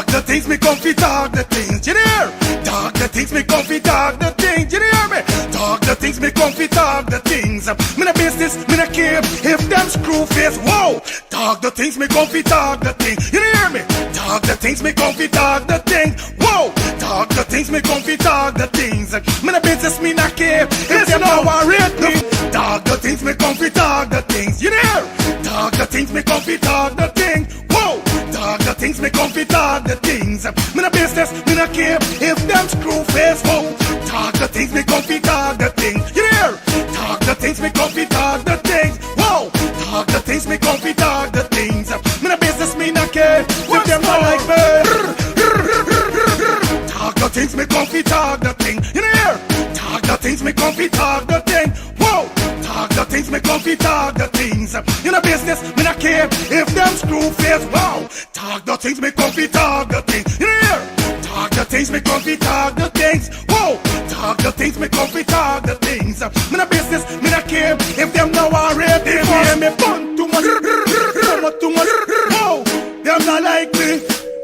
Talk the things me comfy, talk the things, you hear? Talk the things me comfy, talk the things, you hear me? Talk the things me comfy, talk the things. Me no business, me no care if them screw face. Whoa! Talk the things me comfy, talk the things, you hear me? Talk the things me comfy, talk the things. Whoa! Talk the things me comfy, talk the things. Me no business, me no care if them no worried me. Talk the things me comfy, talk the things, you hear? Talk the things me comfy, talk the things. Whoa! Talk the things me comfy, talk the things. Me no business, me no care if them screw face. Whoa! Talk the things me comfy, talk the things. You hear? Talk the things me comfy, talk the things. Whoa! Talk the things me comfy, talk the things. Me no business, me no care if them not like me. Talk the things me comfy, talk the thing. You hear? Talk the things me comfy, talk the thing. Whoa! Talk the things me comfy, talk the things. You know business, me not care if them screw face. Wow! Talk the things me comfy, talk the thing. You hear? Talk the things me comfy, talk the things. Whoa! Talk the things me comfy, talk the things. Me no business, me not care if them now are ready. They hear me fun too much, too much. Whoa! Them not like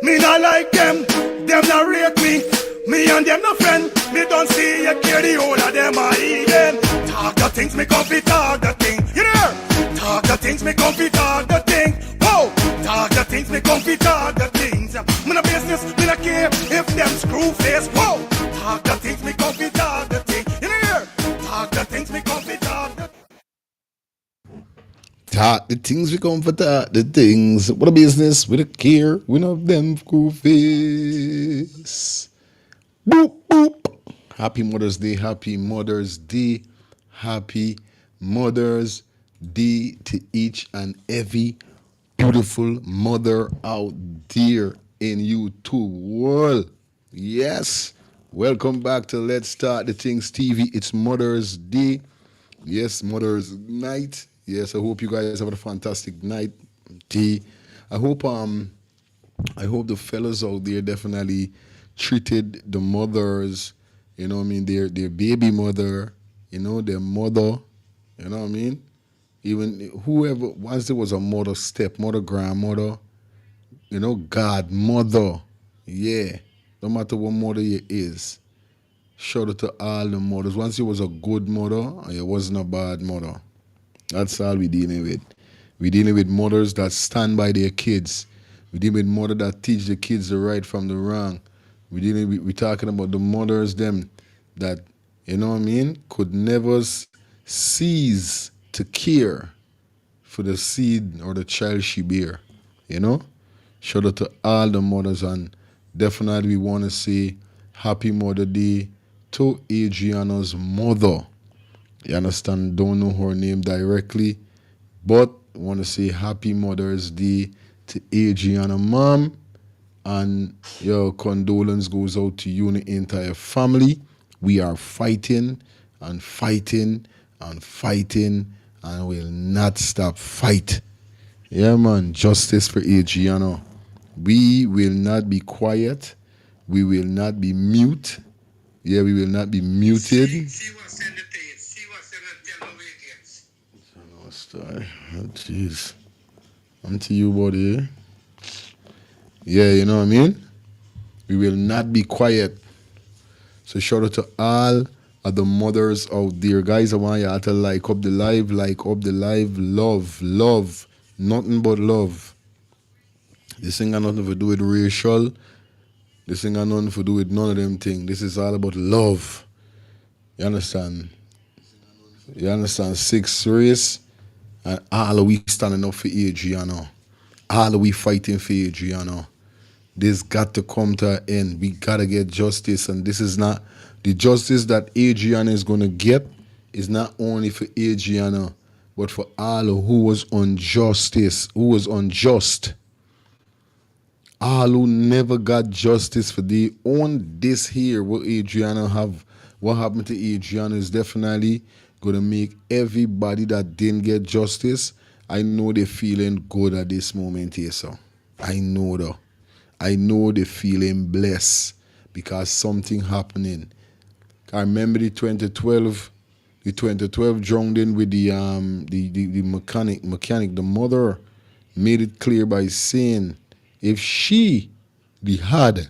me not like them. Them not rate me. Me and them no friend. Me don't see you care the whole of them are eating. Talk the things me comfy, talk the thing. You know? Talk the things me comfy, talk the thing. Whoa! Talk the things me comfy, talk the things. Me no business, me no care if them screw face. Whoa! Talk the things me comfy, talk the thing. You know? Talk the things me comfy, talk the. Talk the things we come for, talk the things. What a business, with a care, we know them cool face. Boop, boop. Happy Mother's Day, happy Mother's Day, happy Mother's Day to each and every beautiful mother out there in YouTube world. Yes, welcome back to Let's Start the Things TV. It's Mother's Day. Yes, Mother's Night. Yes, I hope you guys have a fantastic night, day. I hope the fellas out there definitely treated the mothers, you know what I mean, their baby mother, you know, their mother, you know what I mean? Even whoever, once there was a mother, stepmother, grandmother, you know, godmother, yeah, no matter what mother you is. Shout out to all the mothers. Once you was a good mother, and you wasn't a bad mother. That's all we dealing with. We dealing with mothers that stand by their kids. We dealing with mothers that teach the kids the right from the wrong. We talking about the mothers them that, you know what I mean, could never cease to care for the seed or the child she bear. You know? Shout out to all the mothers, and definitely we want to say happy Mother Day to Adriana's mother. You understand? Don't know her name directly, but want to say happy Mother's Day to Adriana mom. And your condolence goes out to you and the entire family. We are fighting and fighting and fighting and will not stop fight. Yeah, man. Justice for Adriana. We will not be quiet. We will not be mute. Yeah, we will not be muted. See what's in the thing. See what's in the tell the wickets. Oh, jeez. I'm to you, buddy. Yeah, you know what I mean? We will not be quiet. So shout out to all of the mothers out there. Guys, I want you all to like up the live, love, nothing but love. This ain't got nothing to do with racial. This ain't got nothing to do with none of them things. This is all about love. You understand? You understand? 6 race, and all of we standing up for Adriana. All of we fighting for Adriana. This got to come to an end. We got to get justice. And this is not, the justice that Adriana is going to get is not only for Adriana, but for all who was unjust. All who never got justice for their own this here, what Adriana have, what happened to Adriana is definitely going to make everybody that didn't get justice, I know they're feeling good at this moment here, so. I know though. I know they're feeling blessed because something happening. I remember the 2012 drowned in with the mechanic, the mother made it clear by saying if she the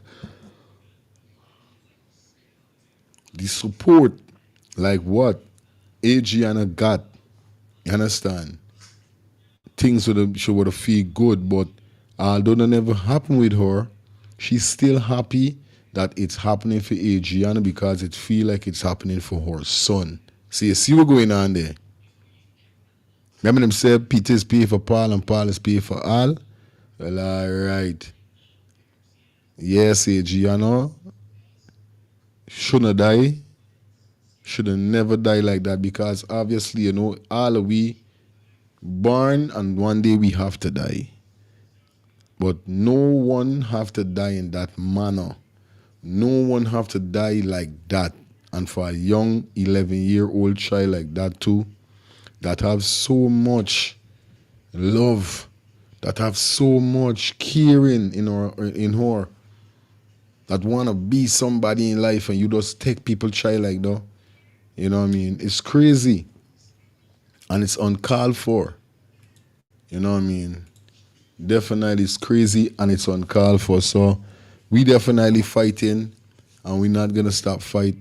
support like what Adriana got. You understand? Things she would have feel good, but although that never happened with her, she's still happy that it's happening for Adriana because it feel like it's happening for her son. See what's going on there. Remember them say Peter's pay for Paul and Paul is pay for all? Well, alright. Yes, Adriana shouldn't die. Should have never die like that because obviously, all of we born and one day we have to die. But no one have to die in that manner. No one have to die like that. And for a young 11-year-old child like that too, that have so much love, that have so much caring in her, that wanna be somebody in life and you just take people child like that. You know what I mean? It's crazy. And it's uncalled for. You know what I mean? Definitely it's crazy and it's uncalled for. So we definitely fighting and we're not gonna stop fight.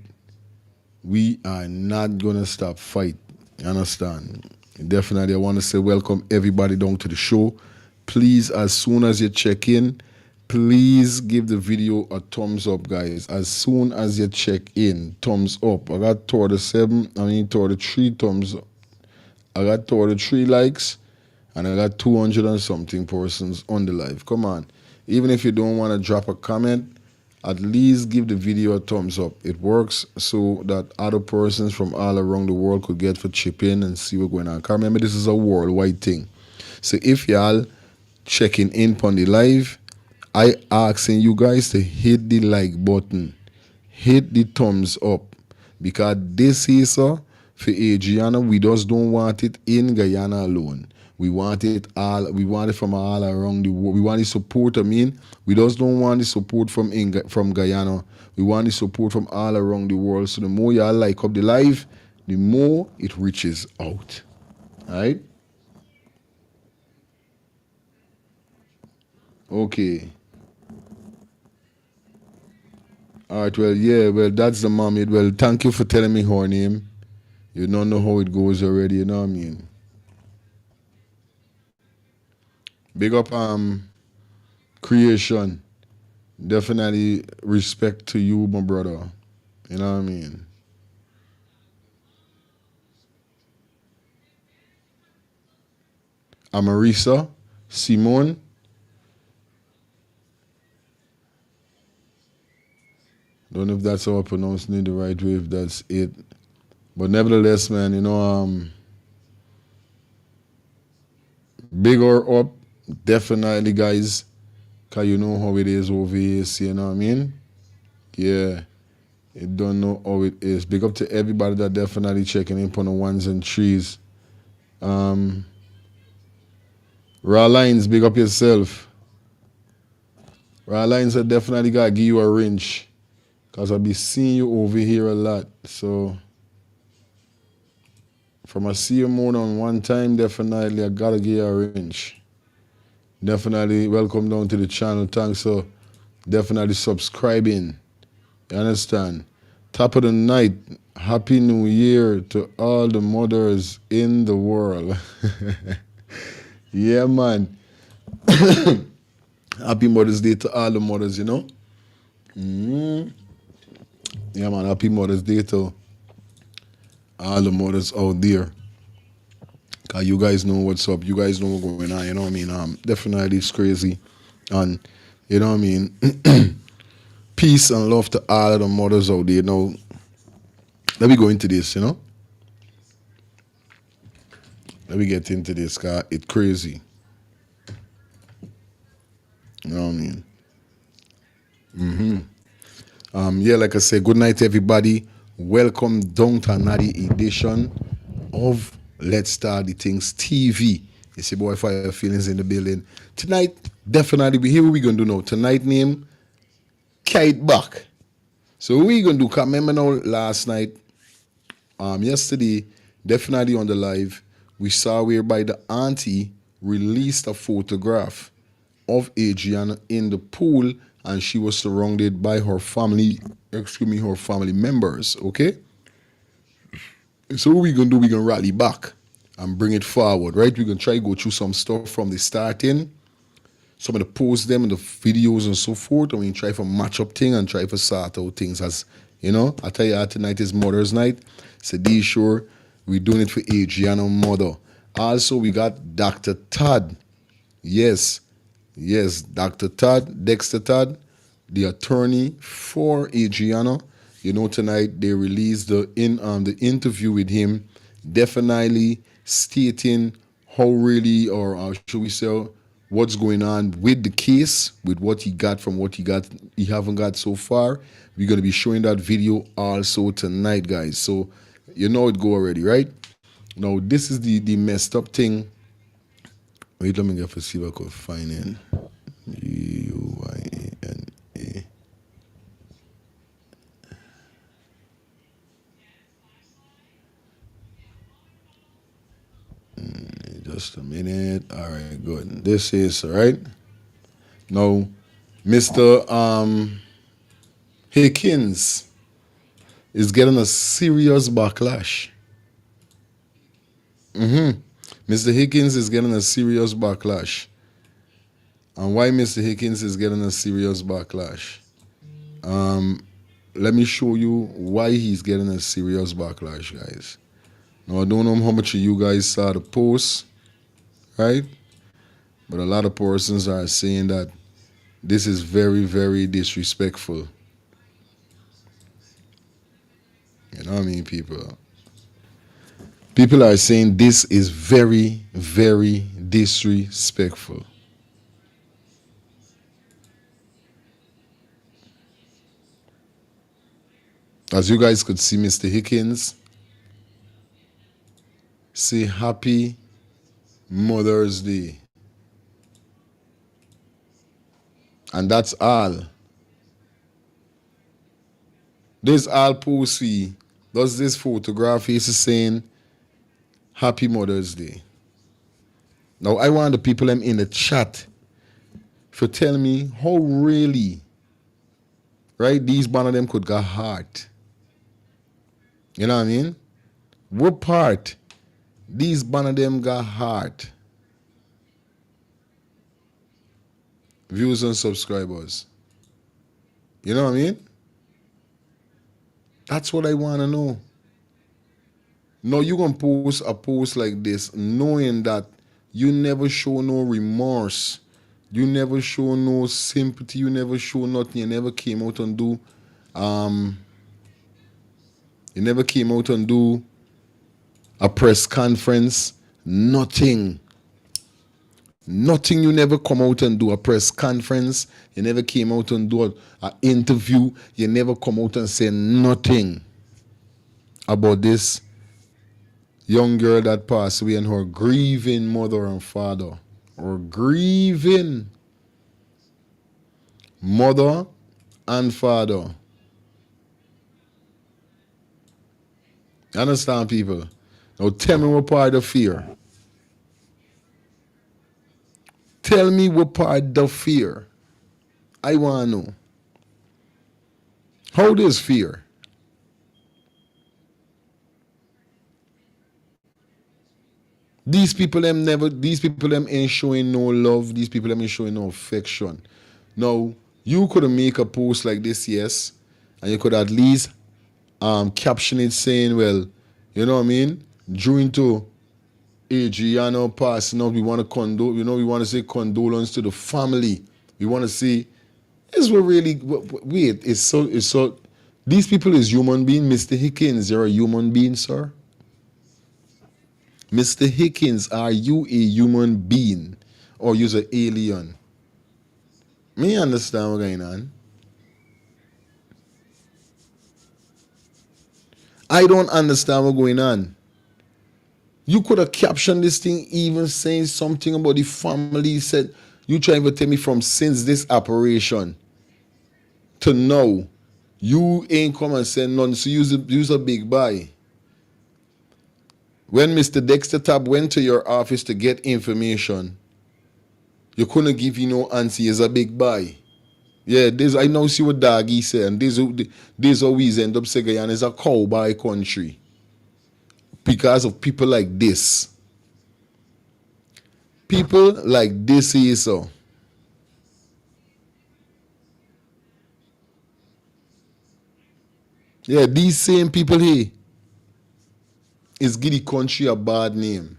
We are not gonna stop fight. You understand? Definitely I wanna say welcome everybody down to the show. Please, as soon as you check in, please give the video a thumbs up, guys. As soon as you check in, thumbs up. I got 33 thumbs up. I got 33 likes and I got 200 and something persons on the live. Come on. Even if you don't want to drop a comment, at least give the video a thumbs up. It works so that other persons from all around the world could get for chip in and see what's going on. Because remember, this is a worldwide thing. So if y'all checking in on the live, I asking you guys to hit the like button. Hit the thumbs up. Because this is for Adriana, we just don't want it in Guyana alone. We want it from all around the world. We want the support, we just don't want the support from Guyana. We want the support from all around the world. So the more y'all like up the live, the more it reaches out. Alright? Okay. Alright, well, that's the mommy. Well, thank you for telling me her name. You don't know how it goes already, you know what I mean? Big up Creation. Definitely respect to you, my brother. You know what I mean? Amarisa, Simone. Don't know if that's how I pronounce it the right way, if that's it. But nevertheless, man, big or up, definitely, guys. Because you know how it is over here, you know what I mean? Yeah. You don't know how it is. Big up to everybody that definitely checking in on the ones and threes. Raw Lines, big up yourself. Raw Lines, I definitely got to give you a wrench. Because I'll be seeing you over here a lot. So, from I see you more than one time, definitely I got to give you a wrench. Definitely welcome down to the channel. Thanks for definitely subscribing. You understand? Top of the night. Happy New Year to all the mothers in the world. Yeah, man. Happy Mother's Day to all the mothers, Mm-hmm. Yeah, man. Happy Mother's Day to all the mothers out there. Cause you guys know what's up. You guys know what's going on. You know what I mean? Definitely it's crazy. And you know what I mean? Peace and love to all of the mothers out there. Let me go into this, Let me get into this, cause it's crazy. You know what I mean? Yeah, like I said, good night everybody. Welcome down to another edition of Let's Start the Things TV. It's your boy Fire Feelings in the building. Tonight, definitely, we here what we gonna do now. Tonight name, Kite Back. So what we gonna do, remember now last night, yesterday, definitely on the live, we saw whereby the auntie released a photograph of Adriana in the pool and she was surrounded by her family, her family members, okay? So what we gonna do, we gonna rally back and bring it forward, right? We're gonna try to go through some stuff from the starting, some of the posts them and the videos and so forth, and we try for match up thing and try for sort out things as, I tell you, tonight is Mother's Night, so be sure we're doing it for Adriana mother. Also, we got Dr. Todd. Yes, Dr. Todd, Dexter Todd, the attorney for Adriana. Tonight they released the interview with him, definitely stating how really, or should we say, what's going on with the case, with what he got from what he haven't got so far. We're gonna be showing that video also tonight, guys. So it go already, right? Now this is the messed up thing. Wait, let me get to see if I could find it. Uyana. Just a minute. All right, good. This is all right. Now, Mr. Hickins is getting a serious backlash. Mr. Hickins is getting a serious backlash. And why Mr. Hickins is getting a serious backlash? Let me show you why he's getting a serious backlash, guys. Now, I don't know how much of you guys saw the post, right? But a lot of persons are saying that this is very, very disrespectful. You know what I mean, people? People are saying this is very, very disrespectful. As you guys could see, Mr. Hickins say Happy Mother's Day. And that's all. This all post does this photograph is saying Happy Mother's Day. Now I want the people in the chat to tell me how really, right, these one of them could get heart. You know what I mean? What part these one of them got heart? Views and subscribers. You know what I mean? That's what I want to know. No, you're going to post a post like this knowing that you never show no remorse. You never show no sympathy. You never show nothing. You never came out and do a press conference. Nothing. Nothing. You never come out and do a press conference. You never came out and do an interview. You never come out and say nothing about this young girl that passed away and her grieving mother and father. Her grieving mother and father. You understand, people? Now tell me what part of fear. Tell me what part of fear. I want to know. How does fear? These people ain't showing no love. These people ain't showing no affection. Now, you could make a post like this, yes, and you could at least caption it saying, well, you know what I mean? Due to Adriana passing out, we want to say condolence to the family. We want to say, this will really, wait, it's so, these people is human being. Mr. Hickins, you're a human being, sir? Mr. Hickins, are you a human being or you're an alien? Me understand what's going on. I don't understand what's going on. You could have captioned this thing even saying something about the family. Said, you trying to tell me from since this operation to now, you ain't come and said none, so use a big buy. When Mr. Dexter Tab went to your office to get information, you couldn't give no answer as a big buy. Yeah, this I know see what Doggy said, and this always end up saying Guyana is a cowboy country because of people like this. People like this is so. Yeah, these same people here is give the country a bad name.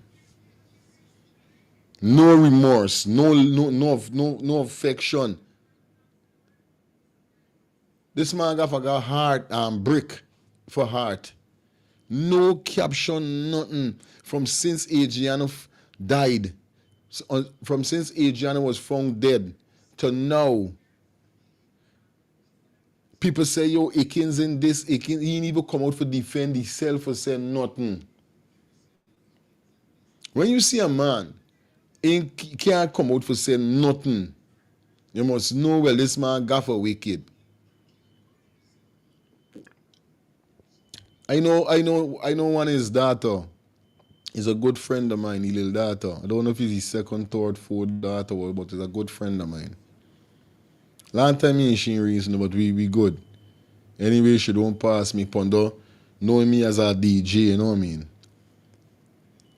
No remorse, no affection. This man got heart and brick for heart. No caption, nothing. From since Adriana died, from since Adriana was found dead to now, people say, yo, Akins in this, Akins, he ain't even come out for defend himself for saying nothing. When you see a man, he can't come out for saying nothing, you must know, well, this man got for wicked. I know one is daughter. He's a good friend of mine, his little daughter. I don't know if he's his second, third, fourth daughter, but he's a good friend of mine. Long time he ain't reason, but we good. Anyway, she don't pass me, Pondo. Knowing me as a DJ, you know what I mean?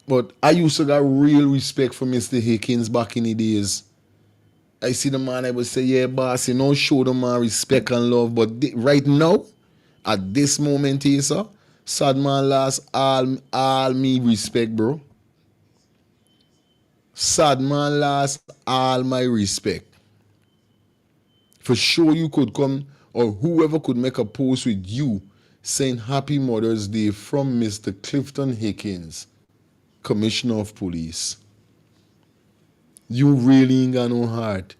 But I used to got real respect for Mr. Hickins back in the days. I see the man, I would say, yeah, boss, you know, show the man respect and love. But right now, at this moment here, sir, sad man lost all me respect, bro. Sad man lost all my respect. For sure you could come, or whoever could make a post with you saying Happy Mother's Day from Mr. Clifton Hickins, Commissioner of Police. You really ain't got no heart.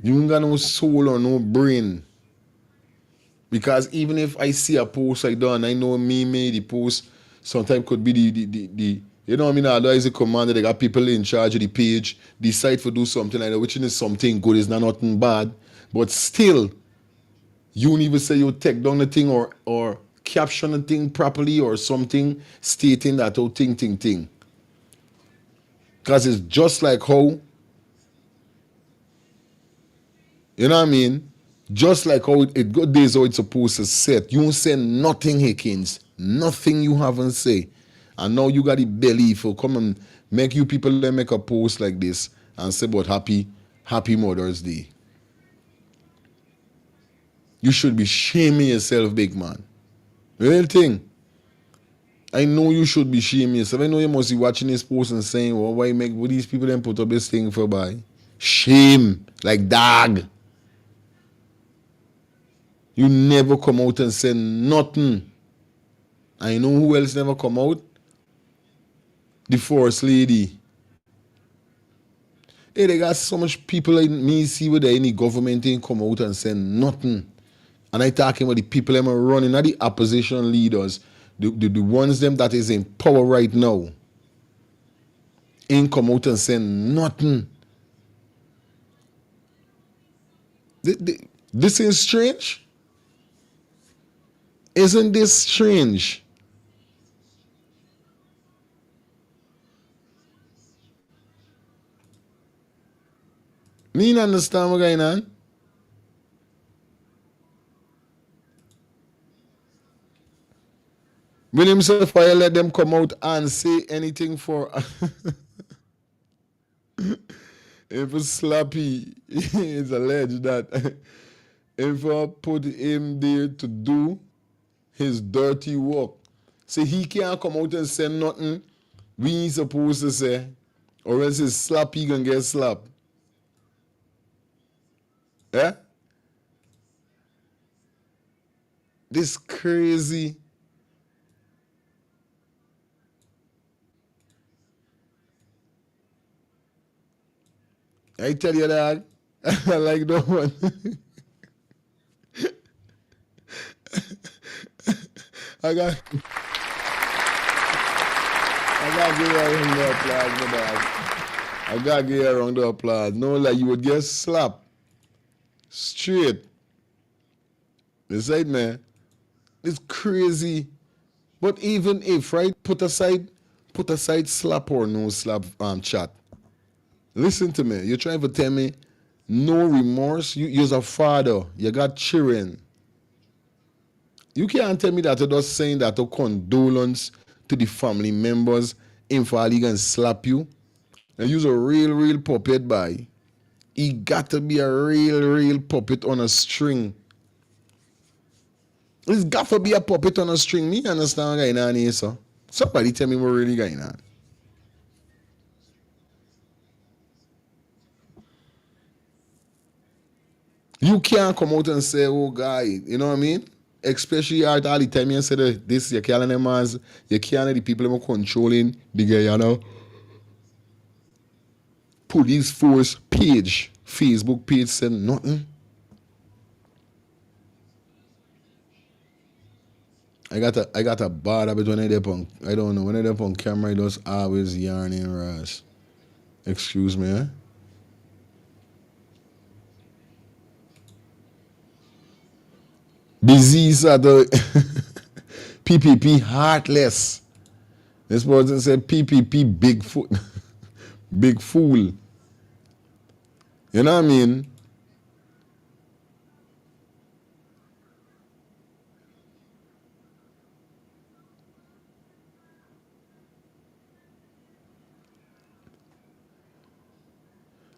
You ain't got no soul or no brain. Because even if I see a post like that and I know me made the post, sometimes could be the you know what I mean, otherwise the commander, they got people in charge of the page, decide to do something like that, which is something good, it's not nothing bad. But still, you don't even say you take down the thing or caption the thing properly or something stating that whole thing. Because it's just like how, you know what I mean? Just like how it good days how it's supposed to set. You don't say nothing, Hickins. Nothing you haven't say. And now you got the belly for come and make you people make a post like this and say about happy Mother's Day. You should be shaming yourself, big man. Real thing. I know you should be shaming yourself. I know you must be watching this post and saying, well, why make what these people then put up this thing for buy? Shame. Like dog. You never come out and say nothing. I know who else never come out? The First Lady. Hey, they got so much people like me see whether any government ain't come out and say nothing. And I talking about the people that are running, not the opposition leaders, the ones them that is in power right now. Ain't come out and say nothing. This is strange. Isn't this strange? Me not understand what's going on. When himself I let them come out and say anything for if it's Slappy, it's alleged that if I put him there to do his dirty work, say he can't come out and say nothing we ain't supposed to say, or else his Slappy gonna get slapped. Yeah? This crazy. I tell you that I like that one. I got give you a round of applause for that. I gotta give you a round of applause. No, like you would get slapped straight. This right, man. It's crazy. But even if, right, put aside slap or no slap chat. Listen to me. You're trying to tell me no remorse. You're a father. You got children. You can't tell me that you're just saying that a condolence to the family members in for all he can slap you. And you're a real puppet boy. He got to be a real puppet on a string. It's got to be a puppet on a string. Me understand what's going on here, sir. Somebody tell me what really going on. You can't come out and say, oh, guy, you know what I mean? Especially at all the time you say this, you can't them as, you can't the people who are controlling the Guyana police force page, Facebook page said nothing. I got a bad habit when I don't know, when I on camera, I just always yarning Ras. Excuse me, eh? Disease at the PPP heartless. This person said PPP big foot, big fool. You know what I mean?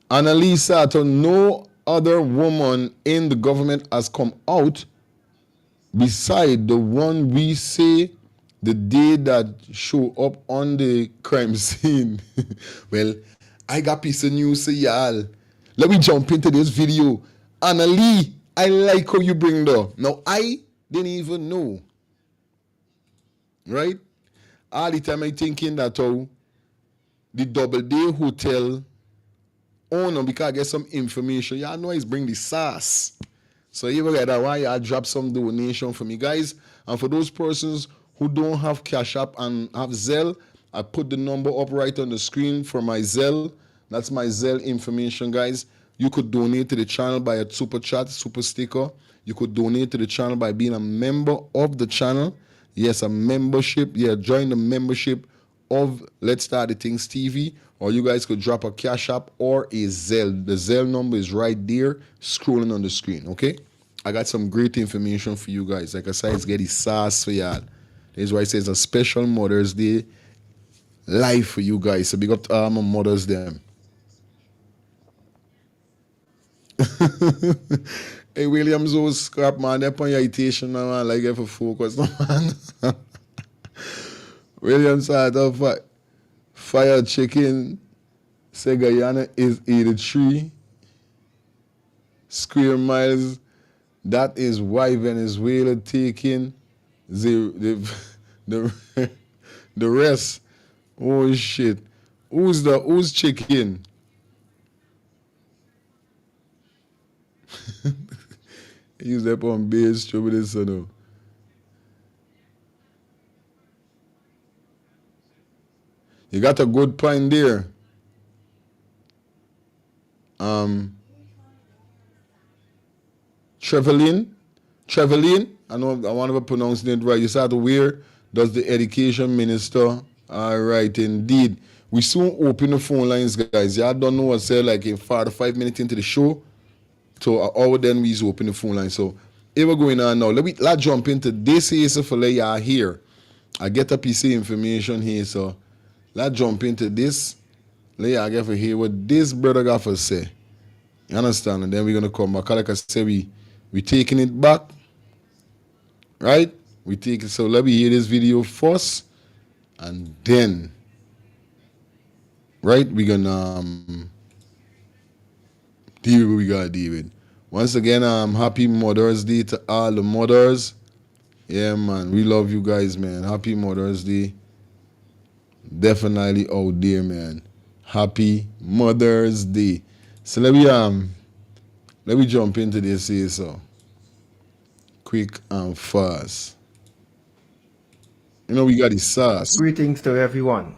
Annalisa, to no other woman in the government has come out beside the one we say the day that show up on the crime scene. Well, I got piece of news for y'all. Let me jump into this video. Annalie, I like how you bring it up. Now, I didn't even know. Right? All the time I thinking that the Double Day Hotel owner, because I get some information. Y'all know he's bring the sauce. So even like that, why y'all drop some donation for me, guys. And for those persons who don't have Cash App and have Zelle, I put the number up right on the screen for my Zelle. That's my Zelle information, guys. You could donate to the channel by a super chat, super sticker. You could donate to the channel by being a member of the channel. Yes, a membership. Yeah, join the membership of Let's Start the Things TV, or you guys could drop a Cash App or a Zelle. The Zelle number is right there, scrolling on the screen, okay? I got some great information for you guys. Like I said, it's getting sauce for y'all. This is why it says a special Mother's Day live for you guys. So big up to all my mothers them. Hey, Williams, oh, scrap, man. They're on your itation now, man. Like, for focus, man. Williams had a fire chicken. Say Guyana is 83 square miles. That is why Venezuela taking the rest. Oh shit. Who's chicken? Use that on base trouble this one. You got a good point there. Trevelin, I know I want to pronounce it right. You start to where does the education minister? All right, indeed. We soon open the phone lines, guys. Y'all don't know what say like in 4 to 5 minutes into the show. So our then we open the phone line. So if we're going on now, let's jump into this here so for y'all here. I get a piece of information here, so let's jump into this. Let y'all get to hear what this brother got to say. You understand? And then we're gonna come back. Like I said, we taking it back. Right? We take it. So let me hear this video first. And then right, we're gonna deal with what we gotta deal with. Once again, happy Mother's Day to all the mothers. Yeah, man. We love you guys, man. Happy Mother's Day. Definitely out there, man. Happy Mother's Day. So let me jump into this here, so quick and fast. You know we got the sauce. Greetings to everyone.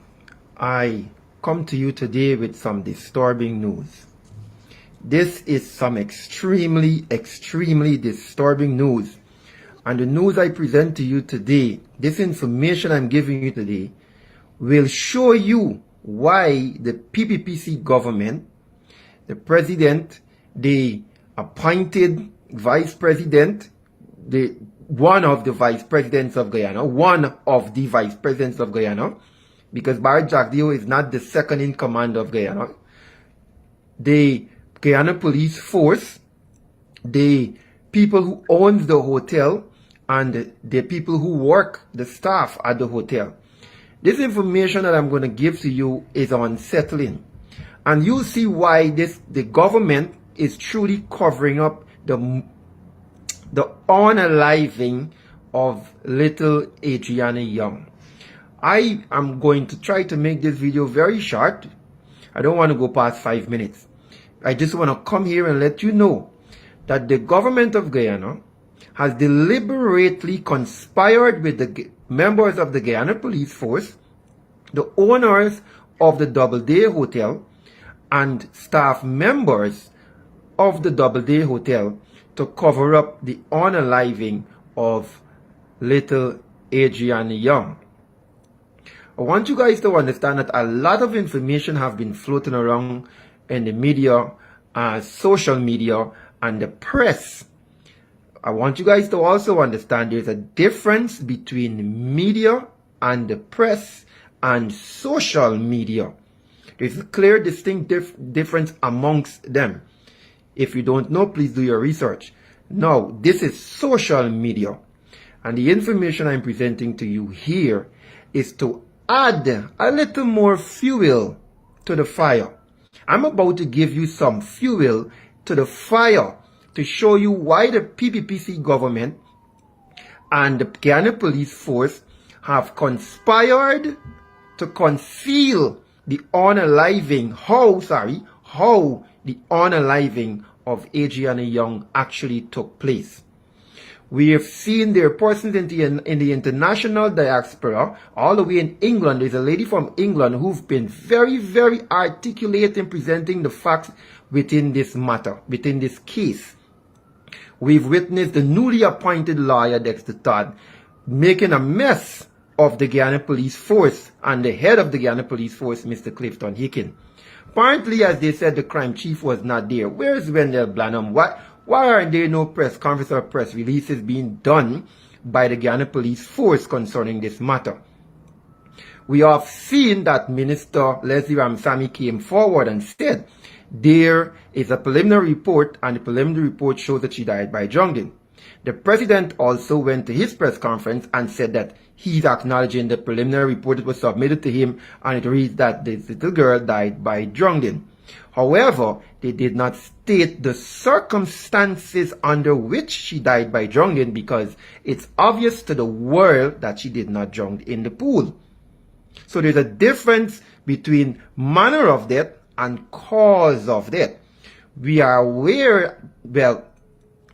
I come to you today with some disturbing news. This is some extremely disturbing news. And the news I present to you today, this information I'm giving you today, will show you why the PPPC government, the president, they appointed vice president, one of the vice presidents of Guyana, because Barry Jagdeo is not the second in command of Guyana. The Guyana police force, the people who owns the hotel, and the people who work, the staff at the hotel. This information that I'm going to give to you is unsettling. And you'll see why the government is truly covering up the unaliving of little Adriana Young. I am going to try to make this video very short. I don't want to go past 5 minutes. I just want to come here and let you know that the government of Guyana has deliberately conspired with the members of the Guyana police force, the owners of the Doubleday Hotel, and staff members of the Doubleday Hotel to cover up the unaliving of little Adriana Young. I want you guys to understand that a lot of information have been floating around in the media, social media, and the press. I want you guys to also understand there's a difference between media and the press and social media. There's a clear, distinct difference amongst them. If you don't know, please do your research. Now, this is social media. And the information I'm presenting to you here is to add a little more fuel to the fire. I'm about to give you some fuel to the fire to show you why the PPPC government and the Guyana police force have conspired to conceal the unaliving, how the unaliving of Adriana Young actually took place. We have seen their persons in the international diaspora, all the way in England. There's a lady from England who's been very, very articulate in presenting the facts within this matter, within this case. We've witnessed the newly appointed lawyer, Dexter Todd, making a mess of the Guyana police force and the head of the Guyana police force, Mr. Clifton Hicken. Apparently, as they said, the crime chief was not there. Where is Wendell Blanham? Why aren't there no press conference or press releases being done by the Guyana police force concerning this matter? We have seen that Minister Leslie Ramsamy came forward and said there is a preliminary report, and the preliminary report shows that she died by drowning. The president also went to his press conference and said that he's acknowledging the preliminary report that was submitted to him, and it reads that this little girl died by drowning. However, they did not state the circumstances under which she died by drowning, because it's obvious to the world that she did not drown in the pool. So there's a difference between manner of death and cause of death. We are aware, well,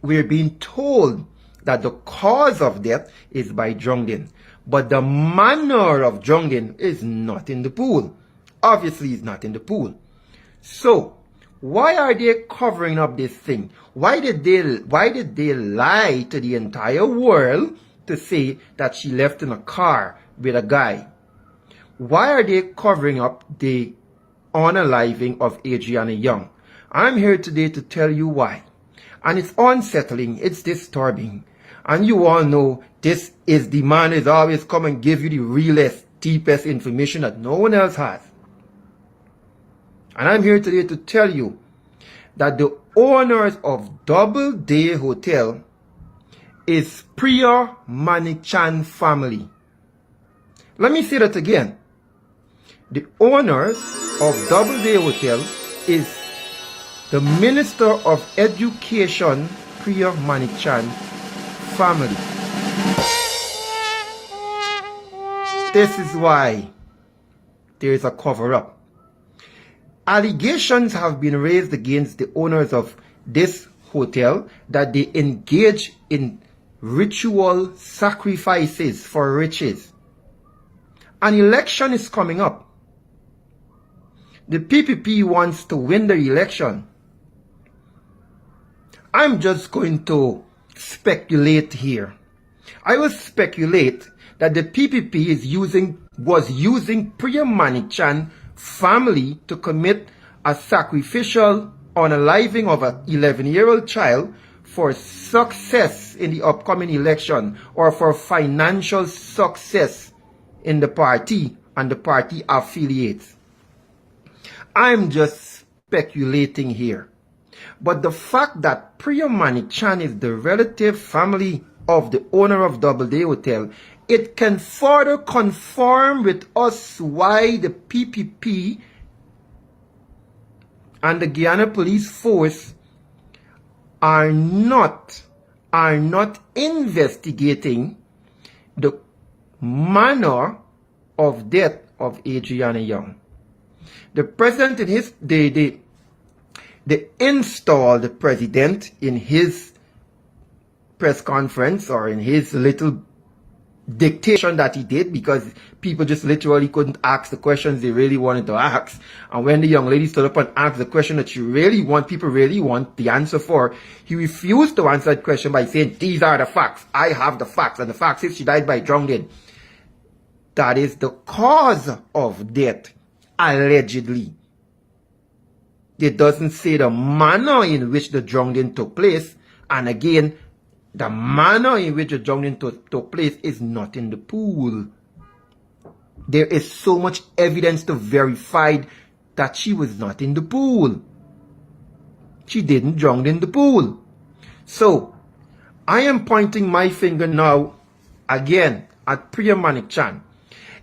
we're being told that the cause of death is by drowning, but the manner of drowning is not in the pool. Obviously, it's not in the pool. So, why are they covering up this thing? Why did they lie to the entire world to say that she left in a car with a guy? Why are they covering up the unaliving of Adriana Young? I'm here today to tell you why. And it's unsettling, it's disturbing. And you all know this is the man is always come and give you the realest, deepest information that no one else has. And I'm here today to tell you that the owners of Doubleday Hotel is Priya Manichan family. Let me say that again. The owners of Doubleday Hotel is the Minister of Education, Priya Manichan family. This is why there is a cover-up. Allegations have been raised against the owners of this hotel that they engage in ritual sacrifices for riches. An election is coming up. The PPP wants to win the election. I'm just going to speculate here. I will speculate that the PPP was using Priya Manichan family to commit a sacrificial unaliving of an 11-year-old child for success in the upcoming election or for financial success in the party and the party affiliates. I'm just speculating here. But the fact that Priya Manichan is the relative family of the owner of Doubleday Hotel, it can further confirm with us why the PPP and the Guyana Police Force are not investigating the manner of death of Adriana Young. The president in his they installed the president in his press conference or in his little dictation that he did, because people just literally couldn't ask the questions they really wanted to ask. And when the young lady stood up and asked the question that people really want the answer for, he refused to answer that question by saying, these are the facts. I have the facts. And the facts is she died by drowning. That is the cause of death, allegedly. It doesn't say the manner in which the drowning took place. And again, the manner in which the drowning took place is not in the pool. There is so much evidence to verify that she was not in the pool. She didn't drown in the pool. So, I am pointing my finger now, again, at Priya Manichan.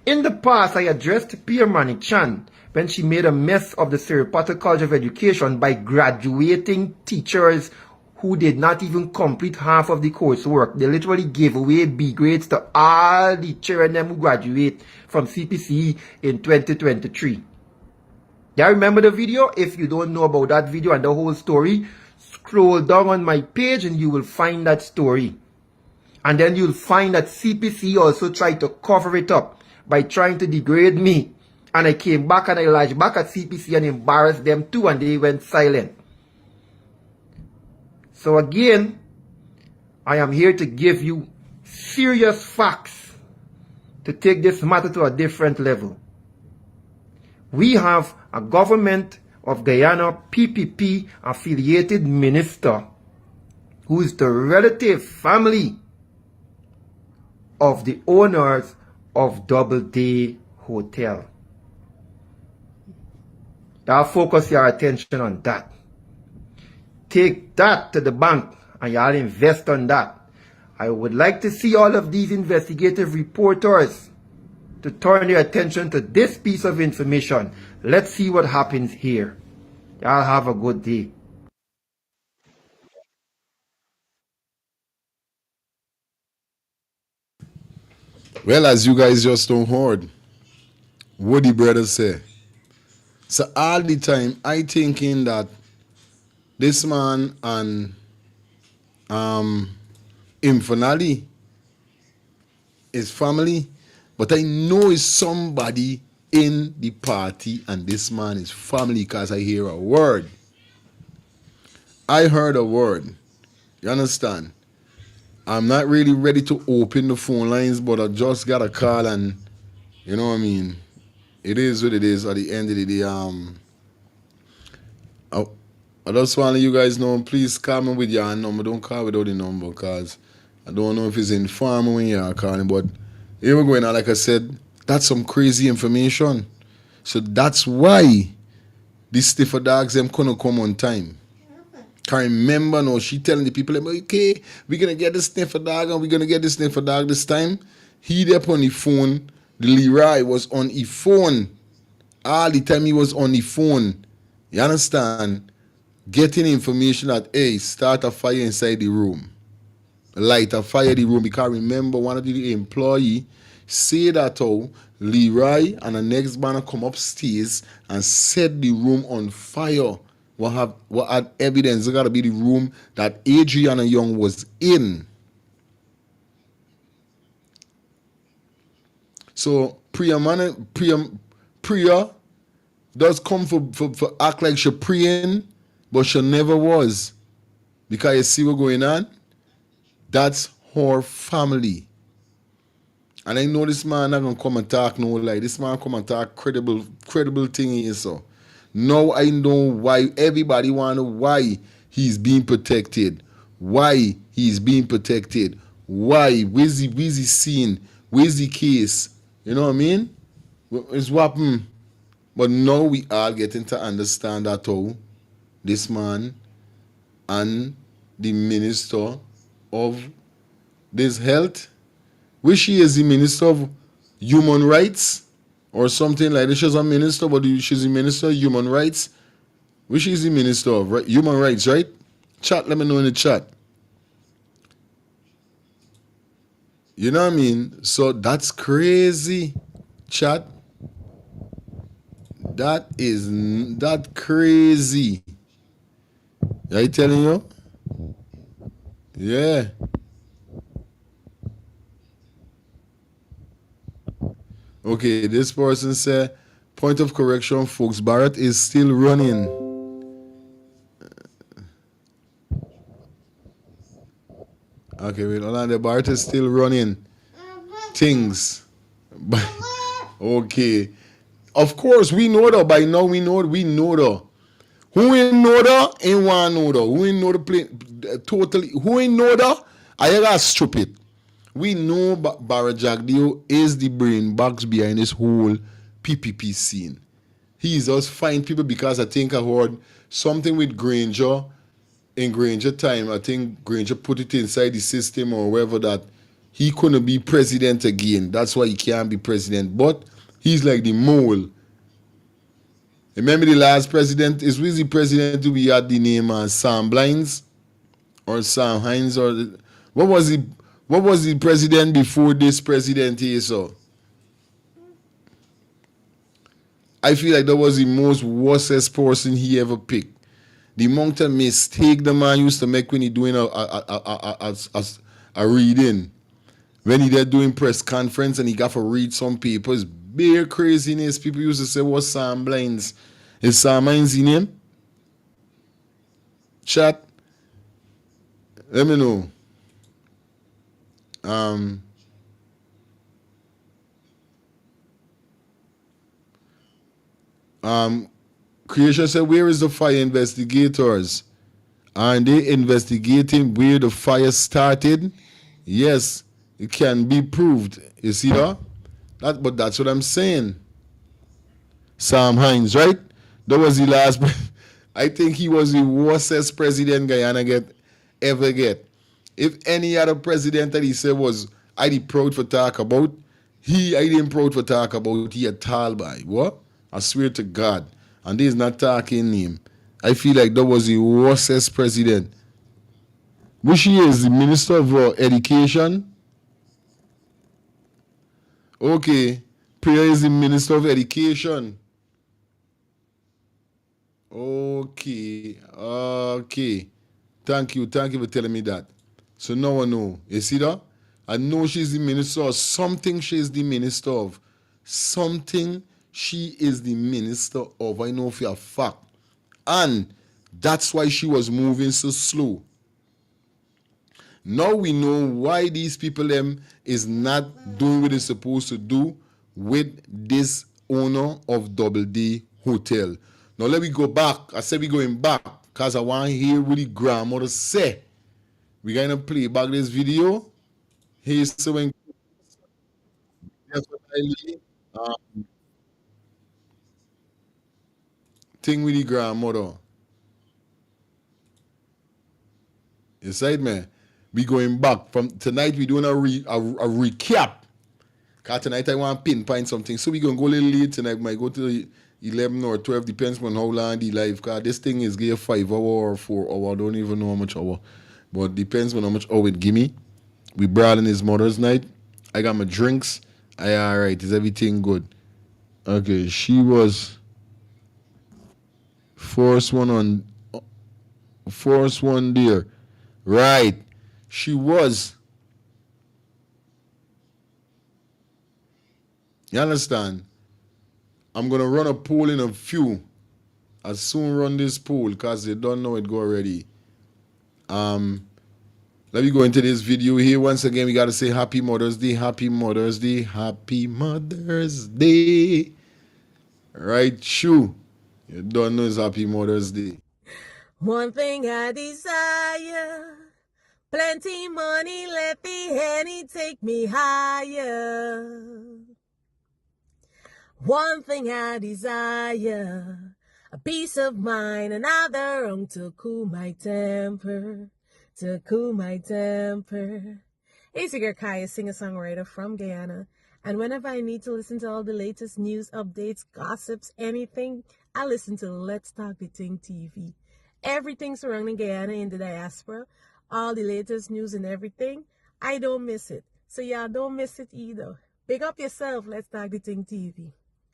In the past, I addressed Priya Manichan when she made a mess of the Siripata College of Education by graduating teachers who did not even complete half of the coursework. They literally gave away B grades to all the children who graduate from CPC in 2023. Yeah, remember the video? If you don't know about that video and the whole story, scroll down on my page and you will find that story. And then you'll find that CPC also tried to cover it up by trying to degrade me. And I came back and I lashed back at CPC and embarrassed them too, and they went silent. So again, I am here to give you serious facts to take this matter to a different level. We have a government of Guyana PPP affiliated minister who is the relative family of the owners of Doubleday Hotel. I'll focus your attention on that. Take that to the bank and y'all invest on that. I would like to see all of these investigative reporters to turn their attention to this piece of information. Let's see what happens here. Y'all have a good day. Well, as you guys just don't heard, what the brothers say. So all the time, I thinking that this man and Infinali is family, but I know it's somebody in the party and this man is family because I hear a word. I heard a word. You understand? I'm not really ready to open the phone lines, but I just got a call and, you know what I mean? It is what it is at the end of the day. I just want to let you guys know, please call me with your number. Don't call without the number because I don't know if it's informal when you are calling. But here we're going on, like I said, that's some crazy information. So that's why these stiffer dogs them couldn't come on time. Can't remember now, she telling the people, okay, we're going to get the sniffer dog and we're going to get the sniffer dog this time. He there on the phone. The Leroy was on the phone. All the time he was on the phone. You understand? Getting information that, hey, start a fire inside the room. Light a fire in the room. Because remember, one of the employee say that Leroy and the next man come upstairs and set the room on fire. What had evidence? It got to be the room that Adriana Young was in. So Priya does come for act like she praying, but she never was. Because you see what's going on? That's her family. And I know this man not gonna come and talk no lie. This man come and talk credible thing here, so. Now I know why everybody wanna why he's being protected. Why he's being protected. Why? Where's the scene? Where's the case? You know what I mean? It's what happened. But now we are getting to understand that how this man and the minister of this health, which she is the minister of human rights or something like this. She's a minister, but she's the minister of human rights. Which is the minister of right? Human rights, right? Chat, let me know in the chat. You know what I mean? So that's crazy, chat. That crazy. I telling you? Yeah. Okay, this person said, point of correction, folks. Barrett is still running. Okay, wait, hold on. The Barrett is still running things. Okay. Of course, we know that by now. We know that. Who ain't know that? Ain't want know that. Who ain't know the play totally? Who ain't know that? I got stupid. We know Barrett Jagdeo is the brain box behind this whole PPP scene. He's just fine people because I think I heard something with Granger in Granger time. I think Granger put it inside the system or wherever that he couldn't be president again. That's why he can't be president. But he's like the mole. Remember the last president? Is with the president who we had the name Sam Blinds or Sam Hines or what was the president before this president here? So I feel like that was the most worstest person he ever picked. The amount of mistake the man used to make when he doing a reading. When he there doing press conference and he got to read some papers, bare craziness. People used to say, what's Sam Blinds? Is Sam Hines in name? Chat. Let me know. Creation said, where is the fire investigators? Aren't they investigating where the fire started? Yes, it can be proved. You see that? But that's what I'm saying. Sam Hines, right? That was the last. I think he was the worstest president Guyana ever get. If any other president that he said was I did proud for talk about, I didn't proud for talk about he a tall by. What? I swear to God. And this is not talking him. I feel like that was the worstest president. Which he is the Minister of Education. Okay. Priya is the Minister of Education. Okay. Thank you for telling me that. So now I know. You see that? I know she's the minister of something she's the minister of. Something she is the minister of. I know for a fact. And that's why she was moving so slow. Now we know why these people is not doing what they're supposed to do with this owner of Double D Hotel. Now let me go back. I said we going back because I want to hear what the grandmother say. We're going to play back this video. Here's so when thing with the grandmother. You said, man, we going back. From tonight, we doing a recap. Because tonight I want to pinpoint something. So we going to go a little late tonight. We might go to 11 or 12, depends on how long the live. Because this thing is give 5 hour or 4 hour. I don't even know how much hour. But depends on how much hour it give me. We brought in his mother's night. I got my drinks. All right. Is everything good? Okay. She was first one there. Right. She was. You understand? I'm going to run a poll in a few. I'll soon run this poll because they don't know it go already. Let me go into this video here. Once again, we got to say Happy Mother's Day. Happy Mother's Day. Happy Mother's Day. Right, shoo. You don't know it's Happy Mother's Day. One thing I desire, plenty money, let the Henny take me higher. One thing I desire, a peace of mind, another rum to cool my temper, to cool my temper. Hey, Singer Kai, a singer-songwriter from Guyana, and whenever I need to listen to all the latest news, updates, gossips, anything, I listen to Let's Talk the Ting TV. Everything surrounding Guyana in the diaspora, all the latest news and everything, I don't miss it. So y'all don't miss it either. Big up yourself, Let's Talk the Ting TV.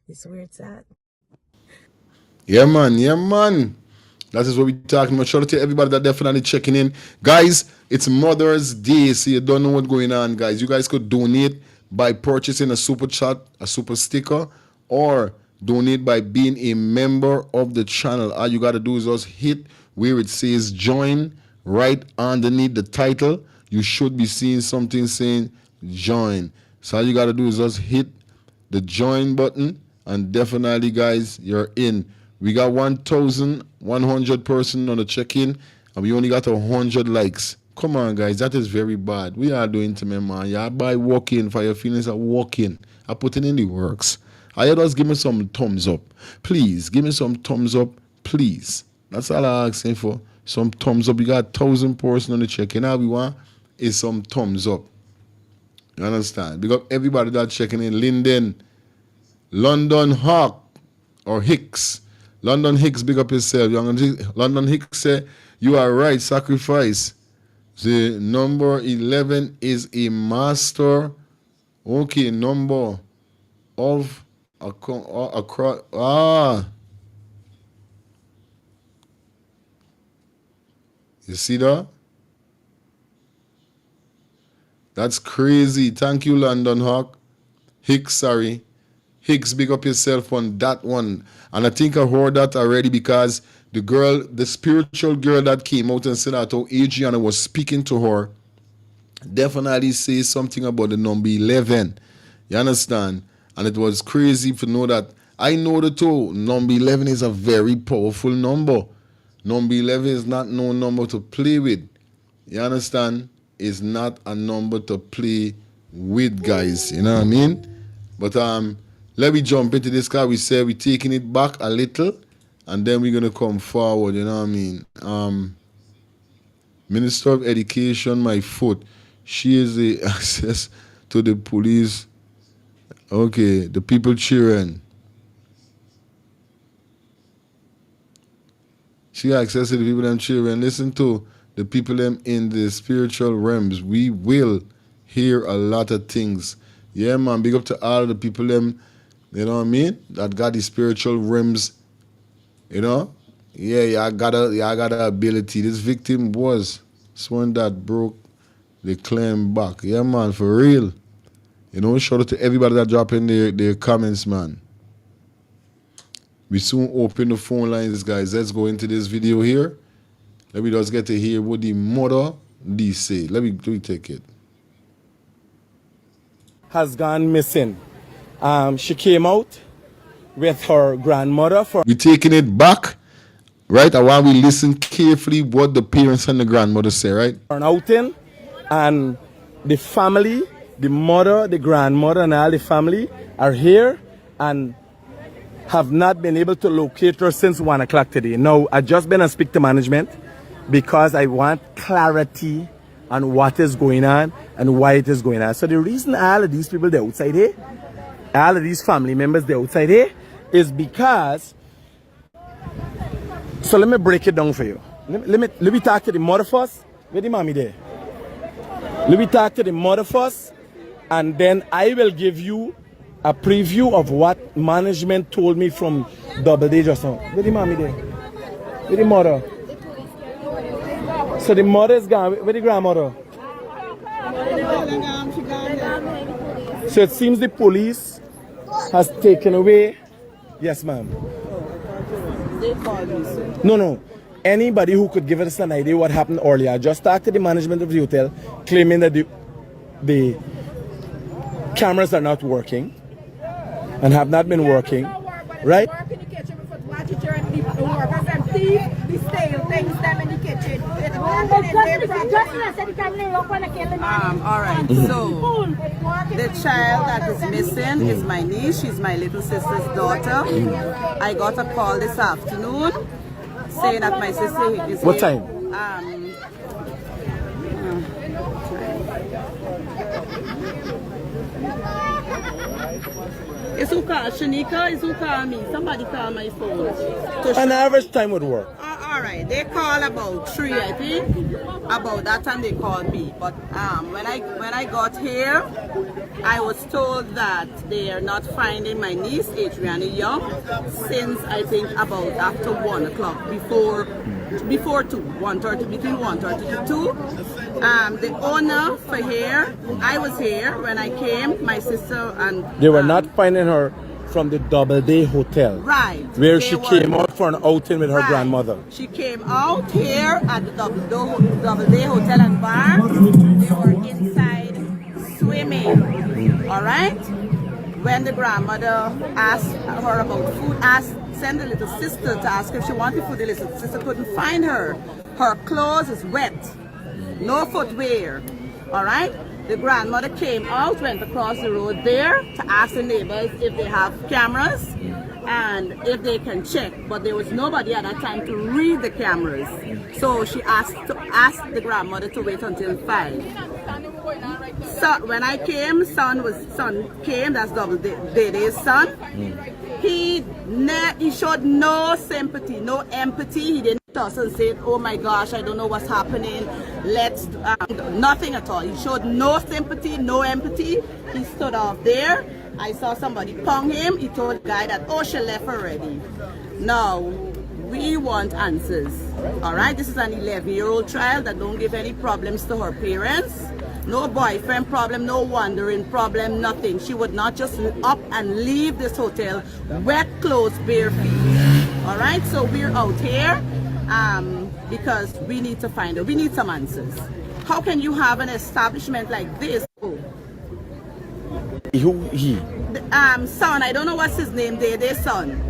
It's where it's at. Yeah, man. Yeah, man. That is what we're talking about. Shout out to everybody that definitely checking in. Guys, it's Mother's Day, so you don't know what's going on, guys. You guys could donate by purchasing a super chat, a super sticker, or donate by being a member of the channel. All you got to do is just hit where it says join right underneath the title. You should be seeing something saying join. So all you got to do is just hit the join button, and definitely, guys, you're in. We got 1,100 person on the check-in, and we only got 100 likes. Come on, guys, that is very bad. We are doing to me, man. Yeah, by walking for your feelings of walking. I put it in the works. I just give me some thumbs up. Please, give me some thumbs up, please. That's all I'm asking for. Some thumbs up. We got 1,000 person on the check-in. All we want is some thumbs up. You understand? Big up everybody that's checking in. Linden, London Hawk, or Hicks. London Hicks, big up yourself. London Hicks say, you are right, sacrifice. The number 11 is a master, okay, number of across. You see that? That's crazy. Thank you, London Hawk. Hicks, sorry. Hicks, big up yourself on that one. And I think I heard that already because the spiritual girl that came out and said that how Adriana was speaking to her, definitely says something about the number 11. You understand? And it was crazy to know that. I know the too. Number 11 is a very powerful number. Number 11 is not no number to play with. You understand? It's not a number to play with, guys. You know what I mean? But let me jump into this car. We said we're taking it back a little, and then we're going to come forward, you know what I mean? Minister of Education, my foot. She is the access to the police. Okay, the people cheering. She access to the people them cheering. Listen to the people them in the spiritual realms. We will hear a lot of things. Yeah, man, big up to all the people them, you know what I mean, that got the spiritual realms, you know. Yeah, I got a ability. This victim was someone that broke the claim back. Yeah, man, for real. You know, shout out to everybody that drop in their comments, man. We soon open the phone lines, guys. Let's go into this video here. Let me just get to hear what the mother they say. Let me take it. Has gone missing. She came out with her grandmother for We're taking it back, right? I want we listen carefully what the parents and the grandmother say, right? an outing, and the family, the mother, the grandmother, and all the family are here and have not been able to locate her since 1 o'clock today. Now, I just been and speak to management because I want clarity on what is going on and why it is going on. So the reason all of these people they're outside here, all of these family members they're outside here, is because. So let me break it down for you. Let me talk to the mother first. Where the mommy there? Let me talk to the mother first, and then I will give you a preview of what management told me from Double Day just now. Where the mommy there? Where the mother? So the mother is gone. Where the grandmother? So it seems the police has taken away. Yes, ma'am. No. Anybody who could give us an idea what happened earlier. I just talked to the management of the hotel, claiming that the cameras are not working and have not been working, right? teacher and the workers and thief the stale things them in the kitchen. All right, so the child that is missing is my niece. She's my little sister's daughter. I got a call this afternoon saying that my sister is What here. time? It's who called Shanika, it's who called me. Somebody called my phone. An average time would work. All right, they call about 3, I think. About that time they called me. But when I got here, I was told that they are not finding my niece, Adriana Young, since I think about after 1 o'clock, before 2, 1:30, between 1:30 to 2. The owner for here, I was here when I came, my sister and... They were not finding her from the Doubleday Hotel. Right. Where she came out for an outing with her grandmother. She came out here at the Doubleday Hotel and Bar. They were inside swimming. All right? When the grandmother asked her about food, sent the little sister to ask if she wanted food, the little sister couldn't find her. Her clothes is wet. No footwear. All right? The grandmother came out, went across the road there to ask the neighbors if they have cameras and if they can check. But there was nobody at that time to read the cameras. So she asked the grandmother to wait until 5. So when I came, son came, that's Doubleday's son. He showed no sympathy, no empathy. He didn't toss and say, oh my gosh, I don't know what's happening. Let's, nothing at all. He showed no sympathy, no empathy. He stood off there. I saw somebody pong him. He told the guy that, oh, she left already. Now, we want answers. All right, this is an 11-year-old child that don't give any problems to her parents. No boyfriend problem, no wandering problem, nothing. She would not just up and leave this hotel, wet clothes, bare feet. All right, so we're out here because we need to find her. We need some answers. How can you have an establishment like this? Who he? Son, I don't know what's his name. Their son.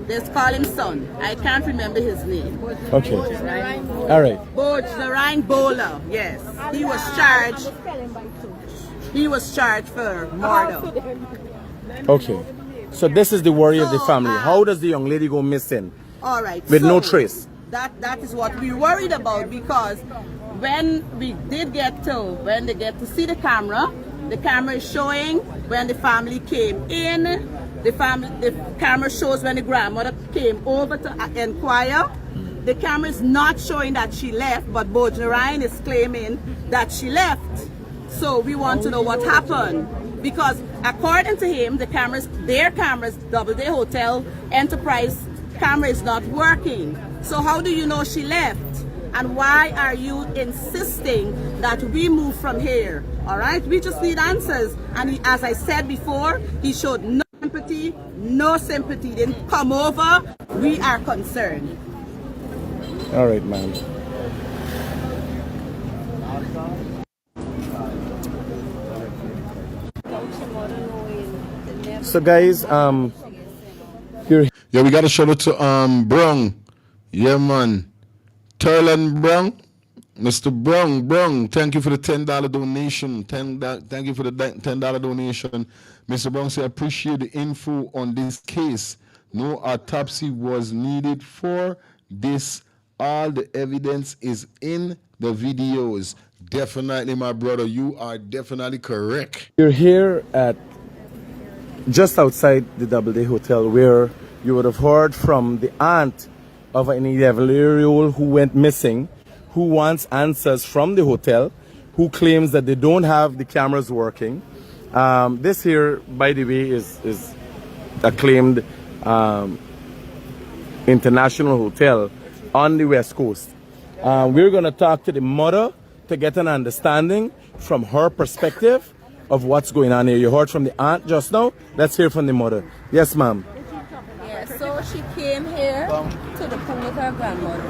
Let's call him son. I can't remember his name. Okay. All right. Bojnerang Bowler. Yes. He was charged. He was charged for murder. Okay. So this is the worry of the family. How does the young lady go missing? All right. With no trace. That is what we're worried about, because when they get to see the camera is showing when the family came in. The camera shows when the grandmother came over to inquire. The camera is not showing that she left, but Bojnerang is claiming that she left. So we want to know what happened, because according to him, their cameras, Doubleday Hotel Enterprise camera is not working. So how do you know she left? And why are you insisting that we move from here? All right, we just need answers. And as I said before, he showed no empathy, no sympathy. He didn't come over. We are concerned. All right, ma'am. So guys, here. Yeah, we got a shout out to Brung. Yeah, man. Terlan Brung. Mr. Brung, thank you for the $10 donation. Thank you for the $10 donation. Mr. Brung said, appreciate the info on this case. No autopsy was needed for this. All the evidence is in the videos. Definitely, my brother, you are definitely correct. You're here at just outside the Doubleday Hotel, where you would have heard from the aunt of an 11-year-old who went missing, who wants answers from the hotel, who claims that they don't have the cameras working. This here, by the way, is acclaimed international hotel on the West Coast. We're going to talk to the mother to get an understanding from her perspective of what's going on here. You heard from the aunt just now. Let's hear from the mother. Yes, ma'am. Yeah, so she came here to the pool with her grandmother,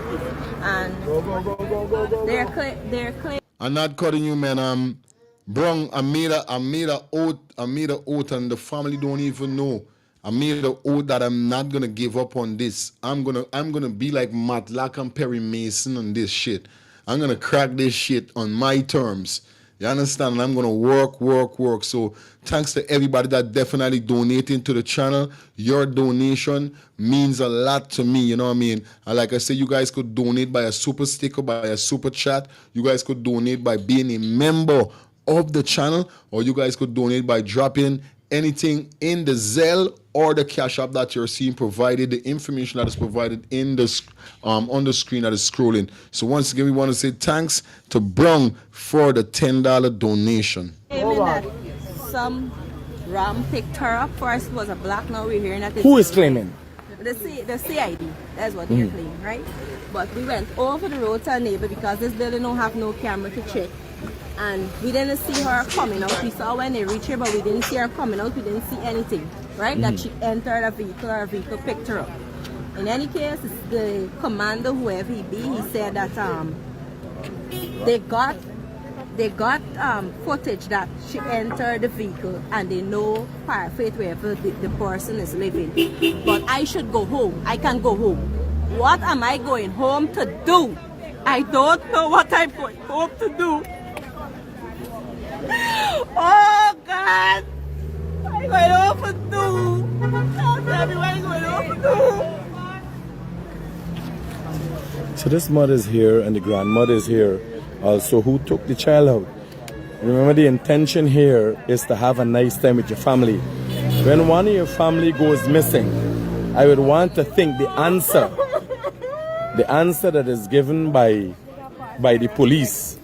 and they're claiming. I'm not cutting you, man. Brung, I made a oath, and the family don't even know. I made an oath that I'm not gonna give up on this. I'm gonna be like Matlock and Perry Mason on this shit. I'm gonna crack this shit on my terms. You understand? And I'm gonna work. So thanks to everybody that definitely donating to the channel. Your donation means a lot to me. You know what I mean? And like I said, you guys could donate by a super sticker, by a super chat. You guys could donate by being a member of the channel, or you guys could donate by dropping anything in the Zelle or the Cash App that you're seeing provided, the information that is provided in the on the screen that is scrolling. So once again, we want to say thanks to Brung for the $10 donation. That some ram picked her up. First was a black, now we're hearing that it's Who is claiming? the CID. That's what they're claiming, right? But we went over the road to a neighbor because this building don't have no camera to check. And we didn't see her coming out. We saw when they reached her, but we didn't see her coming out. We didn't see anything, right? That she entered a vehicle or a vehicle picked her up. In any case, it's the commander, whoever he be, he said that they got footage that she entered the vehicle and they know Parfait wherever the person is living. But I should go home. I can go home. What am I going home to do? I don't know what I'm going home to do. Oh God! I'm going home to do. Tell me what I'm going home to do. So this mother's here and the grandmother's here also who took the child out. Remember, the intention here is to have a nice time with your family. When one of your family goes missing, I would want to think the answer that is given by the police,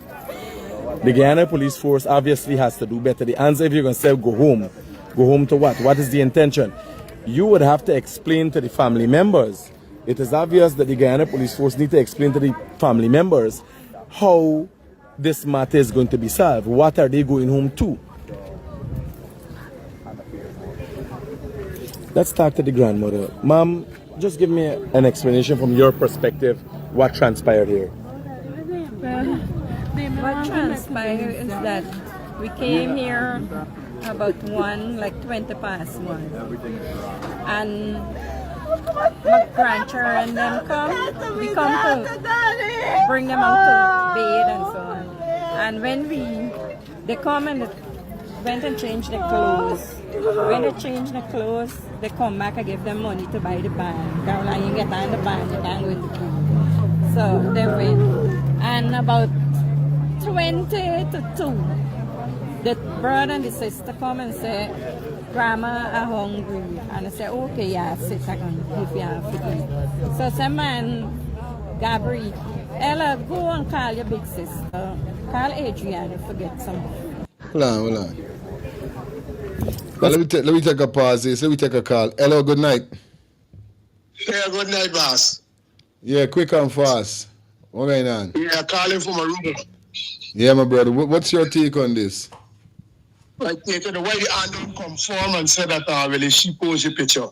the Guyana police force obviously has to do better. The answer, if you're going to say go home to what? What is the intention? You would have to explain to the family members. It is obvious that the Guyana police force need to explain to the family members how this matter is going to be solved. What are they going home to? Let's talk to the grandmother. Mom, just give me an explanation from your perspective what transpired here. What transpired is that we came here about 20 past 1. And my grandchildren and them come, we come to bring them out to bed and so on. And when they come and they went and changed their clothes. When they change their clothes, they come back and give them money to buy the band. Caroline, you get on the band, you can with the key. So they went. And about 20 to 2, the brother and the sister come and say, Grandma are hungry. And I say, okay, yeah, sit, I can give you a food. So some man, Gabriel, Ella, go and call your big sister. Call Adriana, forget something. Hold on. Now, let me take a pause here. Let me take a call. Hello, good night. Yeah, good night, boss. Yeah, quick and fast. What going on? Yeah, calling from a room. Yeah, my brother. What's your take on this? I take it the way the aunt don't come form and say that really she posed the picture.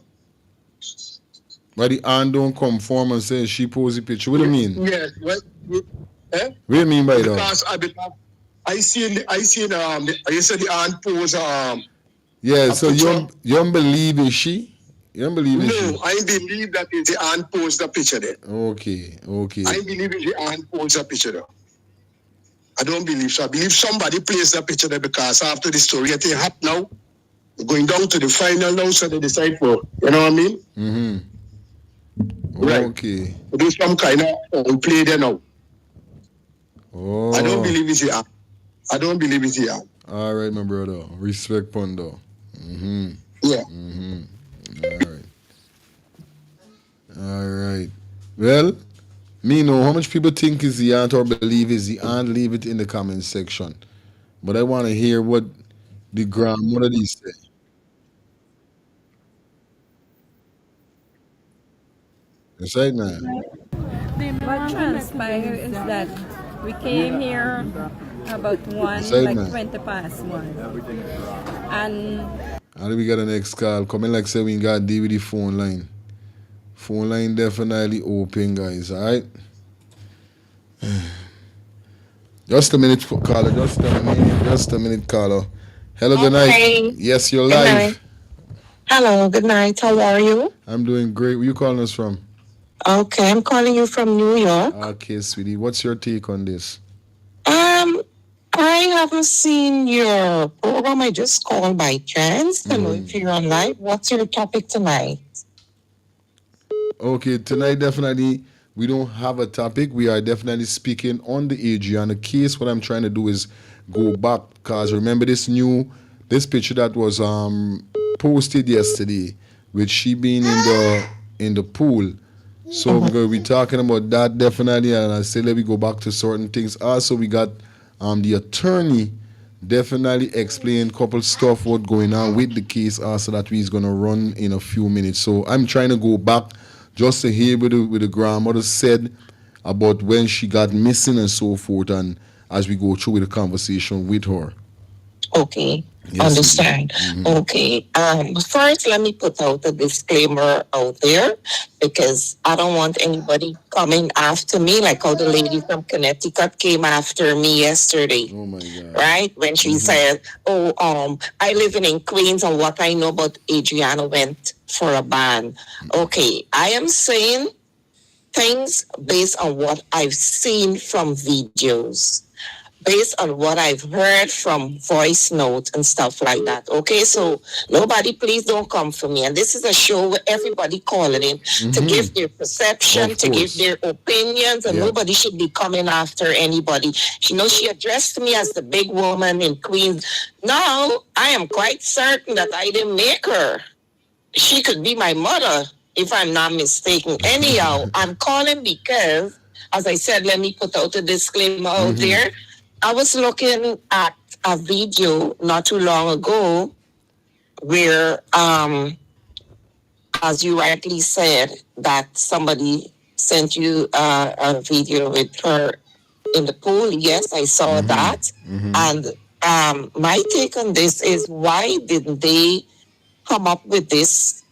Why the aunt don't come form and say she posed the picture? What do you mean? Yes. What do you mean by that? Because I seen you said the aunt pose yeah, so you don't believe is she? You don't believe is she? No, I believe that is the aunt posed the picture there. Okay. I believe it's the aunt posed the picture there. I don't believe so. I believe somebody placed the picture there because after the story, I think happened now. We're going down to the final now, so they decide for, you know what I mean? Mm-hmm. Right. Okay. There's some kind of play there now. Oh. I don't believe it's the aunt. I don't believe it's the aunt. All right, my brother. Respect, Pondo. Mm-hmm. Yeah. Mm-hmm. All right. Well, me know how much people think is the aunt or believe is the aunt. Leave it in the comment section. But I want to hear what the grandmother say. That's right now. What transpired is that we came here about 20 past 1. And how do we get the next call? Coming like say we got to deal with the phone line. Phone line definitely open, guys. All right. Just a minute, caller. Just a minute, caller. Hello, good night. Yes, you're live. Hello, good night. How are you? I'm doing great. Where you calling us from? Okay, I'm calling you from New York. Okay, sweetie. What's your take on this? Um, I haven't seen your program. I just called by chance to know if you're on live. What's your topic tonight? Okay, tonight definitely we don't have a topic. We are definitely speaking on the ADRIANA case. What I'm trying to do is go back because remember this picture that was posted yesterday with she being in the pool. So we're gonna be talking about that definitely, and I say let me go back to certain things. Also, we got the attorney definitely explain couple stuff what going on with the case. Also, that we's gonna run in a few minutes. So I'm trying to go back just to hear what the grandmother said about when she got missing and so forth, and as we go through with the conversation with her. Okay, Yes, understand. Okay, first let me put out a disclaimer out there because I don't want anybody coming after me like how the lady from Connecticut came after me yesterday. Oh my God. Right? When she said, "Oh, I live in Queens, and what I know about Adriana went for a ban." Okay, I am saying things based on what I've seen from videos, based on what I've heard from voice notes and stuff like that. Okay, so nobody, please don't come for me. And this is a show where everybody calling in to give their perception, Of to give course. their opinions, and Yeah. nobody should be coming after anybody. She addressed me as the big woman in Queens. Now I am quite certain that I didn't make her. She could be my mother if I'm not mistaken. Anyhow, I'm calling because, as I said, let me put out a disclaimer out there. I was looking at a video not too long ago where, as you rightly said, that somebody sent you a video with her in the pool. Yes, I saw that. And my take on this is why didn't they come up with this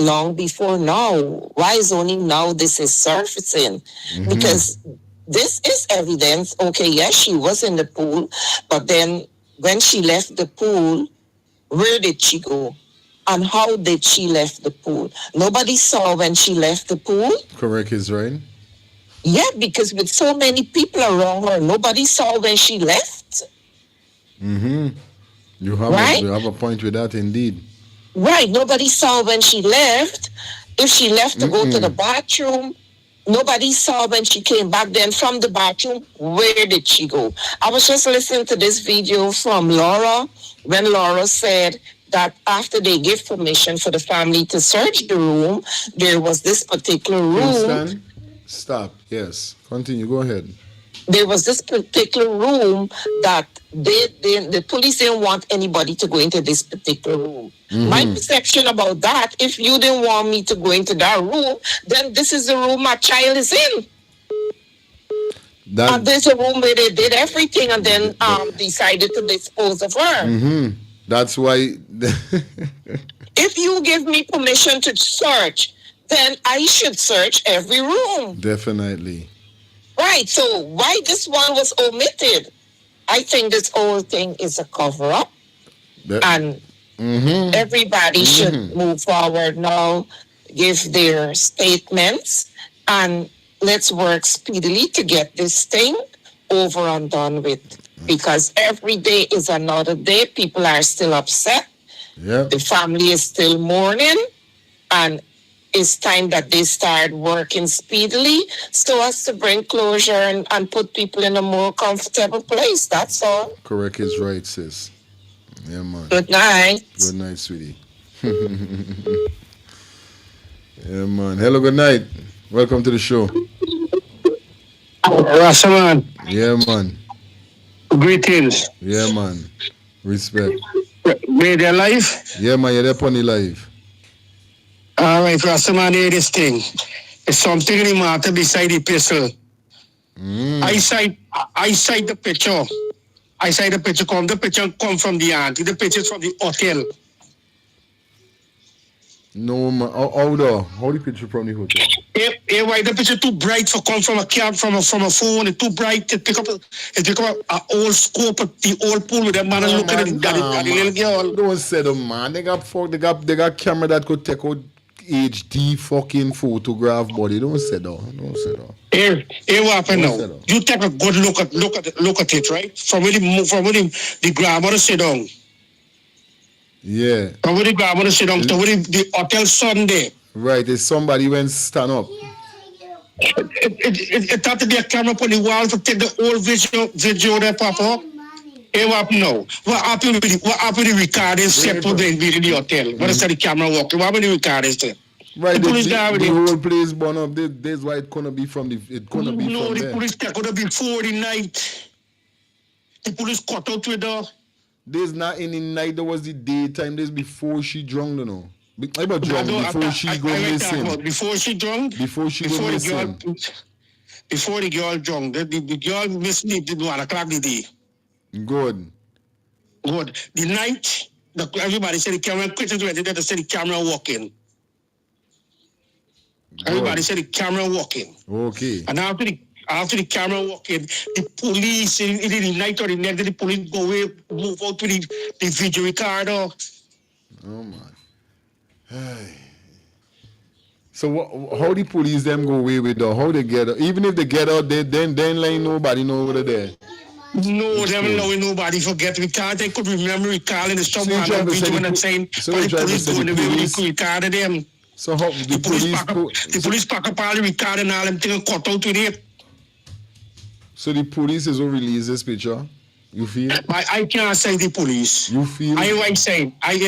long before now? Why is only now this is surfacing? Because this is evidence. Okay, yes, she was in the pool, but then when she left the pool, where did she go? And how did she left the pool? Nobody saw when she left the pool. Correct is right. Yeah, because with so many people around her, nobody saw when she left. You Right? you have a point with that indeed. Right. Nobody saw when she left. If she left to go to the bathroom, nobody saw when she came back. Then from the bathroom, where did she go? I was just listening to this video from Laura when Laura said that after they gave permission for the family to search the room, there was this particular room. Kingston, stop. Yes. Continue. Go ahead. There was this particular room that the police didn't want anybody to go into this particular room. My perception about that, if you didn't want me to go into that room, then this is the room my child is in. And there's a room where they did everything and then decided to dispose of her. That's why. If you give me permission to search, then I should search every room. Definitely. Right. So why this one was omitted? I think this whole thing is a cover up. And everybody should move forward now, give their statements, and let's work speedily to get this thing over and done with. Because every day is another day. People are still upset. Yeah. The family is still mourning. And it's time that they start working speedily so as to bring closure and put people in a more comfortable place. That's all. Correct is right, sis. Yeah, man. Good night. Good night, sweetie. Yeah, man. Hello, good night. Welcome to the show. Rasaman, Yeah, man. greetings. Yeah, man. Respect. Made their life. Yeah, man. You're there pony live. All right, Rasaman, hear this thing. It's something in the matter beside the pistol. I cite the picture. I cite the picture come from the auntie. The picture's from the hotel. No man. How the picture from the hotel? Why the picture too bright for come from a cam from a phone? It's too bright to pick up a old scope of the old pool with that man and look at it. Daddy little girl. Don't say them, man. They got camera that could take out HD fucking photograph body. Don't say that. Don't say that. Here what happened now? You take a good look at it, right? From where the grandmother sit down. Yeah. From where the grandmother sit down to where the hotel Sunday. Right, if somebody went stand up. It thought to be a camera on the wall to take the old video that pop up. Hey, what happened now? What happened with the recording set for the the hotel? What is the camera walking? What happened with the recording set? Right, the whole place burn up. This why it couldn't be from there. No, the police could be before the night. The police cut out with the. There's not any night. There was the daytime. This before she drunk, you know. Before she go missing. Before she drunk. Before she go missing. Before the girl drunk. The girl missed me. Did 1 o'clock the day. Good. The night. Everybody said the camera. Quickly they said the camera walking. Everybody said the camera walking. Okay. And after the camera walking, the police in the night or the next day, the police go away, move out to the video recorder. Oh my. Hey. So how the police them go away with that? How they get out? Even if they get out, then like nobody know over there. No, they don't know nobody forget. We can't. They could remember recalling the stuff on the video and saying, the police go in the video recorded them. So how the police pack up all the record and all them things cut out with it. So the police is who release this picture? You feel? I can't say the police. You feel? I hear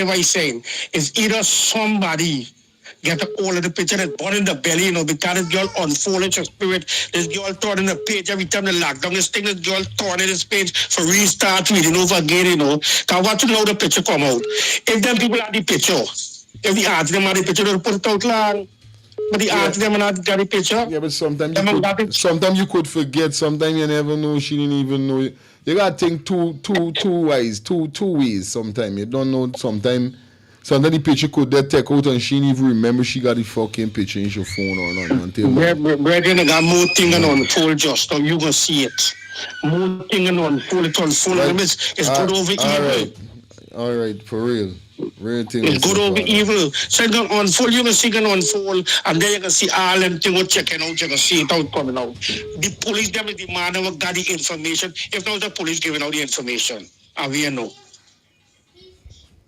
what he's saying. It's either somebody get a hold of the picture that's born in the belly, you know, because this girl unfolded her spirit. This girl turning the page every time they lock down this thing, this girl turning this page for restart reading over again, you know. Because I want to know the picture come out. If them people have the picture, if the arts them have the picture, they'll put it out long. But the arts them not got the picture. Yeah, but sometimes you could forget. Sometimes you never know. She didn't even know. You gotta think two ways. Sometimes you don't know. Sometimes the picture could take out and she didn't even remember she got the fucking picture in your phone or not. Until Brethren, I got more things on unfold just now. You gonna see it. More things on unfold. It unfold. Right. It's good over evil. All right, for real. It's good over evil. So you can unfold, you can see it unfold, and then you can see all them things checking out, you can see it out coming out. The police them the man who got the information. If not the police giving out the information, and we know.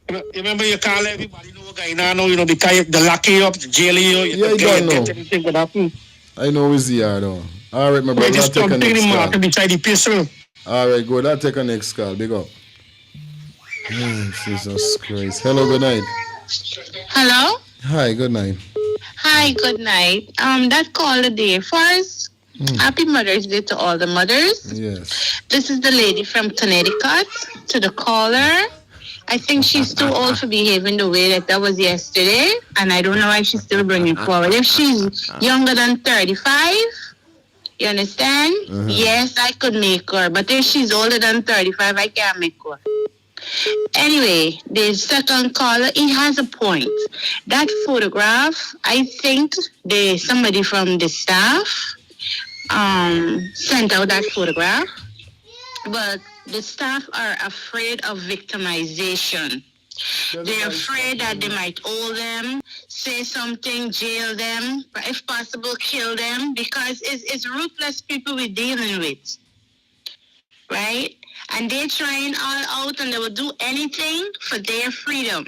You remember you call everybody know what guy now, you know, the lock you up, the jail you. Yeah, I don't know. I know it's the though. All right, my brother. I'll take a next call. All right, good. I'll take a next call. Big up. Oh, Jesus Christ. Hello, good night. Hello? Hi, good night. Hi, good night. That call today. First, happy Mother's Day to all the mothers. Yes. This is the lady from Connecticut. To the caller. I think she's too old for behaving the way that was yesterday. And I don't know why she's still bringing forward. If she's younger than 35, you understand? Yes, I could make her. But if she's older than 35, I can't make her. Anyway, the second caller, he has a point. That photograph, I think somebody from the staff sent out that photograph, but the staff are afraid of victimization. They're afraid that they might hold them, say something, jail them, if possible, kill them, because it's ruthless people we're dealing with, right? And they're trying all out and they will do anything for their freedom.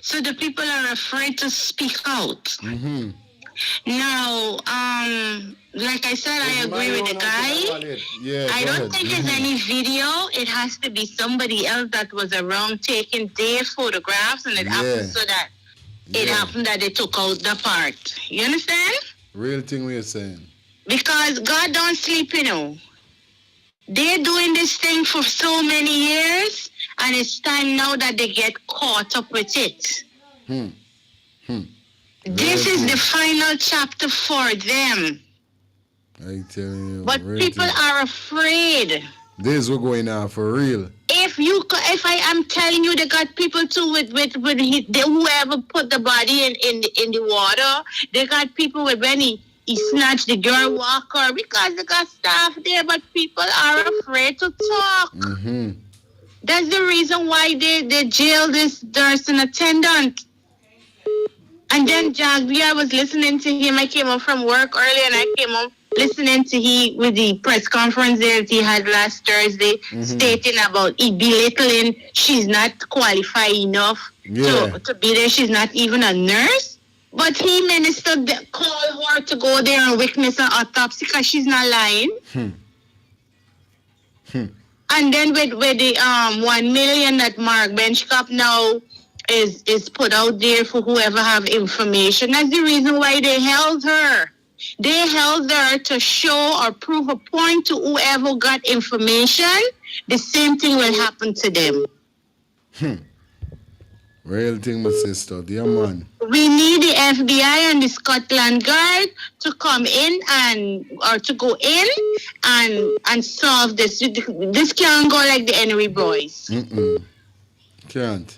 So the people are afraid to speak out. Now, like I said, I agree with the guy. Yeah, I don't think there's any video. It has to be somebody else that was around taking their photographs, and it happened so that it happened that they took out the part. You understand? Real thing we're saying. Because God don't sleep, you know. They're doing this thing for so many years, and it's time now that they get caught up with it. This is the final chapter for them. I tell you. But people are afraid. This is what's going on for real. if I am telling you, they got people too with whoever put the body in the water. They got people with when he snatched the girl walker, because they got staff there, but people are afraid to talk. Mm-hmm. That's the reason why they jailed this nursing attendant. And then Jagby, I was listening to him. I came up from work early, and I came up listening to he with the press conference that he had last Thursday, stating about he belittling she's not qualified enough to be there. She's not even a nurse. But he managed to call her to go there and witness an autopsy because she's not lying. And then with the 1 million that Mark Benchcop now is put out there for whoever have information. That's the reason why they held her. They held her to show or prove a point to whoever got information. The same thing will happen to them. Real thing, my sister. Dear man. We need the FBI and the Scotland Guard to come in to go in and solve this. This can't go like the Henry boys. Can't.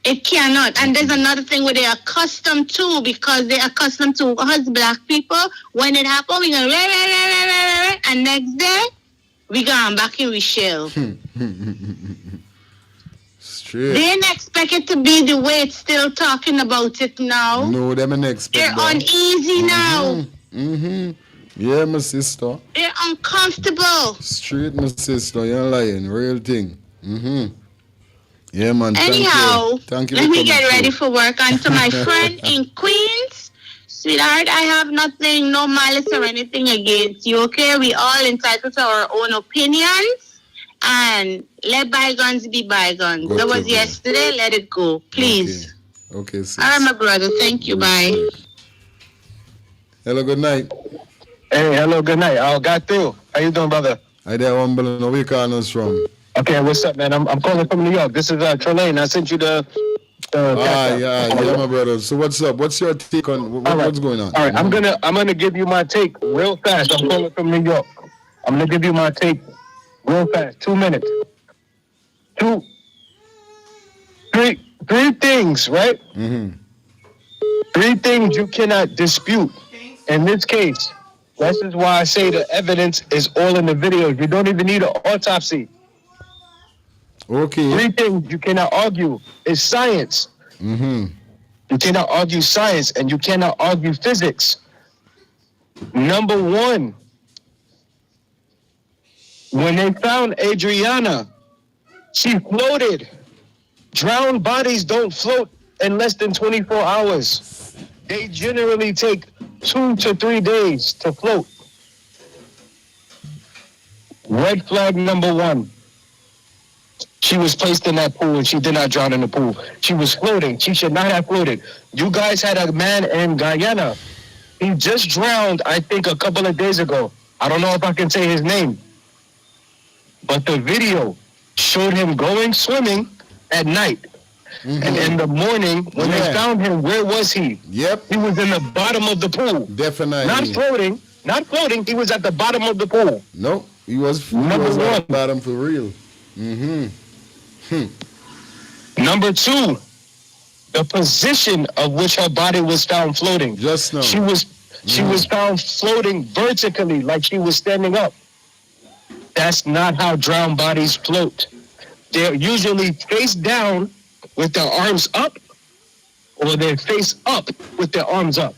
It cannot. And there's another thing where they're accustomed to, because they're accustomed to us black people. When it happens, we go, and next day, we gone back in we shell. Straight. They didn't expect it to be the way it's still talking about it now. No, they didn't expect They're that. uneasy now. Yeah, my sister. They're uncomfortable. Straight, my sister. You're lying. Real thing. Yeah, man. Anyhow, thank you. Let me get ready for work. And to my friend in Queens, sweetheart, I have nothing, no malice or anything against you, okay? We all entitled to our own opinions. And let bygones be bygones. That was yesterday. Let it go, please. Okay, sis. All right, my brother. Thank you. Bye. Hello, good night. Hey, hello, good night. I got through. How you doing, brother? Hi there, Humble. Where you calling us from? Okay, what's up, man? I'm calling from New York. This is Trelane. I sent you the. Yeah, my brother. So what's up? What's your take on what's going on? All right, I'm gonna give you my take real fast. I'm calling from New York. I'm gonna give you my take real fast. 2 minutes. Three things, right? Three things you cannot dispute. In this case, this is why I say the evidence is all in the videos. You don't even need an autopsy. Okay. Three things you cannot argue is science. You cannot argue science, and you cannot argue physics. Number one, when they found Adriana, she floated. Drowned bodies don't float in less than 24 hours. They generally take 2 to 3 days to float. Red flag number one. She was placed in that pool and she did not drown in the pool. She was floating. She should not have floated. You guys had a man in Guyana. He just drowned, I think, a couple of days ago. I don't know if I can say his name. But the video showed him going swimming at night. And in the morning, when they found him, where was he? Yep. He was in the bottom of the pool. Definitely. Not floating. He was at the bottom of the pool. No, he was Number at one. the bottom for real. Number two, the position of which her body was found floating. Just now. She was found floating vertically, like she was standing up. That's not how drowned bodies float. They're usually face down with their arms up, or they're face up with their arms up.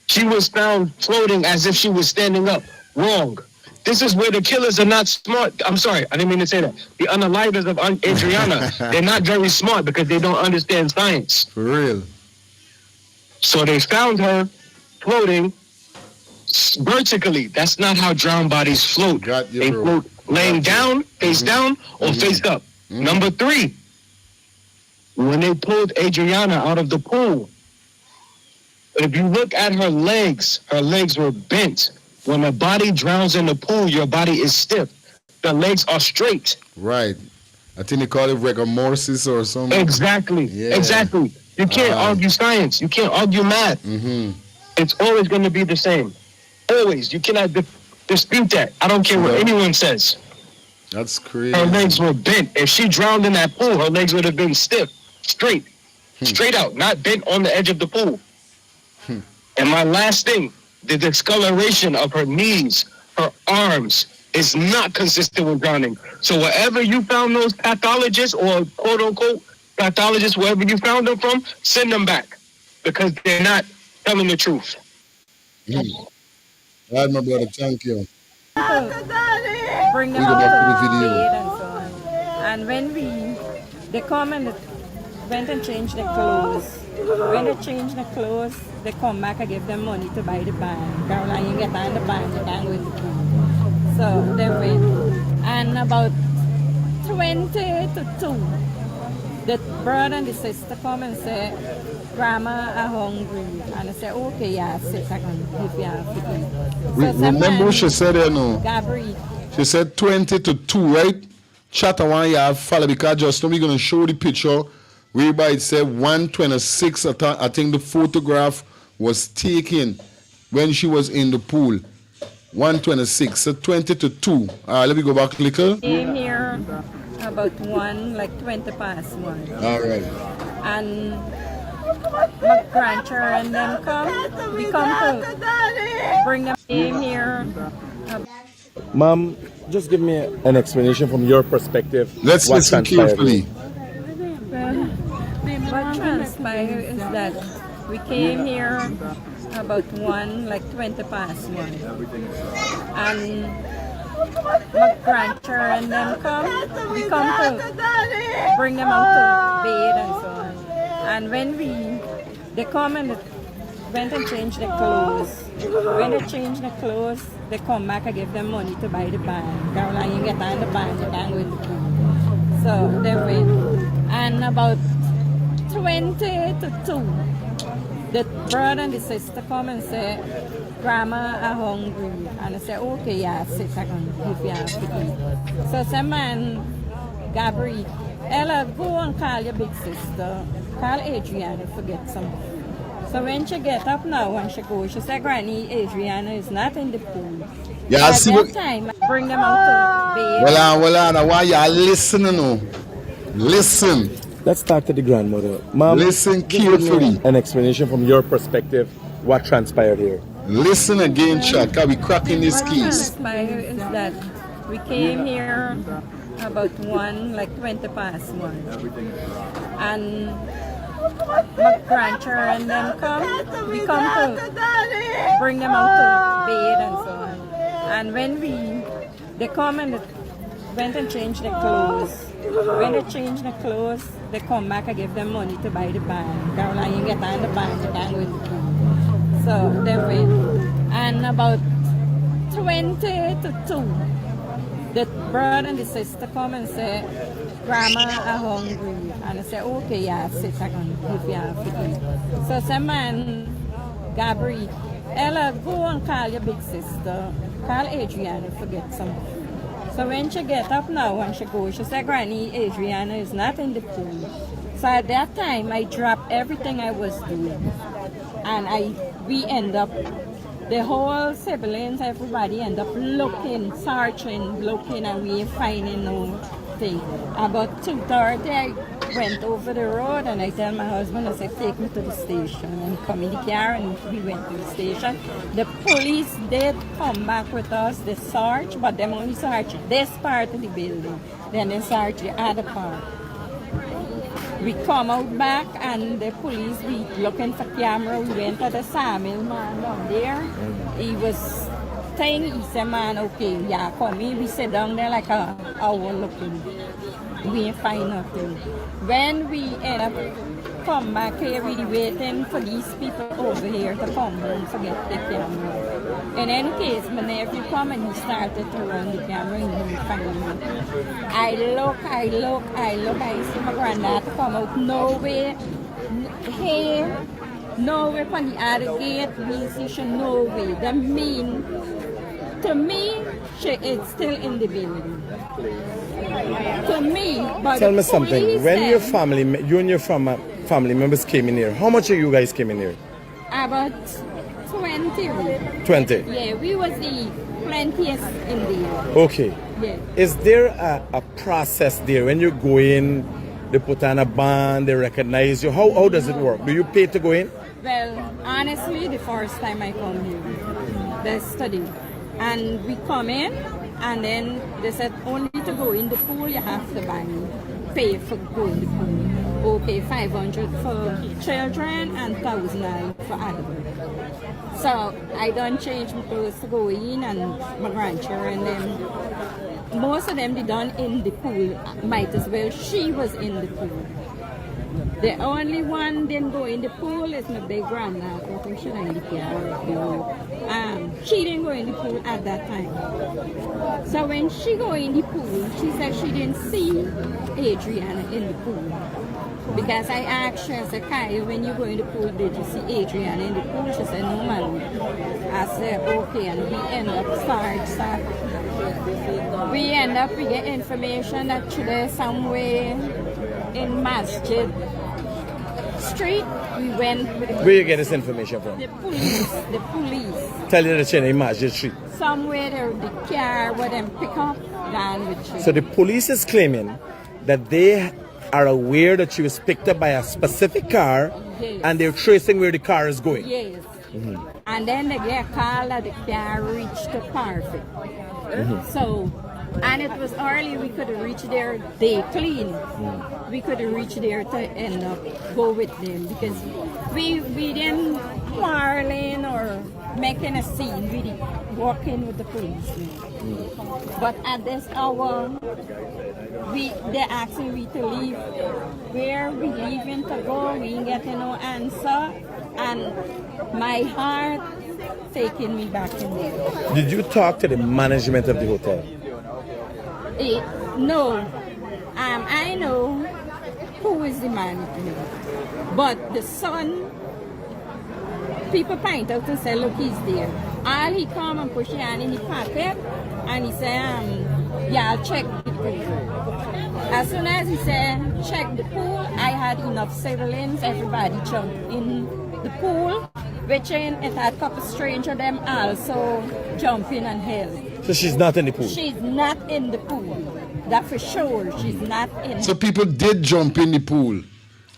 She was found floating as if she was standing up. Wrong. This is where the killers are not smart. I'm sorry, I didn't mean to say that. The unalivers of Adriana, they're not very smart because they don't understand science. For real. So they found her floating vertically. That's not how drowned bodies float. They float laying down, face down, or face up. Number three, when they pulled Adriana out of the pool, if you look at her legs were bent. When a body drowns in the pool, your body is stiff. The legs are straight. Right. I think they call it rigor mortis or something. Exactly. Yeah. Exactly. You can't argue science. You can't argue math. It's always going to be the same. Always. You cannot dispute that. I don't care what anyone says. That's Her crazy. legs were bent. If she drowned in that pool, her legs would have been stiff, straight out, not bent on the edge of the pool. And my last thing, the discoloration of her knees, her arms, is not consistent with drowning. So wherever you found those pathologists or quote unquote pathologists, wherever you found them from, send them back because they're not telling the truth. All right, my brother, thank you. Bring them We go out back to the to video. bed and so on. And when they come and went and changed their clothes. When they change their clothes, they come back and give them money to buy the band. Caroline, you get on the band, you can't go in the pool. So they went. And about 20 to 2, the brother and the sister come and say, Grandma are hungry. And I say, okay, yeah, sit, I can give you a food. So Remember what she said there now? Gabriel. She said 20 to 2, right? Chat I want you to follow because just now we're going to show the picture whereby it said 126. I think the photograph was taken when she was in the pool. 126, so 20 to 2. Let me go back a little. Came here about 20 past 1. All right. And my grandchildren and them come. We come to bring them in here. Mom, just give me an explanation from your perspective. Let's what listen transpired. carefully. Well, what transpired is that we came here about 20 past 1. And my grandchildren and them come. We come to bring them out to bed and so on. And when they come and went and changed their clothes. When they change their clothes, they come back and give them money to buy the band. Caroline, you get on the band, you can't go in the pool. So they went. And about 20 to 2, the brother and the sister come and say, Grandma are hungry. And I say, okay, yeah, sit, I can give you a food. So some man, Gabriel, Ella, go and call your big sister. Call ADRIANA, forget something. So when she get up now, when she goes, she said, Granny, ADRIANA is not in the pool. Yeah, I see that what... time, I bring them out to bed. Well, I want you listening now. Listen. Let's talk to the grandmother. Mom, listen carefully. An explanation from your perspective, what transpired here. Listen again, chat, because we cracking this What case. transpired is that we came here about 20 past 1. And my grandchildren and them come. We come to bring them out to bed and so on. And when they come and went and changed their clothes. When they change their clothes, they come back and give them money to buy the band. Caroline, you get on the band, you can't go in the pool. So they went. And about 20 to 2, the brother and the sister come and say, Grandma are hungry. And I say, okay, yeah, sit, I can give you a food. So some man, Gabriel, Ella, go and call your big sister. Call ADRIANA, forget something. So when she get up now, when she goes, she said, Granny, ADRIANA is not in the pool. So at that time, I dropped everything I was doing. And we end up, the whole siblings, everybody end up looking, searching, looking, and we ain't finding no thing. About 2:30, I went over the road and I tell my husband, I said, take me to the station. And come in the car and we went to the station. The police did come back with us, they searched, but they only searched this part of the building. Then they searched the other part. We come out back and the police, we looking for camera, we went to the sawmill man down there. He was saying, he said, man, okay, yeah, come in. We sit down there like an hour looking. We ain't find nothing. When we end up come back here, we waiting for these people over here to come home to get the camera. In any case, my nephew come and he started to run the camera and he didn't find me. I look, I see my granddad come out nowhere, here, nowhere from the other gate, we see she nowhere. That mean, to me, she is still in the building. To me, but tell me something. When your family, you and your family members came in here, how much of you guys came in here? About 20. 20. Yeah, we was the plentiest in there. Okay. Yeah. Is there a process there when you go in? They put on a band, they recognize you. How does it work? Do you pay to go in? Well, honestly, the first time I come here, they study. And we come in, and then they said only to go in the pool, you have to pay for going in the pool. Okay, 500 for children and 1,000 for adults. So I done change my clothes to go in, and my grandchildren, them, most of them they done in the pool. Might as well she was in the pool. The only one didn't go in the pool is my big grandma. I think she didn't she didn't go in the pool at that time. So when she go in the pool, she said she didn't see Adriana in the pool. Because I asked her, I said, Kaya, when you go in the pool, did you see Adriana in the pool? She said, no, man. I said, okay, and we end up we get information that today somewhere in Masjid Street, we went with Where you get this information from? the police. Tell you that you're in Masjid Street. Somewhere there, the car where them pick up, down with you. So the police is claiming that they are aware that she was picked up by a specific car, Yes. and they're tracing where the car is going. Yes. And then they get a call that the car reached the Parfait. So, and it was early, we could reach there, they clean. We could reach there to end up, go with them, because we didn't quarreling or making a scene, we did walking with the police. But at this hour, they're asking we to leave. Where we leaving to go, we ain't getting no answer. And my heart taking me back in there. Did you talk to the management of the hotel? No. I know who is the management. But the son, people point out and say, look, he's there. All he come and push your hand in the pocket and he say, yeah, I'll check the pool. As soon as he said, check the pool, I had enough surveillance, everybody jumped in the pool, which it had a couple strangers, them also jumping and help. So she's not in the pool? She's not in the pool. That for sure, she's not in. So people did jump in the pool.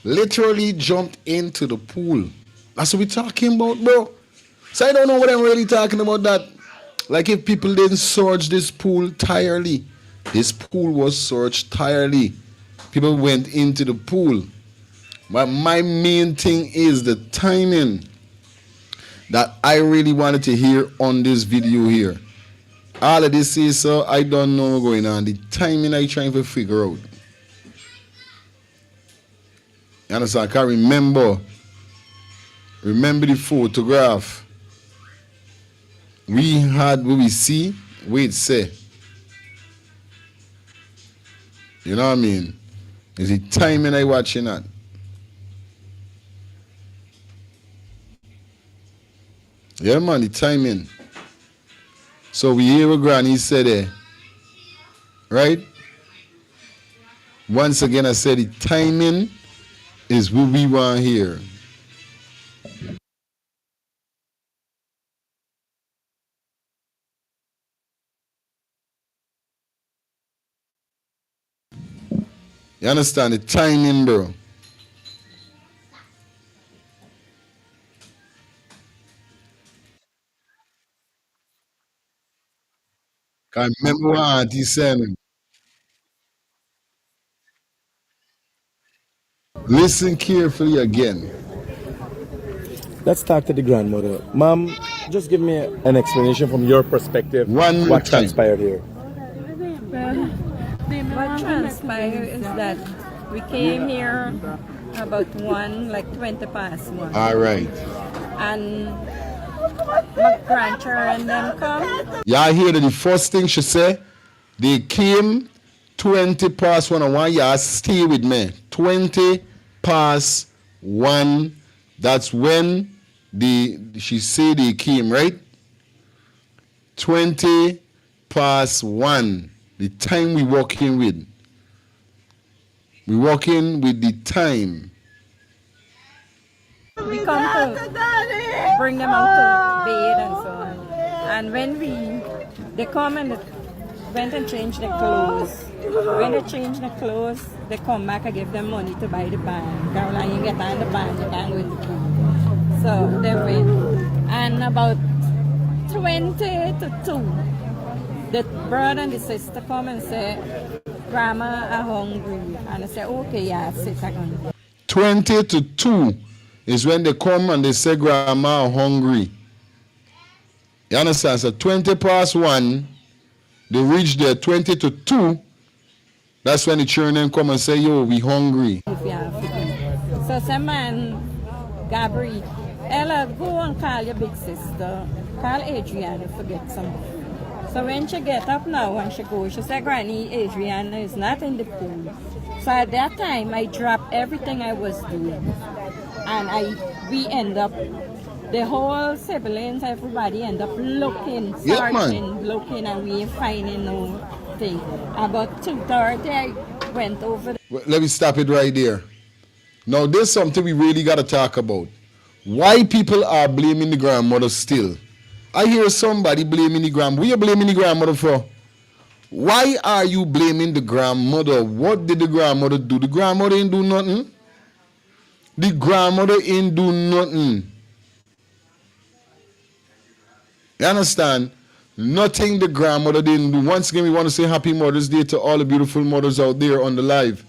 Literally jumped into the pool. That's what we're talking about, bro. So I don't know what I'm really talking about that. Like if people didn't search this pool entirely. This pool was searched entirely. People went into the pool. But my main thing is the timing that I really wanted to hear on this video here. All of this is so I don't know what's going on. The timing I trying to figure out. You understand? I can't remember the photograph. We had what we see, wait, say. You know what I mean? Is the timing I watching at? Yeah, man, the timing. So we hear what Granny said there. Right? Once again, I said the timing is what we want here. You understand the timing, bro? I remember what Auntie said. Listen carefully again. Let's talk to the grandmother. Mom, just give me an explanation from your perspective. What transpired here? What transpired is that we came here about 20 past 1. All right. And my grandchildren them come. Y'all hear that the first thing she said? They came 20 past 1. I want y'all stay with me. 20 past 1. That's when she said they came, right? 20 past 1. The time we walk in with. We walk in with the time. we come to bring them out to bathe and so on. And when they come and they went and changed their clothes. When they change the clothes, they come back and give them money to buy the band. Caroline, you get on the band, you can't go in the pool. So they went. And about 20 to 2, the brother and the sister come and say, Grandma are hungry. And I say, okay, yeah, sit again. 20 to 2 is when they come and they say grandma are hungry. You understand? So 20 past 1, they reach there. 20 to 2, that's when the children come and say, yo, we hungry. So some man, Gabriel, Ella, go and call your big sister. Call Adriana, forget something. So when she get up now, when she goes, she said, Granny, Adriana is not in the pool. So at that time, I dropped everything I was doing. And we end up, the whole siblings, everybody end up looking, searching, looking, and we ain't finding no thing. About 2:30, I went over. Let me stop it right there. Now, there's something we really got to talk about. Why people are blaming the grandmother still. I hear somebody blaming the grandmother. What are you blaming the grandmother for? Why are you blaming the grandmother? What did the grandmother do? The grandmother ain't do nothing. The grandmother ain't do nothing. You understand? Nothing the grandmother didn't do. Once again, we want to say Happy Mother's Day to all the beautiful mothers out there on the live.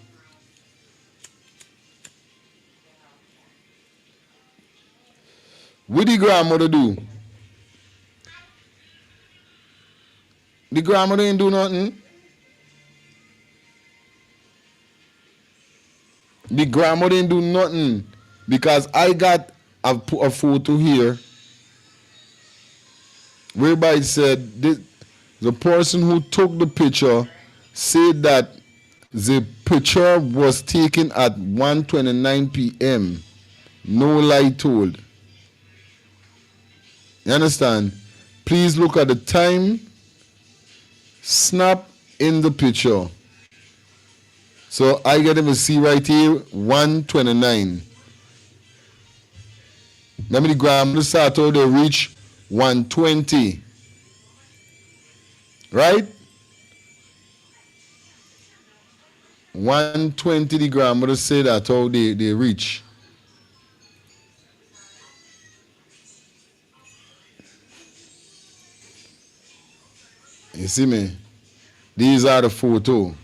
What did the grandmother do? The grandmother ain't do nothing. The grandmother didn't do nothing, because I got a photo here whereby it said the person who took the picture said that the picture was taken at 1:29 p.m. No lie told. You understand? Please look at the time. Snap in the picture. So I get them to see right here, 1:29. Remember the grandmother start out, they reach 1:20. Right? 1:20 the grandmother said that how they reach. You see me? These are the photos.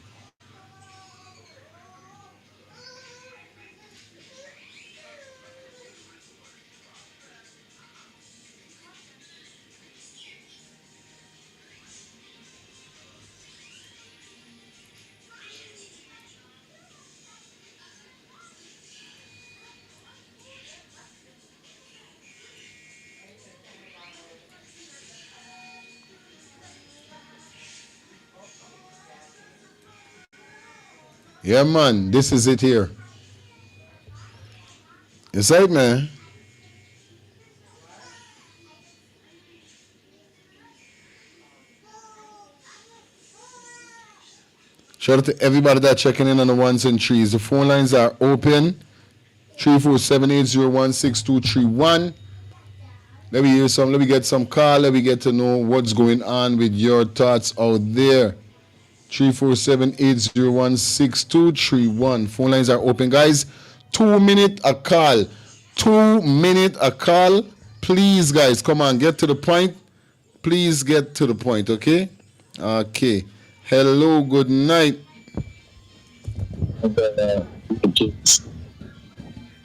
Yeah, man, this is it here. It's right, man. Shout out to everybody that's checking in on the ones and threes. The phone lines are open. 347-801-6231. Let me hear some. Let me get some call. Let me get to know what's going on with your thoughts out there. 347-801-6231. Phone lines are open, guys. 2 minute a call. 2 minute a call. Please, guys, come on, get to the point. Please get to the point, okay? Okay. Hello, good night.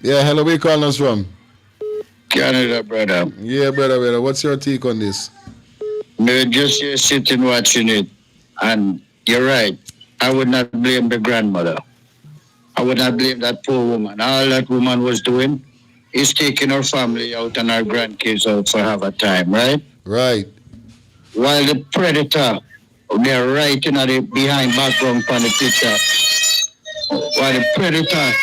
Yeah, hello, where you calling us from? Canada, brother. Yeah, brother. What's your take on this? We're just here sitting watching it. And you're right. I would not blame the grandmother. I would not blame that poor woman. All that woman was doing is taking her family out and her grandkids out for have a time, right? Right. While the predator, they're right in the behind background on the picture. While the predator,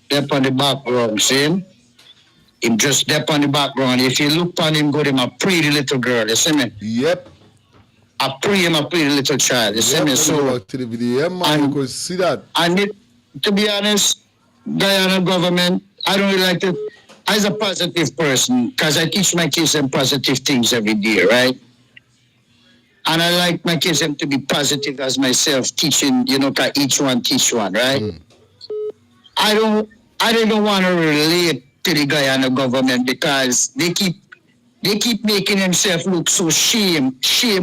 they're on the background, see him? Him just step on the background. If you look on him good, him a pretty little girl, you see me? Yep. A pretty little child, you see me? So, to the video. Yeah, man, you could see that. And to be honest, Guyana government, I don't really like to, as a positive person, because I teach my kids some positive things every day, right? And I like my kids to be positive as myself, teaching, cause each one teach one, right? I don't want to relate to the Guyana government because they keep making themselves look so shame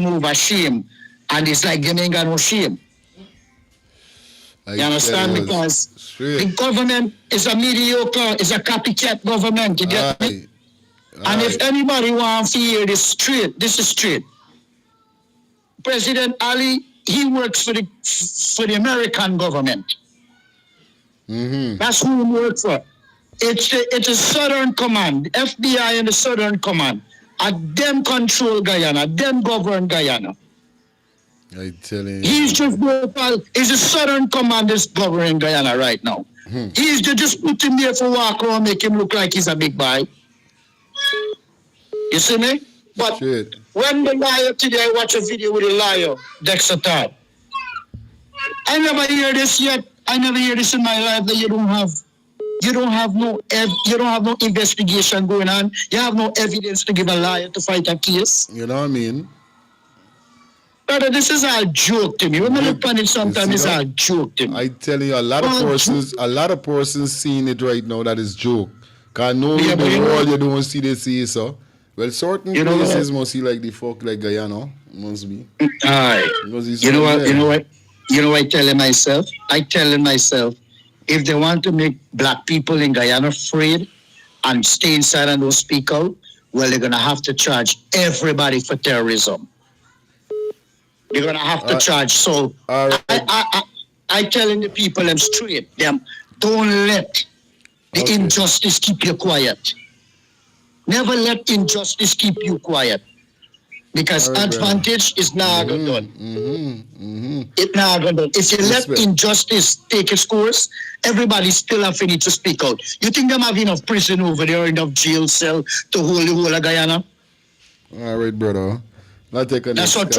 over shame. And it's like they ain't got no shame. You understand? Because the government is a mediocre, is a copycat government. You get me? And if anybody wants to hear this is straight. President Ali, he works for the American government. That's who he works for. It's a Southern Command, FBI and the Southern Command. And them control Guyana, them govern Guyana. I tell you. He's the Southern Command is governing Guyana right now. He's just put him there for walk around, make him look like he's a big boy. You see me? But when the liar today, I watch a video with a liar, Dexter Todd. I never hear this yet. I never hear this in my life that you don't have no investigation going on. You have no evidence to give a liar to fight a case. You know what I mean? Brother, this is a joke to me. When I look on it sometimes, it's a joke to me. I tell you, a lot of persons seeing it right now that is joke. Cause I know in the world you don't see this here, so. Well, certain places must see like the fuck like Guyana. Must be. Alright. You know what? I telling myself? If they want to make black people in Guyana afraid and stay inside and don't speak out, well, they're gonna have to charge everybody for terrorism. They're gonna have to charge. So I telling the people them straight, them don't let the injustice keep you quiet. Never let injustice keep you quiet. Because advantage is not going to done. It's not going to done. If you let injustice take its course, everybody still have need to speak out. You think them have enough prison over there, enough jail cell to hold the whole of Guyana? All right, brother. That's what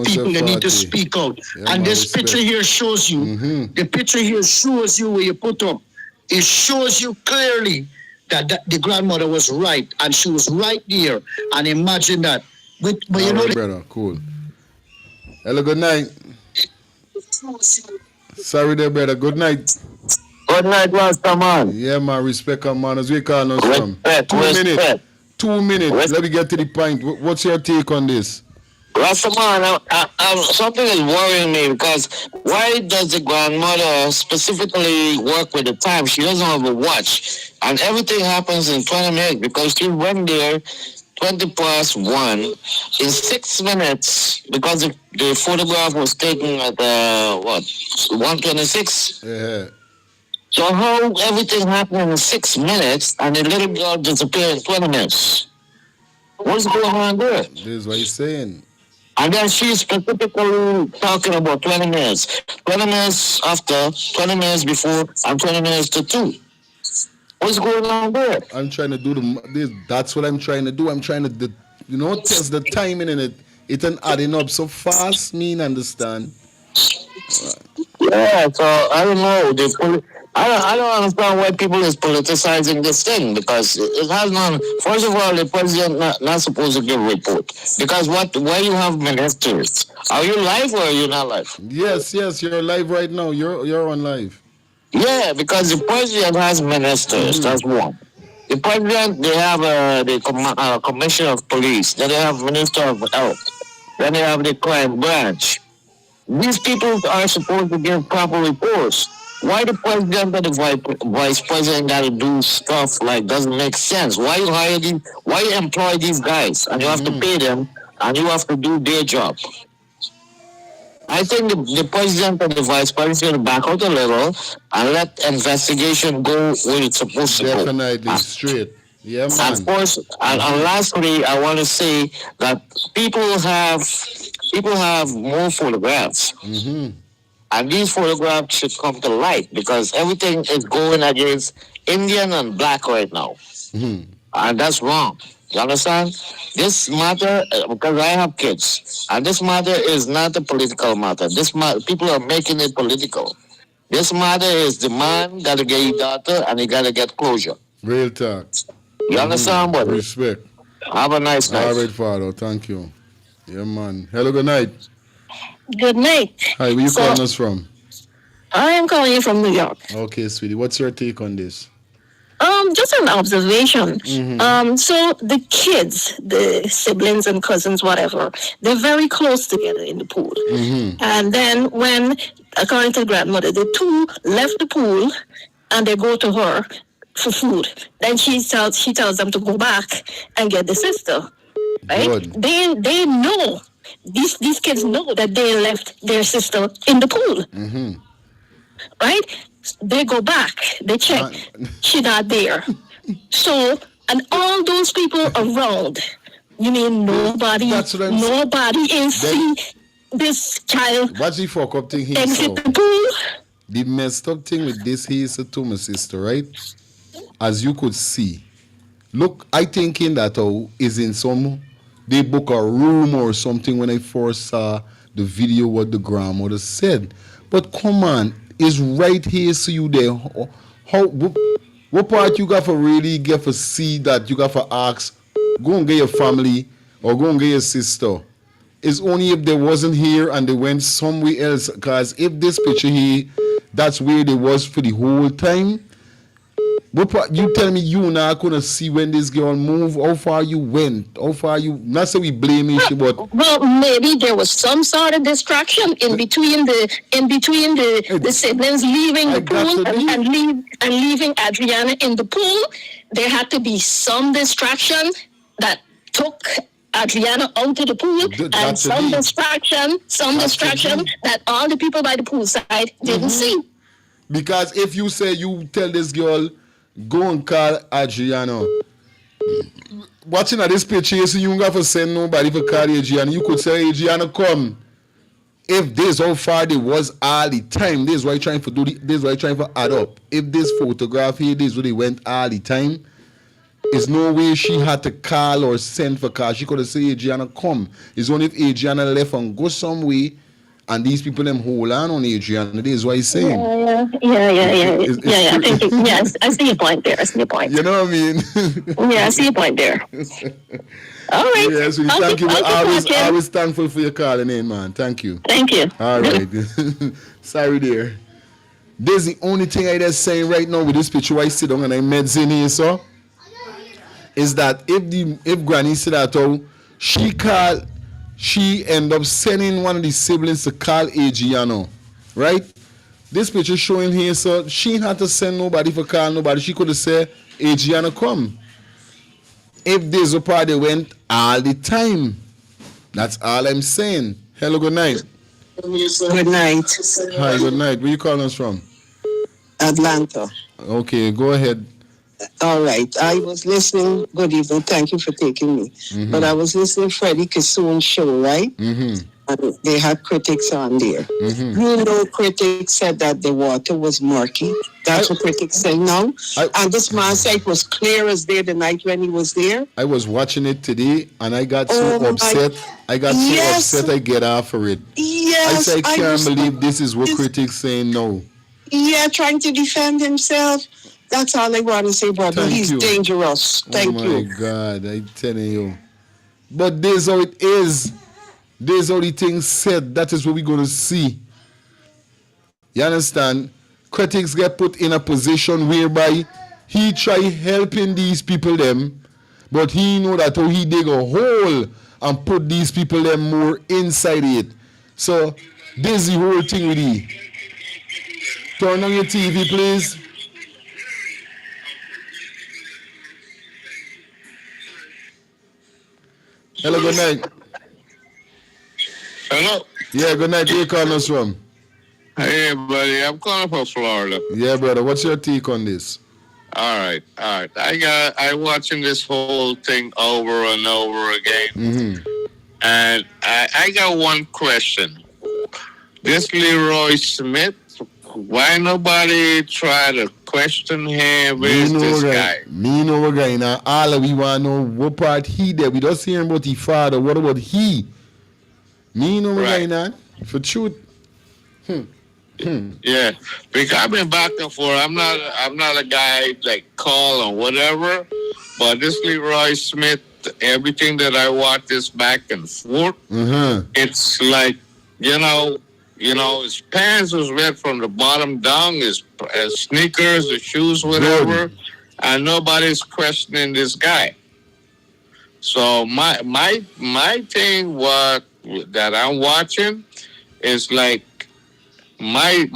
people they need to speak out. Yeah, and this picture here shows you, the picture here shows you where you put up. It shows you clearly that the grandmother was right, and she was right there. And imagine that. But you know, brother, cool. Hello, good night. Sorry there, brother. Good night. Good night, Master Man. Yeah, man. Respect our manners. Where you calling us from? 2 minutes. Let me get to the point. What's your take on this? Rastaman, something is worrying me because why does the grandmother specifically work with the time? She doesn't have a watch. And everything happens in 20 minutes because she went there 20 past 1 in 6 minutes because the photograph was taken at 1:26. Yeah. So how everything happened in 6 minutes and the little girl disappeared in 20 minutes? What's going on there? This is what he's saying. And then she's specifically talking about 20 minutes. 20 minutes after, 20 minutes before, and 20 minutes to 2. What's going on there? I'm trying to do that's what I'm trying to do. I'm trying to, test the timing in it. It's adding up so fast, understand? Yeah, so I don't know. I don't understand why people is politicizing this thing because it has none. First of all, the president not supposed to give a report because why you have ministers? Are you live or are you not live? Yes, you're live right now. You're on live. Yeah, because the president has ministers. That's one. The president, they have the commissioner of police. Then they have minister of health. Then they have the crime branch. These people are supposed to give proper reports. Why the president and the vice president got to do stuff like doesn't make sense? Why you employ these guys and you have to pay them and you have to do their job? I think the president and the vice president back out a little and let investigation go where it's supposed to go. Definitely straight. Yeah, man. Of course, and lastly, I want to say that people have more photographs. And these photographs should come to light because everything is going against Indian and black right now. And that's wrong. You understand? This matter, because I have kids, and this matter is not a political matter. People are making it political. This matter is the man got to get his daughter and he got to get closure. Real talk. You understand, buddy? Respect. Have a nice night. All right, Father. Thank you. Yeah, man. Hello, good night. Good night. Hi, where you calling us from? I am calling you from New York. Okay, sweetie. What's your take on this? Just an observation. So the kids, the siblings and cousins, whatever, they're very close together in the pool. And then when, according to the grandmother, the two left the pool and they go to her for food. Then she tells them to go back and get the sister. Right? Good. They know. These kids know that they left their sister in the pool. Right? They go back, they check, she's not there. So, and all those people around, you mean nobody is seeing this child What's the fuck up thing he exit saw? the pool? The messed up thing with this he is to my sister, right? As you could see. Look, I thinking that is in some, they book a room or something when I first saw the video what the grandmother said. But come on, it's right here, so you there. What part you got for really get for see that you got for ask, go and get your family or go and get your sister. It's only if they wasn't here and they went somewhere else. Because if this picture here, that's where they was for the whole time. What part, you tell me you not gonna see when this girl move? How far you went? How far you? Not say we blame you, but Well, maybe there was some sort of distraction in between the siblings leaving the pool and leaving Adriana in the pool. There had to be some distraction that took Adriana out of the pool, and some distraction that all the people by the poolside didn't see. Because if you say you tell this girl, go and call Adriana. Watching at this picture, so you don't have to send nobody for call Adriana. You could say, Adriana, come. If this how far they was all the time, this is why trying to do this is why trying to add up. If this photograph here, this is where they went all the time. There's no way she had to call or send for call. She could have said, Adriana, come. It's only if Adriana left and go somewhere and these people them hold on Adriana. This is what he's saying. Yeah. I think yes, I see your point there. You know what I mean? Yeah, I see your point there. All right. Yes, thank you. Always thankful for your calling in, man. Thank you. Thank you. All right. Sorry, dear. This is the only thing I just saying right now with this picture. Why I sit down and I meds in here, so is that if Granny said that she end up sending one of the siblings to call Adriana, right? This picture showing here, so she had to send nobody for call nobody. She could have said, Adriana, come. If there's a part they went all the time. That's all I'm saying. Hello, good night. Good night. Hi, good night. Where you calling us from? Atlanta. Okay, go ahead. All right. I was listening. Good evening. Thank you for taking me. But I was listening to Freddie Kissoon's show, right? And they had critics on there. You know, critics said that the water was murky. That's what critics say now. And this man said it was clear as day the night when he was there. I was watching it today and I got so upset. I get off of it. Yes. I said, I can't believe this is what critics saying no. Yeah, trying to defend himself. That's all I want to say, brother. He's dangerous. Thank you. Oh, my God. I'm telling you. But this is how it is. This is how the thing said. That is what we're going to see. You understand? Critics get put in a position whereby he try helping these people them, but he know that how he dig a hole and put these people them more inside it. So, this is the whole thing with you. Turn on your TV, please. Hello, good night. Hello? Yeah, good night. Where you calling us from? Hey, buddy. I'm calling from Florida. Yeah, brother. What's your take on this? All right. I'm watching this whole thing over and over again. And I got one question. This Leroy Smith, why nobody try to question him? Where's this guy? Me know a guy. Now, all we want to know what part he did. We just hearing about his father. What about he? Me know a guy now. For truth. Yeah, because I've been back and forth. I'm not a guy like call or whatever, but this Leroy Smith, everything that I watch is back and forth. It's like his pants was red from the bottom down. His sneakers, his shoes, whatever, and nobody's questioning this guy. So my thing what that I'm watching is like. My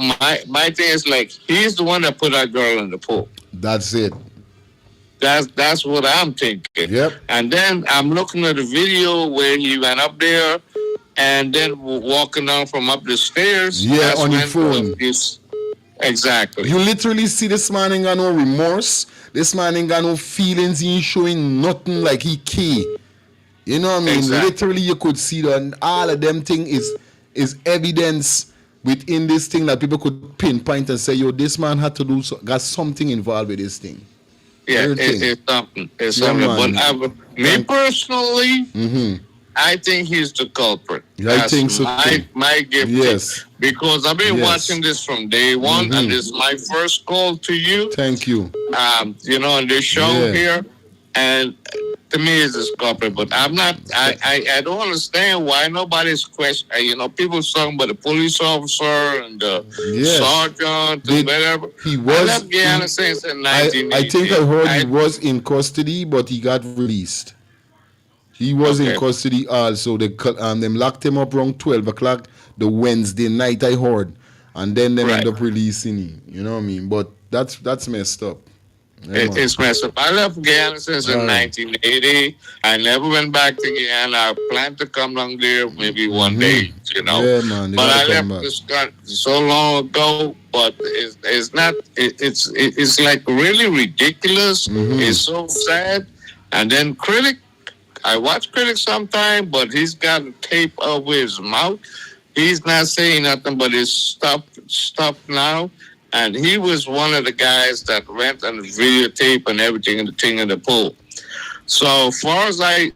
thing is like he's the one that put that girl in the pool. That's it. That's what I'm thinking. Yep. And then I'm looking at the video where he went up there and then walking down from up the stairs. Yeah, that's on your phone. Exactly. You literally see this man ain't got no remorse. This man ain't got no feelings. He ain't showing nothing like he care. You know what I mean? Exactly. Literally, you could see that, and all of them thing is evidence within this thing that people could pinpoint and say, yo, this man had to got something involved with this thing. Yeah, it's something. It's something. But me personally, I think he's the culprit. I think so too. My gift. Yes. Because I've been watching this from day one, and this is my first call to you. Thank you. On this show here, and to me it's a culprit. But I'm not. I don't understand why nobody's questioning. People talking about the police officer and the sergeant and whatever. He was. I left Guyana since 1980. I think I heard he was in custody, but he got released. He was in custody also. Them locked him up around 12 o'clock the Wednesday night, I heard. And then they end up releasing him. You know what I mean? But that's messed up. It's messed up. I left Guyana since 1980. I never went back to Guyana. I plan to come down there maybe one day, Yeah, man. But I left this country so long ago. But it's not. It's like really ridiculous. It's so sad. And then Critic. I watch Critic sometime, but he's got a tape over his mouth. He's not saying nothing, but it's stopped now. And he was one of the guys that went on the videotape and everything and the thing in the pool. So far as I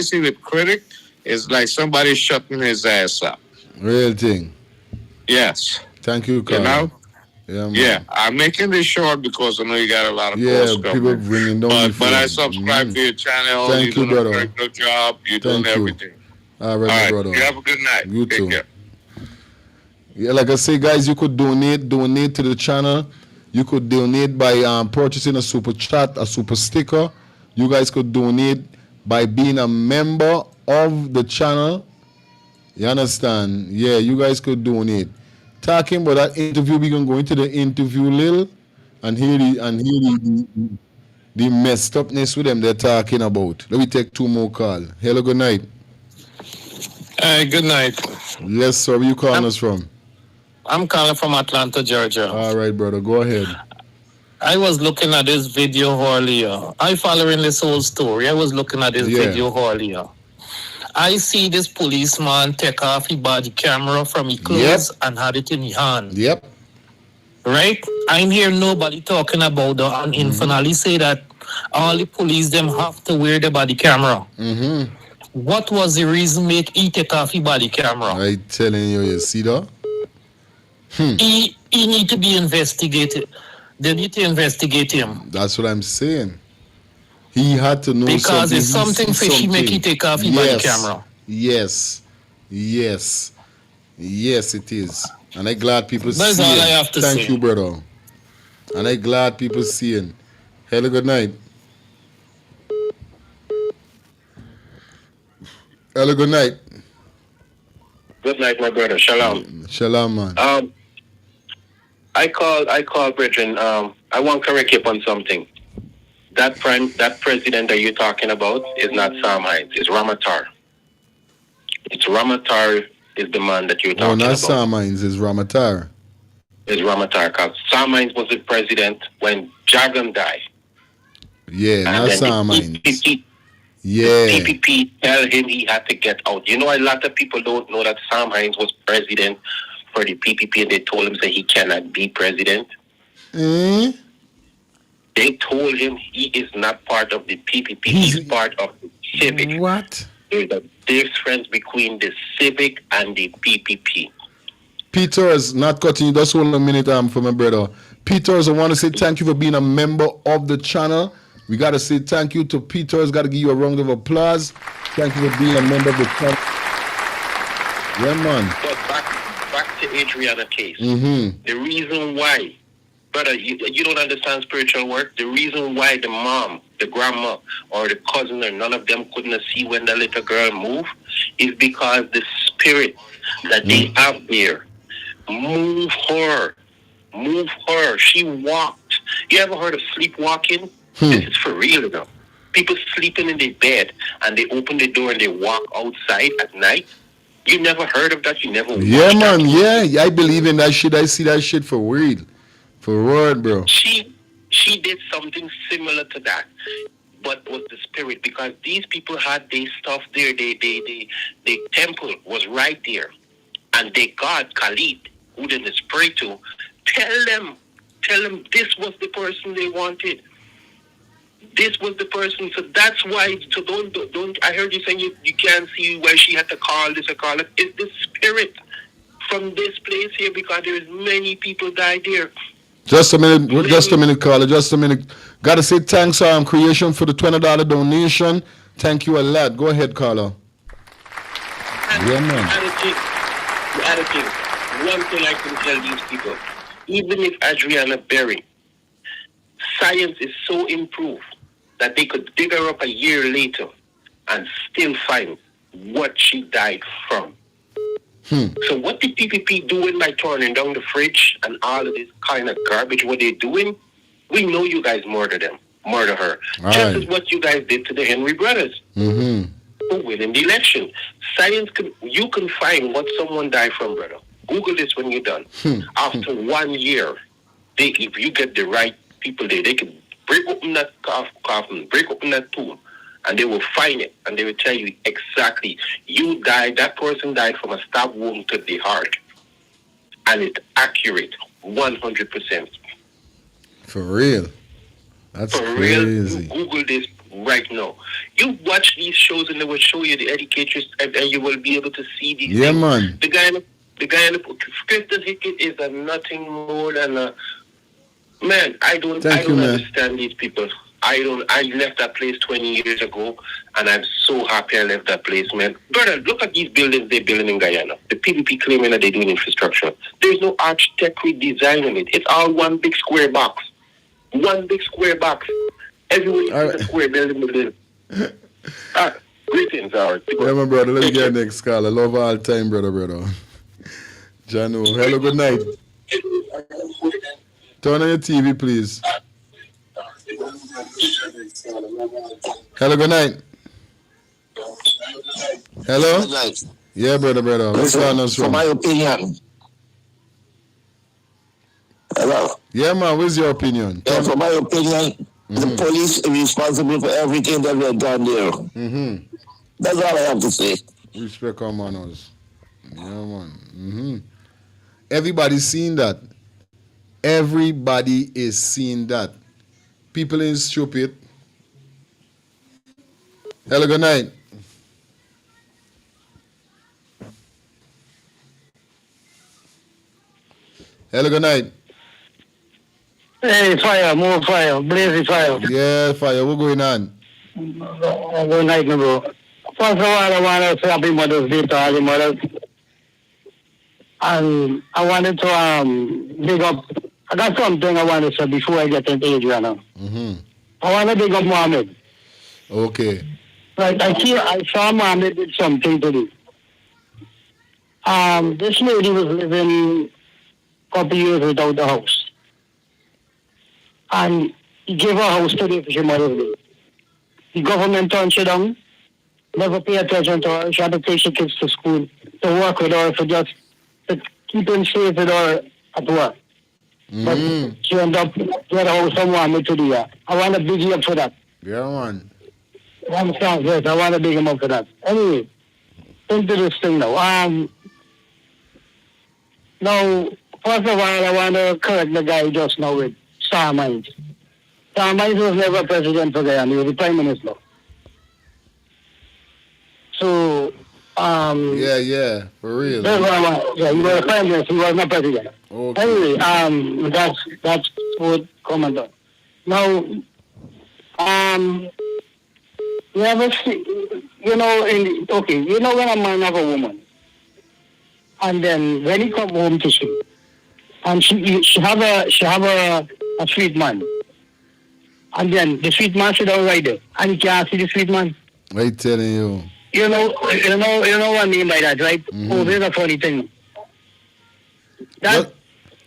see with Critic, it's like somebody shutting his ass up. Real thing. Yes. Thank you, Carl. Yeah, I'm making this short because I know you got a lot of calls people bringing down. But I subscribe to your channel. Thank you, brother. You're doing a very good job. You're doing everything. All right, brother. You have a good night. You Take too. care. Yeah, like I say, guys, you could donate to the channel. You could donate by purchasing a super chat, a super sticker. You guys could donate by being a member of the channel. You understand? Yeah, you guys could donate. Talking about that interview, we can go into the interview, Lil, and hear the messed upness with them they're talking about. Let me take two more calls. Hello, good night. Good night. Yes, sir. Where you calling us from? I'm calling from Atlanta, Georgia. All right, brother. Go ahead. I was looking at this video earlier. I following this whole story. I was looking at this video earlier. I see this policeman take off his body camera from his clothes and had it in his hand. Yep. Right? I hear nobody talking about that and infinitely say that all the police them have to wear the body camera. What was the reason make he take off his body camera? I telling you see that? He need to be investigated. They need to investigate him. That's what I'm saying. He had to know because it's something fishy make he take off his body camera. Yes, it is. And I'm glad people see it. That's all I have to say. Thank you, brother. And I'm glad people seeing. Hello, good night. Hello, good night. Good night, my brother. Shalom. Shalom, man. I call brethren. I want to correct you on something. That president that you're talking about is not Sam Hines. It's Ramatar. Ramatar is the man that you're talking about. Oh, not Sam Hines. It's Ramatar. It's Ramatar. Because Sam Hines was the president when Jagan died. Yeah, not Sam Hines. The PPP tell him he had to get out. You know, a lot of people don't know that Sam Hines was president for the PPP and they told him that he cannot be president. They told him he is not part of the PPP. He's part of the Civic. What? There's a difference between the Civic and the PPP. Peters, not cutting you, just hold a minute for my brother. Peters, I want to say thank you for being a member of the channel. We got to say thank you to Peters. Got to give you a round of applause. Thank you for being a member of the channel. Yeah, man. But back to Adriana case. Mm-hmm. The reason why, brother, you don't understand spiritual work. The reason why the mom, the grandma, or the cousin, or none of them couldn't see when the little girl moved is because the spirit that they have there move her. She walked. You ever heard of sleepwalking? This is for real, you know. People sleeping in their bed and they open the door and they walk outside at night. You never heard of that? You never watched man. that? Yeah, I believe in that shit. I see that shit for real. For word, bro. She did something similar to that, but with the spirit, because these people had their stuff there. The temple was right there, and their god Khalid, who they pray to, tell them this was the person they wanted. This was the person. So that's why. So don't. I heard you saying you can't see why she had to call this or call it. It's the spirit from this place here, because there is many people died there. Just a minute, caller. Just a minute. Gotta say thanks, Creation, for the $20 donation. Thank you a lot. Go ahead, caller. Yeah, man. The other thing. One thing I can tell these people, even if Adriana Berry, science is so improved that they could dig her up a year later and still find what she died from. So what the PPP doing by turning down the fridge and all of this kind of garbage, what they're doing, we know you guys murder her. Just as what you guys did to the Henry brothers who winning the election. You can find what someone died from, brother. Google this when you're done. After 1 year, if you get the right people there, they can break open that coffin, break open that tomb, and they will find it, and they will tell you exactly, that person died from a stab wound to the heart. And it's accurate, 100%. For real? That's crazy. You Google this right now. You watch these shows and they will show you the educators, and you will be able to see these things. Man. The guy in the Kristen Hickett is nothing more than a... Man, I don't understand these people. I left that place 20 years ago, and I'm so happy I left that place, man. Brother, look at these buildings they're building in Guyana. The PVP claiming that they're doing infrastructure. There's no architectural design in it. It's all one big square box. One big square box. Everywhere is a square building. Greetings, Howard. Yeah, my brother. Let me get next call. I love all time, brother. Jano. Hello, good night. Turn on your TV, please. Hello, good night. Hello? Good night. Yeah, brother. What's going on, for my opinion. Hello? Yeah, man, what's your opinion? Yeah, for my opinion, the police is responsible for everything that we've done there. That's all I have to say. Respect our manners. Yeah, man. Everybody's seen that. Everybody is seeing that. People ain't stupid. Hello, good night. Hello, good night. Hey, fire, more fire, blazing fire. Yeah, fire, what's going on? Good night, bro. First of all, I want to say happy Mother's Day to all the mothers. And I wanted to big up, I got something I want to say before I get into Adriana. I want to big up Mohammed. Okay. Right, I saw Mohammed did something today. This lady was living a couple years without a house. And he gave her a house today for her Mother's Day. The government turned her down, never pay attention to her. She had to take her kids to school, to work with her, to keep them safe with her at work. But she ended up getting a house from Mohammed today. I want to big you up for that. Yeah, man. Yes, I want to big him up for that. Anyway, into this thing now. Now, first of all, I want to correct the guy just now with Star Mines. Star Mines was never president for Guyana. He was the prime minister. So, Yeah, for real. Yeah, he was a president. He was not president. Okay. Anyway, that's what comment on. Now, you ever see, you know, you know when a man have a woman, and then when he come home to she, and she have a sweet man, and then the sweet man sit down right there, and he can't see the sweet man. I telling you. You know what I mean by that, right? Oh, there's a funny thing.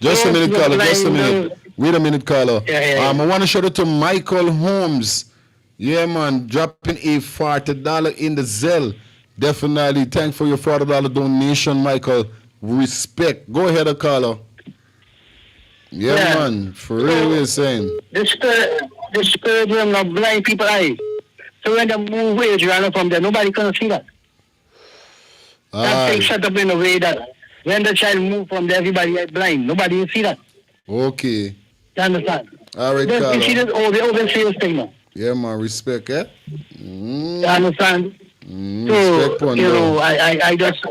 Just a minute, caller. Just a minute. Wait a minute, caller. Yeah. I want to shout out to Michael Holmes. Yeah, man, dropping a $40 in the Zelle. Definitely. Thank for your $40 donation, Michael. Respect. Go ahead, caller. Yeah, man. For real, we're saying. The spirit realm of blind people eye. So when they move ADRIANA from there, nobody can see that. That thing set up in a way that when the child move from there, everybody is blind. Nobody will see that. Okay. You understand? All right, caller. You see this overseas thing now. Yeah, man. Respect, eh? You understand? Respect, so, you know, I just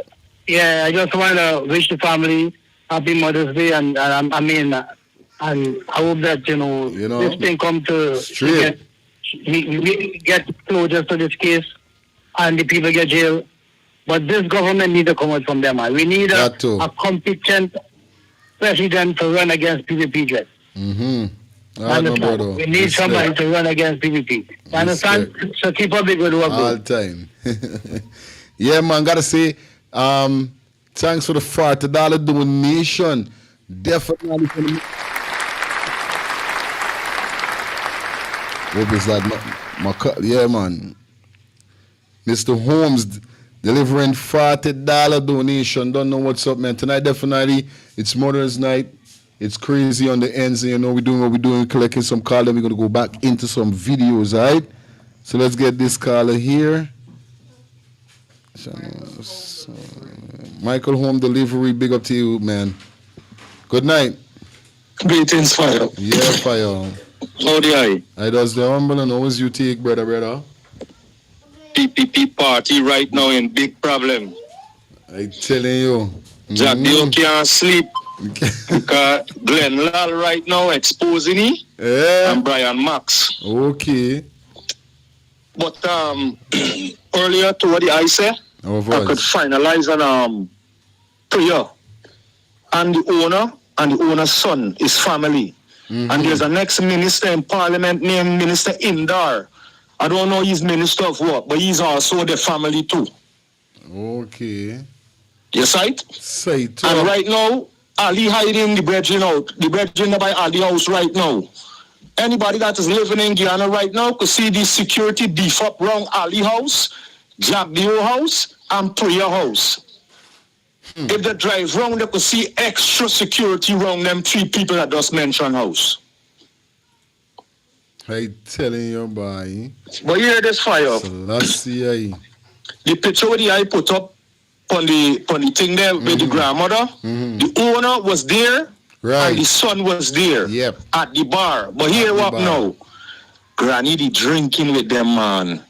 want to wish the family happy Mother's Day, and I mean, and I hope that this thing come to we get closure to this case, and the people get jailed. But this government need to come out from them, man. We need a competent president to run against PVP dread. We need somebody to run against PVP. You understand? So keep up the good work. All time. Yeah, man. Gotta say, thanks for the $40 donation. Definitely. What is that? Yeah, man. Mr. Holmes delivering $40 donation. Don't know what's up, man. Tonight, definitely, it's Mother's Night. It's crazy on the ends. You know, we're doing what we're doing, collecting some caller. We're going to go back into some videos, all right? So let's get this caller here. Michael Home Delivery, big up to you, man. Good night. Greetings, Fire. Yeah, Fire. Howdy, I does the humble and always you take, brother. PPP party right now in big problem. I telling you. Jack Dio can't sleep. Because Glenn Lal right now exposing he and Brian Max. Okay. But earlier to what I said, I could finalize an prayer. And the owner's son, his family. And there's a next minister in parliament named Minister Indar. I don't know he's minister of what, but he's also the family too. Okay. Yes, right? Sight. And right now, Ali hiding the brethren out. The brethren by Ali house right now. Anybody that is living in Guyana right now could see the security beef up around Ali house, Jack Dio house, and Prayer house. If they drive round, they could see extra security around them 3 people that just mentioned house. I telling you, boy. But hear this Fire. The picture where I put up on the thing there with the grandmother, the owner was there, and the son was there at the bar. But here what now? Granny the drinking with them, man.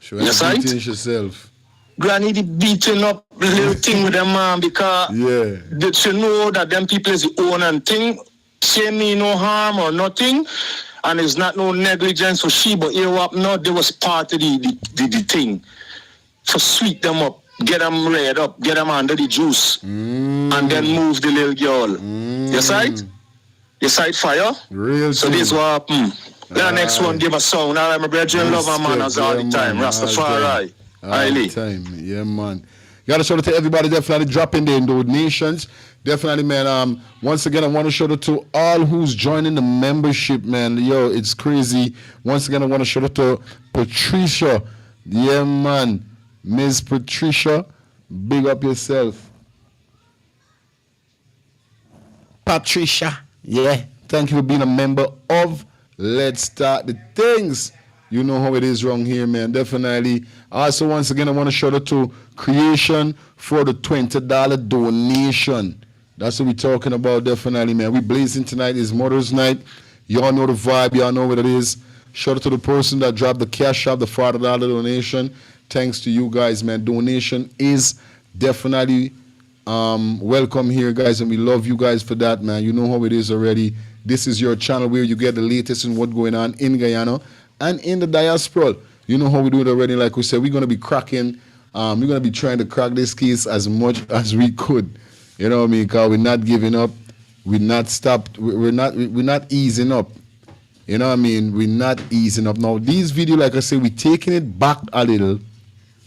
Sure, yes, right? Yourself. Granny the beating up the little thing with them, man, because did you know that them people is the owner and thing, say me no harm or nothing, and it's not no negligence for she, but here what now, they was part of the thing. To sweet them up, get them red up, get them under the juice, and then move the little girl. Yes, right? Yes, right, Fire? Real so this what happened. The next one give a sound. All right, my brethren love my manners all the time. Rastafari. All the time. Yeah, man. Gotta shout out to everybody definitely dropping their donations. Definitely, man. Once again, I want to shout out to all who's joining the membership, man. Yo, it's crazy. Once again, I want to shout out to Patricia. Yeah, man. Ms. Patricia, big up yourself. Patricia, yeah. Thank you for being a member of Let's Start the Things. You know how it is wrong here, man. Definitely. Also, once again, I want to shout out to Creation for the $20 donation. That's what we're talking about, definitely, man. We blazing tonight. It's Mother's Night. Y'all know the vibe. Y'all know what it is. Shout out to the person that dropped the cash out, the $40 donation. thanks to you guys, man. Donation is definitely welcome here, guys, and we love you guys for that, man. You know how it is already. This is your channel where you get the latest in what's going on in Guyana and in the diaspora. You know how we do it already. Like we said, we're gonna be cracking. We're gonna be trying to crack this case as much as we could. You know what I mean? Cause we're not giving up. We're not stopped. We're not easing up. You know what I mean? We're not easing up. Now, these video, like I said, we're taking it back a little.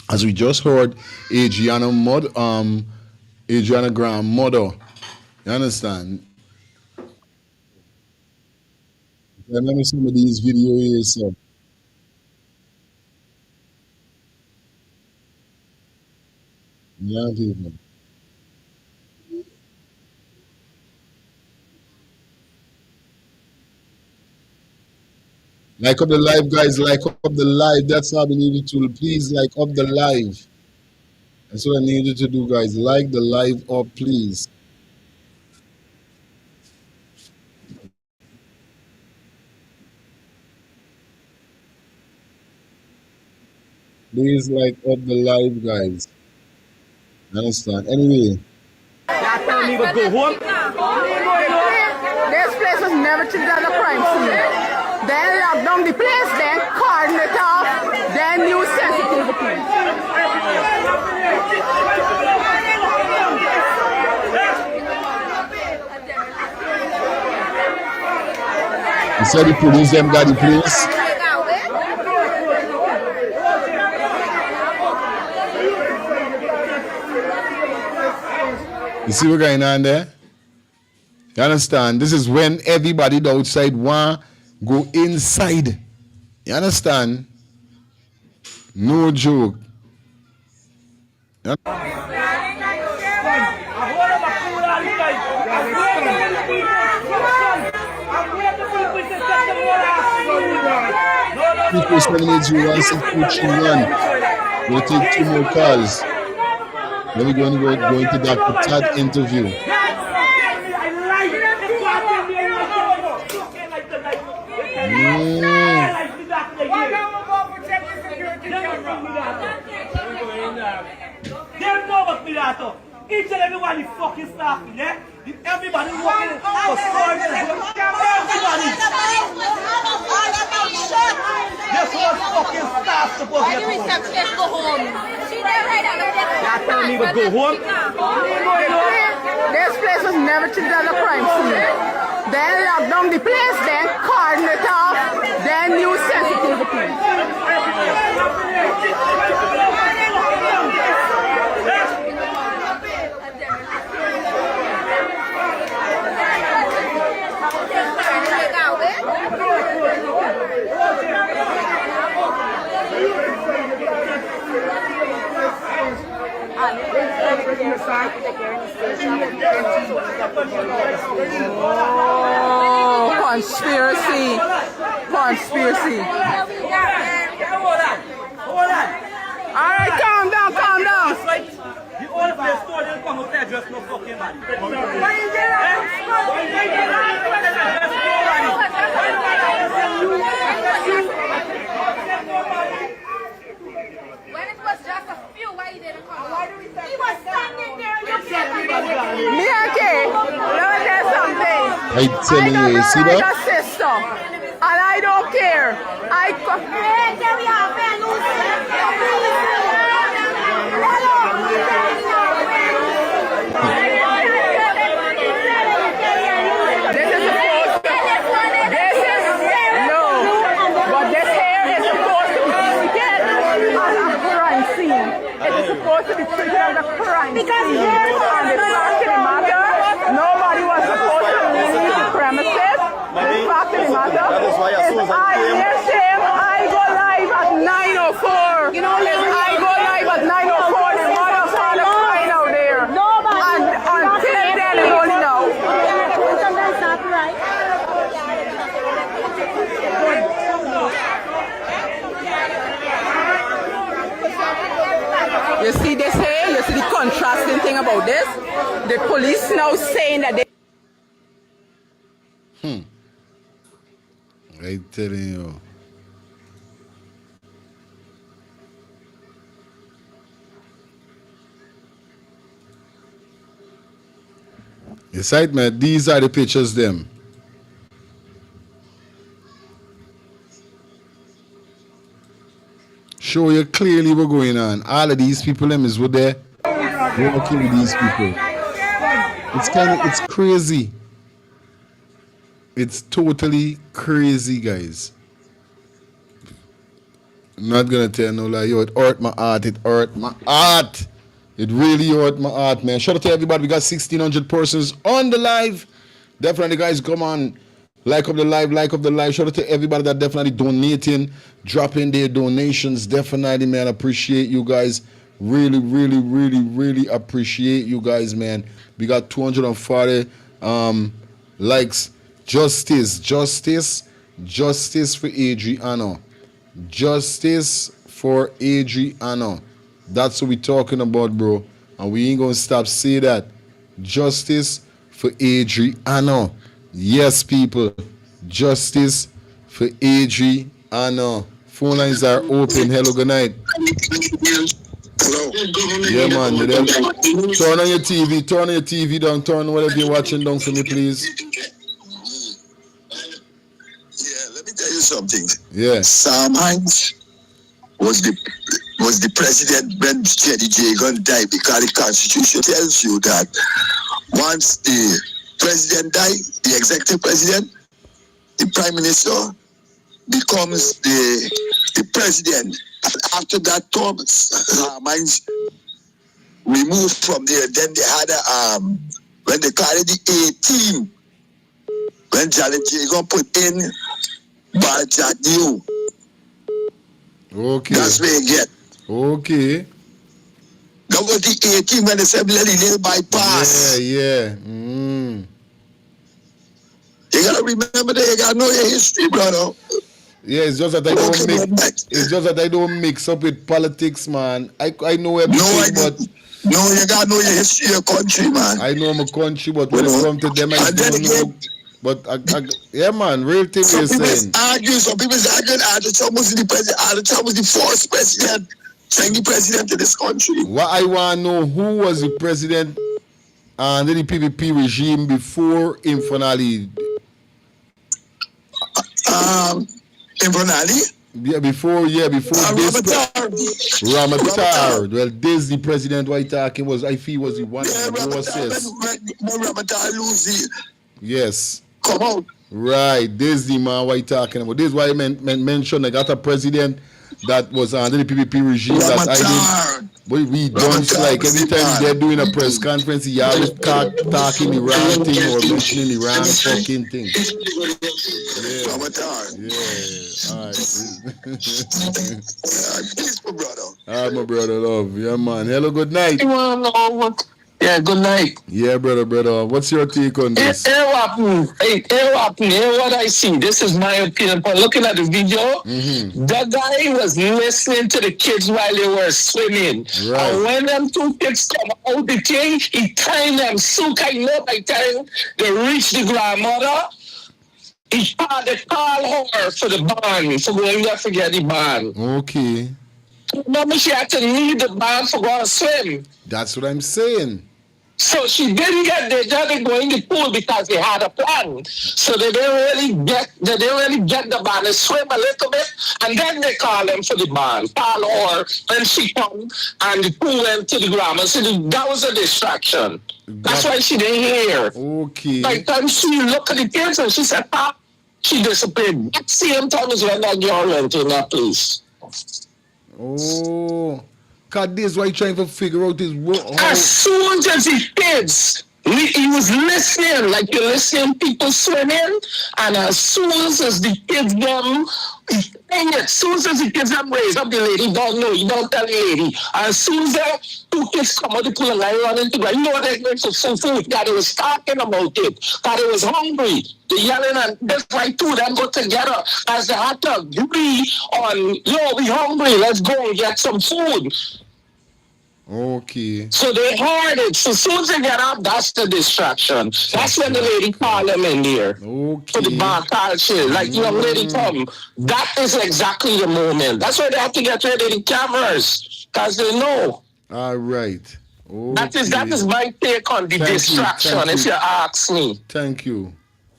As we just heard, Adriana grandmother. You understand? Let me see some of these video here, so. Yeah, people. Like up the live, guys. Like up the live. That's how we need you to. Please like up the live. That's what I need you to do, guys. Like the live up, please. Please like up the live, guys. Understand? Anyway. Y'all tell me to go home. This place was never treated as a crime scene. Then lock down the place, then cordon it off, then you send it to the police. You said the police, them got the police. You see what's going on there? You understand? This is when everybody outside want go inside. You understand? No joke. People 7801621. We'll take 2 more calls. Then we're going to go into Dr. Todd interview. Each and every one is fucking staff, yeah? Everybody working for storage. Everybody. This whole fucking staff supposed to get home. Go home. Y'all tell me to go home. This place was never treated as a crime scene. Then lock down the place, then cordon it off, then you send it to the police. Oh, conspiracy. Conspiracy. All right, calm down, calm down. The only place store didn't come up there just no fucking body. When it was just a few, why you didn't come? He was standing there looking at me. Me and Kay, let me tell you something. I tell you, you see that? I got sister, and I don't care. I come. Because and the fact of the matter, nobody was supposed to leave the premises. The fact of the matter is I go live at 9:04. You know, I go live at 9:04. The mother found a sign out there. And until then, it's only now. That's not right. You see this here? You see the contrasting thing about this? The police now saying that they... I telling you. The site, man, these are the pictures, them. Show you clearly what's going on. All of these people, them is what they're working with these people. It's crazy. It's totally crazy, guys. I'm not gonna tell no lie. Yo, it hurt my heart. It hurt my heart. It really hurt my heart, man. Shout out to everybody. We got 1,600 persons on the live. Definitely, guys, come on. Like up the live, like up the live. Shout out to everybody that definitely donating, dropping their donations. Definitely, man. Appreciate you guys. Really, really, really, really appreciate you guys, man. We got 240 likes. Justice for Adriana. Justice for Adriana. That's what we're talking about, bro. And we ain't gonna stop saying that. Justice for Adriana. Yes, people. Justice for Adriana. Phone lines are open. Hello, good night. Hello. Yeah, man. Turn on your TV. Turn on your TV down. Turn whatever you're watching down for me, please. Let me tell you something. Yeah. Sam Hines was the president when Jenny Jagan died, because the Constitution tells you that once the president dies, the executive president, the prime minister becomes the president. And after that term, Sam Hines removed from there. Then they had when they carried the 18, when Janet Jagan put in Bajak New. Okay. That's where you get. Okay. That was the 18 when the assembly bypass. Yeah. You gotta remember that. You gotta know your history, brother. Yeah, it's just that I don't mix. It's just that I don't mix up with politics, man. I know everything, but no, you gotta know your history, your country, man. I know my country, but when it comes to them, I don't know. But yeah, man, real thing you're saying. Some people argue Arthur Trump was the president. Arthur Trump was the first president, second president of this country. What I want to know, who was the president under the PPP regime before Infonali? Infonali? Yeah, before Ramatar. Well, this the president white talking was, I feel, was the one of the closest. Ramatar lose. Yes. Come out. Right, this is the man white talking about. This is why I mentioned I got a president that was under the PPP regime that I did. But we don't like every time they're doing a press conference, he always talking the wrong thing or mentioning the wrong fucking thing. All right, my brother, love. Yeah, man. Hello, good night. Yeah, good night. Yeah, brother. What's your take on this? Hear what I see. This is my opinion. But looking at the video, the guy was listening to the kids while they were swimming. Right. And when them two kids come out the thing, he timed them so kind of by the time they reach the grandmother. He called her for the band, for going to forget the band. Okay. Remember, she had to leave the band for going to swim. That's what I'm saying. So she didn't get there to go in the pool because they had a plan. So they didn't really get the band to swim a little bit, and then they call them for the band. Call her, and she come, and the pool went to the grandma. So that was a distraction. That's why she didn't hear. Okay. By the time she looked at the kids and she said, "Pop," she disappeared. That same time as when that girl went in that place. Oh. Cause this why trying to figure out this world. As soon as the kids, he was listening, like you're listening people swimming, and as soon as the kids them, as soon as the kids them raise up the lady, don't know, you don't tell the lady. As soon as the two kids come out the pool and lie run into the you know they're going for some food, that they was talking about it, that they was hungry. They yelling and that's why two of them go together as they had to agree on, yo, we hungry, let's go and get some food. Okay. So they heard it. So as soon as they get up, that's the distraction. That's when the lady called them in there. Okay. For the bar shit. Like, young lady come. That is exactly the moment. That's why they have to get rid of the cameras. Because they know. All right. That is my take on the distraction, if you ask me. Thank you.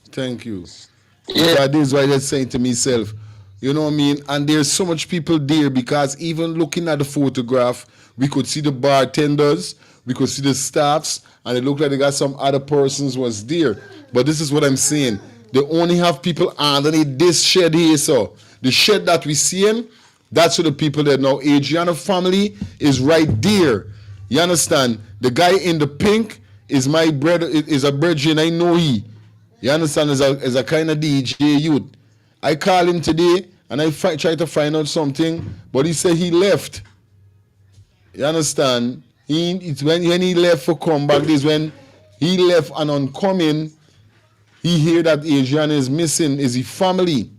Because this is why I just saying to myself, you know what I mean? And there's so much people there because even looking at the photograph, we could see the bartenders, we could see the staffs, and it looked like they got some other persons was there. But this is what I'm saying. They only have people underneath this shed here, so the shed that we seeing, that's where the people that now Adriana family is right there. You understand? The guy in the pink is my brother, is a virgin. I know he. You understand? As a kind of DJ youth. I call him today and I try to find out something, but he said he left. You understand? It's when he left for comeback, this when he left and on coming, he hear that Adriana is missing. Is he family?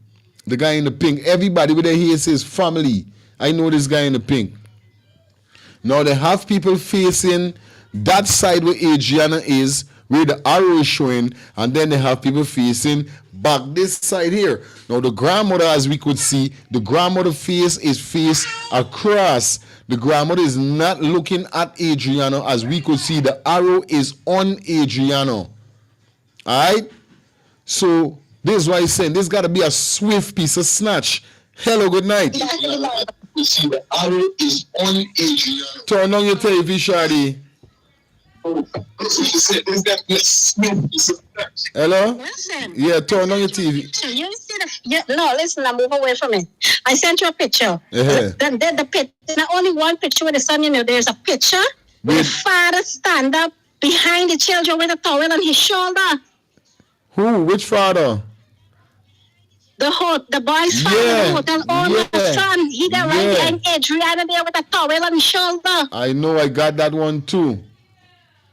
The guy in the pink. Everybody with their hair says family. I know this guy in the pink. Now they have people facing that side where Adriana is, where the arrow is showing, and then they have people facing back this side here. Now the grandmother, as we could see, the grandmother face is faced across. The grandmother is not looking at Adriana, as we could see. The arrow is on Adriana. Alright? So this is why he's saying this gotta be a swift piece of snatch. Hello, good night. You see the arrow is on Adriana. Turn on your TV, Shadi. Hello? Listen. Yeah, turn on your TV. You see no, listen, I'm move away from it. I sent you a picture. Then the picture, not only one picture with the son, there's a picture with the father stand up behind the children with a towel on his shoulder. Who? Which father? The boy's father, the hotel owner, the son. He got right behind Adriana there with a towel on his shoulder. I know, I got that one too.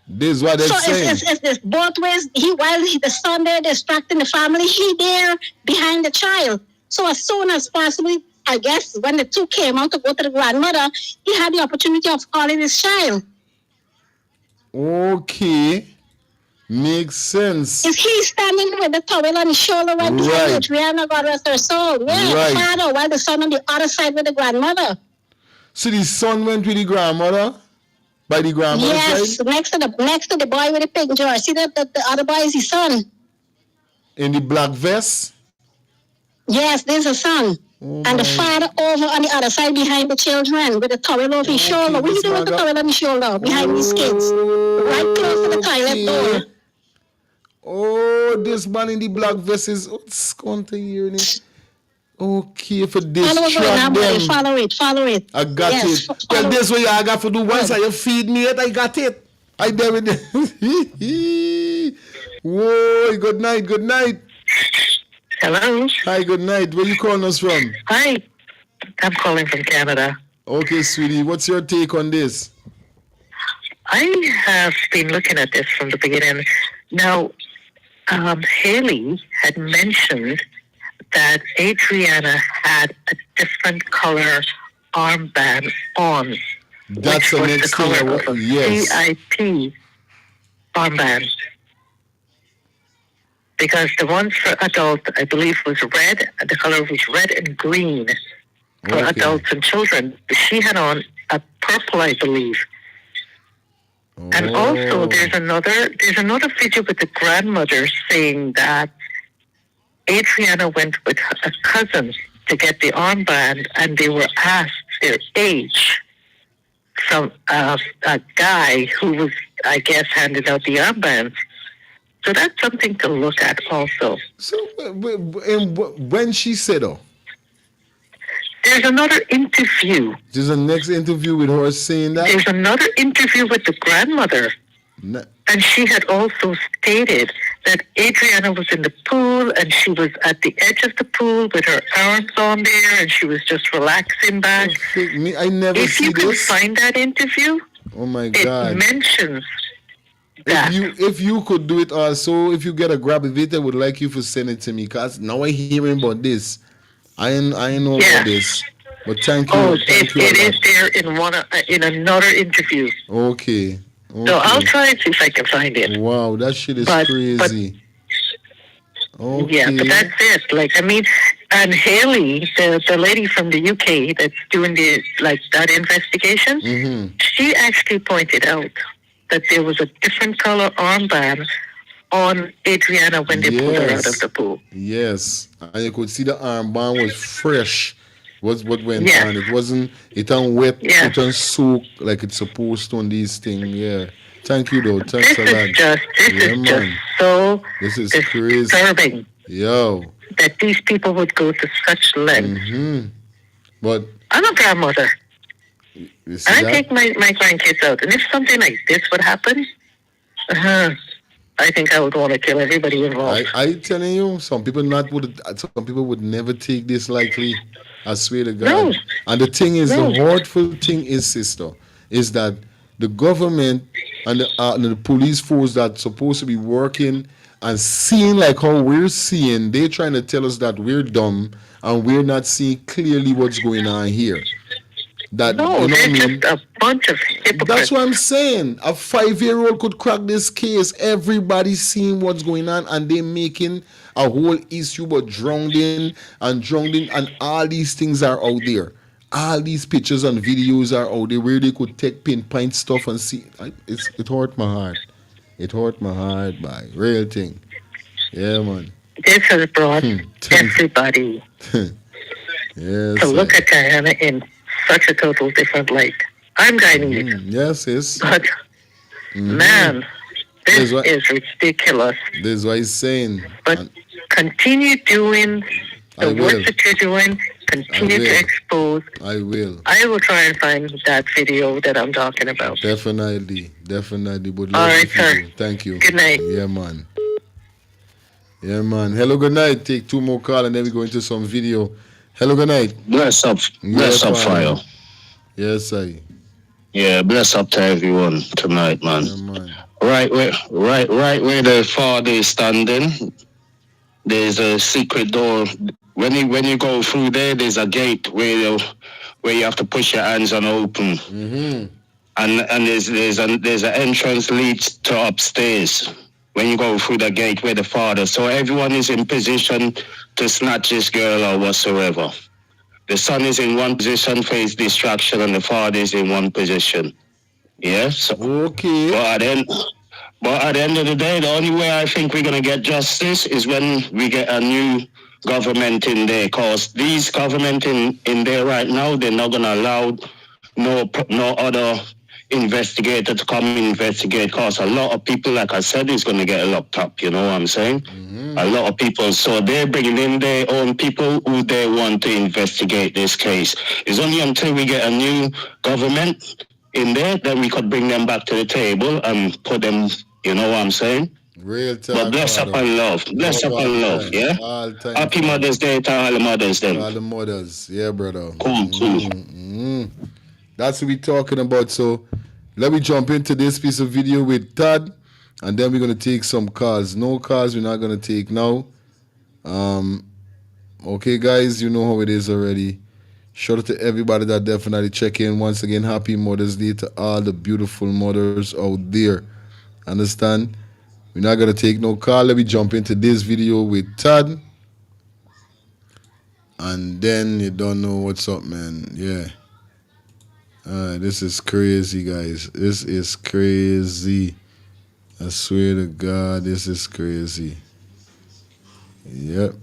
This is what they're saying. So it's both ways. While the son there distracting the family, he there behind the child. So as soon as possible, I guess when the two came out to go to the grandmother, he had the opportunity of calling his child. Okay. Makes sense. Is he standing with the towel on his shoulder right behind Adriana, God rest her soul? Yeah, the father, while the son on the other side with the grandmother. So the son went with the grandmother? By the grandmother side? Yes, next to the boy with the pink jersey. See that the other boy is his son. In the black vest? Yes, there's a son. And the father over on the other side behind the children with the towel over his shoulder. What are you doing with the towel on his shoulder behind these kids? Right close to the toilet door. Oh, this man in the black vest is what's going to hear it? Okay, for distract them. Follow it. I got it. Well, this way I got to do once I feed me it, I got it. I dare it. Whoa, good night. Hello. Hi, good night. Where you calling us from? Hi. I'm calling from Canada. Okay, sweetie. What's your take on this? I have been looking at this from the beginning. Now, Haley had mentioned that Adriana had a different color armband on. That's the next thing I want. Yes. VIP armband. Because the one for adult, I believe, was red. The color was red and green for adults and children. She had on a purple, I believe. And also, there's another video with the grandmother saying that Adriana went with a cousin to get the armband, and they were asked their age from a guy who was, I guess, handing out the armbands. So that's something to look at also. So when she said, there's another interview. There's a next interview with her saying that? There's another interview with the grandmother. And she had also stated that Adriana was in the pool and she was at the edge of the pool with her arms on there and she was just relaxing back. I never if see you can this. find that interview, oh my God. It mentions that. If you could do it also, if you get a grab of it, I would like you to send it to me because now I'm hearing about this. I know about this. But thank you. Oh, it is there in another interview. Okay. So I'll try and see if I can find it. Wow, that shit is crazy. Yeah, but that's it. Like, I mean, And Haley, the lady from the UK that's doing that investigation, she actually pointed out that there was a different color armband on Adriana when they pulled her out of the pool. Yes, and you could see the armband was fresh. Was what went on. It wasn't. It on wet. It on soak like it's supposed to on these things. Yeah. Thank you though. Thanks a lot. This is crazy. Disturbing. Yo. That these people would go to such lengths. But I'm a grandmother. I take my grandkids out, and if something like this would happen, I think I would want to kill everybody involved. I telling you, some people would never take this lightly. I swear to God. No. And the thing is, the hurtful thing is, sister, is that the government and the police force that's supposed to be working and seeing like how we're seeing, they're trying to tell us that we're dumb and we're not seeing clearly what's going on here. That, no, you know they're what I mean? just a bunch of hypocrites. That's what I'm saying. A 5-year-old could crack this case. Everybody's seeing what's going on, and they're making a whole issue about drowning, and all these things are out there. All these pictures and videos are out there where they could take pinpoint stuff and see. It hurt my heart. It hurt my heart, by real thing. Yeah, man. This has brought everybody to look at Diana in such a total different light. I'm guiding you. Yes, yes. But, man, this is ridiculous. This is what he's saying. But continue doing the work that you're doing. Continue to expose. I will. I will try and find that video that I'm talking about. Definitely. But all right, sir. Thank you. Good night. Yeah, man. Hello, good night. Take 2 more calls and then we go into some video. Hello, good night. Bless up, fire. Yes, I. Yeah, bless up to everyone tonight, man. Yeah, man. Right where the father is standing, there's a secret door. When you go through there's a gate where you have to push your hands and open. And there's an entrance leads to upstairs. When you go through the gate where the father, so everyone is in position to snatch this girl or whatsoever. The son is in one position for his distraction, and the father is in one position. Yes. Okay. But at the end of the day, the only way I think we're gonna get justice is when we get a new government in there. Cause these government in there right now, they're not gonna allow no other investigator to come investigate, cause a lot of people, like I said, is going to get locked up, you know what I'm saying? A lot of people, so they're bringing in their own people who they want to investigate this case. It's only until we get a new government in there that we could bring them back to the table and put them, you know what I'm saying? Real time. But bless up and love. Bless up and love, yeah? Happy Mother's Day to all the mothers then. All the mothers, yeah, brother. Cool. That's what we're talking about. So let me jump into this piece of video with Todd, and then we're going to take some calls. No calls we're not going to take now. Okay, guys, you know how it is already. Shout out to everybody that definitely check in. Once again, happy Mother's Day to all the beautiful mothers out there. Understand? We're not going to take no call. Let me jump into this video with Todd. And then you don't know what's up, man. Yeah. This is crazy, guys. This is crazy. I swear to God, this is crazy. Yep.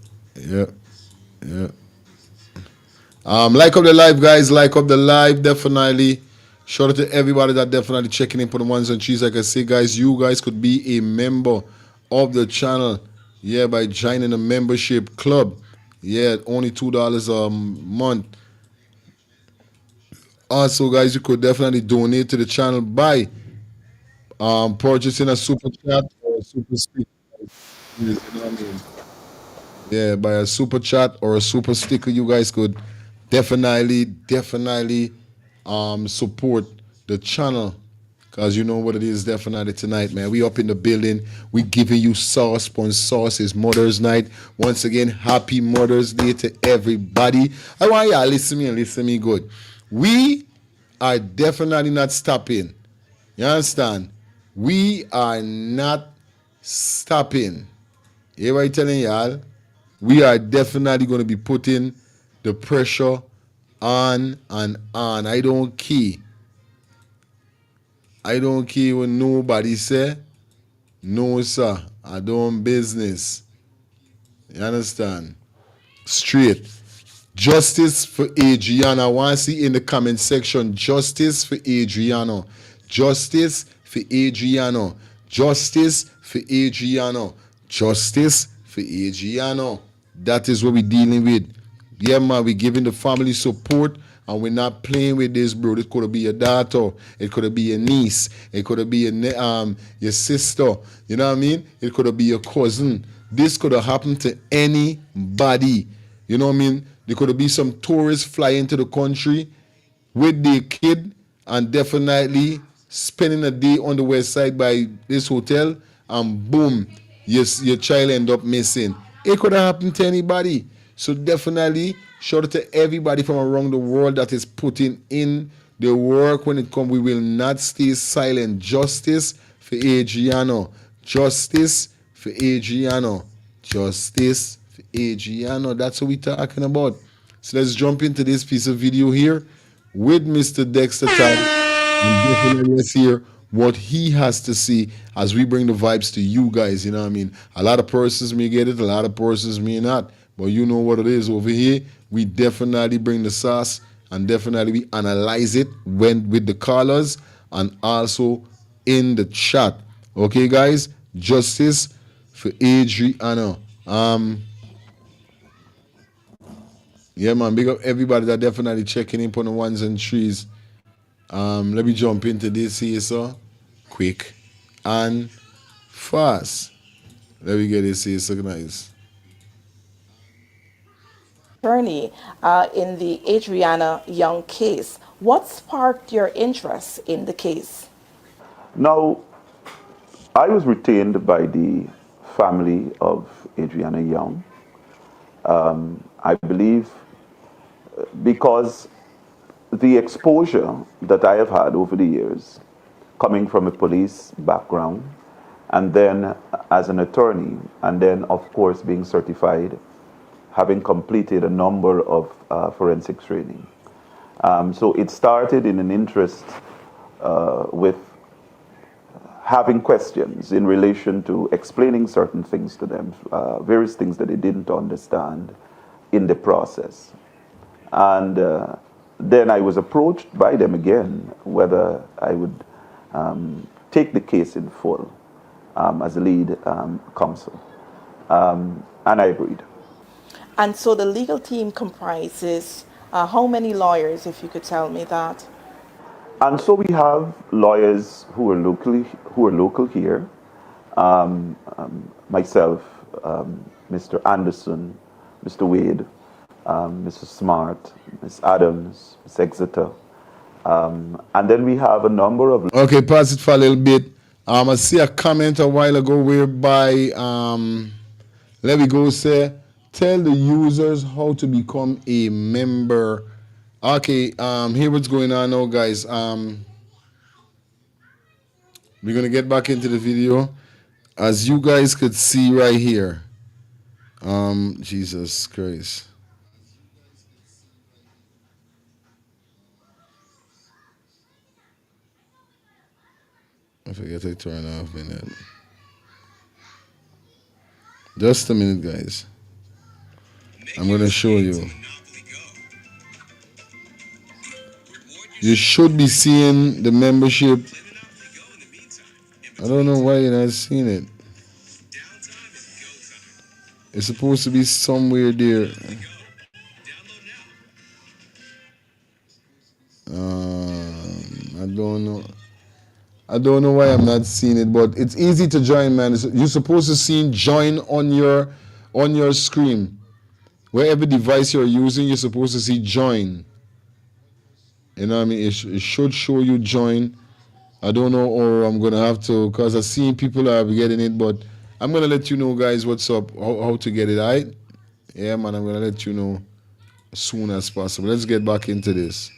Like up the live, guys. Like up the live, definitely. Shout out to everybody that definitely checking in for the ones and trees. Like I say, guys, you guys could be a member of the channel. Yeah, by joining a membership club. Yeah, only $2 a month. Also, guys, you could definitely donate to the channel by purchasing a super chat or a super sticker. You know what I mean? Yeah, by a super chat or a super sticker, you guys could definitely support the channel. Because you know what it is definitely tonight, man. We up in the building. We giving you sauce on sauce. It's Mother's Night. Once again, happy Mother's Day to everybody. I want y'all listen to me good. We are definitely not stopping. You understand? We are not stopping. Everybody telling y'all? we are definitely going to be putting the pressure on and on. I don't care. I don't care what nobody say. No, sir. I don't business. You understand? Straight. Justice for Adriana. I want to see in the comment section. Justice for Adriana. Justice for Adriana. Justice for Adriana. Justice for Adriana. That is what we're dealing with. Yeah, man, we're giving the family support and we're not playing with this, bro. It could be your daughter, it could be your niece, it could be your sister. You know what I mean? It could be your cousin. This could have happened to anybody. You know what I mean? There could be some tourists fly into the country with their kid and definitely spending a day on the west side by this hotel, and boom, your child end up missing. It could have happened to anybody. So definitely shout out to everybody from around the world that is putting in the work when it comes. We will not stay silent. Justice for Adriano. Justice for Adriano. Justice for Adriano. That's what we're talking about. So let's jump into this piece of video here with Mr. Dexter Todd. And definitely let's hear what he has to say as we bring the vibes to you guys. You know what I mean? A lot of persons may get it, a lot of persons may not. But you know what it is over here. We definitely bring the sauce and definitely we analyze it when with the callers and also in the chat. Okay, guys? Justice for Adriana. Yeah, man, big up everybody that definitely checking in on the ones and threes. Let me jump into this here, so quick and fast. Let me get this here, so nice. Attorney, in the Adriana Young case, what sparked your interest in the case? Now, I was retained by the family of Adriana Young. I believe because the exposure that I have had over the years, coming from a police background, and then as an attorney, and then, of course, being certified, having completed a number of forensic training. So it started in an interest with having questions in relation to explaining certain things to them, various things that they didn't understand in the process. And then I was approached by them again whether I would take the case in full as a lead counsel. And I agreed. And so the legal team comprises how many lawyers, if you could tell me that? And so we have lawyers who are local here. Myself, Mr. Anderson, Mr. Wade, Mr. Smart, Ms. Adams, Ms. Exeter. And then we have a number of... Okay, pause it for a little bit. I see a comment a while ago whereby, let me go say, tell the users how to become a member. Okay, here what's going on now, guys. We're gonna get back into the video. As you guys could see right here. Jesus Christ. I forget to turn off minute. Just a minute, guys. I'm gonna show you. You should be seeing the membership. I don't know why you're not seeing it. It's supposed to be somewhere there. I don't know. I don't know why I'm not seeing it, but it's easy to join, man. You're supposed to see join on your screen. Wherever device you're using, you're supposed to see join. You know what I mean? It should show you join. I don't know, or I'm gonna have to, cause I've seen people are getting it, but I'm gonna let you know, guys, what's up, how to get it. Alright? Yeah, man. I'm gonna let you know as soon as possible. Let's get back into this.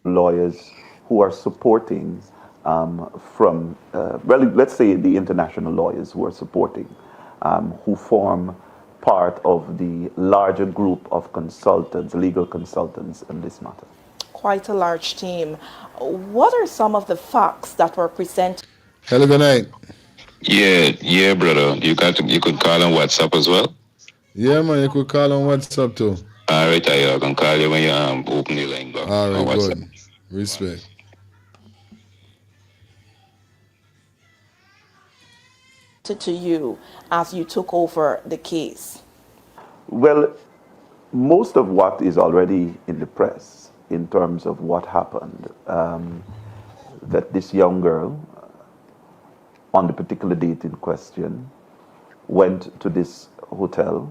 Lawyers who are supporting from, well, let's say the international lawyers who are supporting, who form part of the larger group of consultants, legal consultants in this matter. Quite a large team. What are some of the facts that were presented? Hello, good night. Yeah, brother. You could call on WhatsApp as well. Yeah, man, you could call on WhatsApp too. All right, I can call you when you open the line back All on right, WhatsApp. good. Respect. To you as you took over the case? Well, most of what is already in the press in terms of what happened, that this young girl, on the particular date in question, went to this hotel,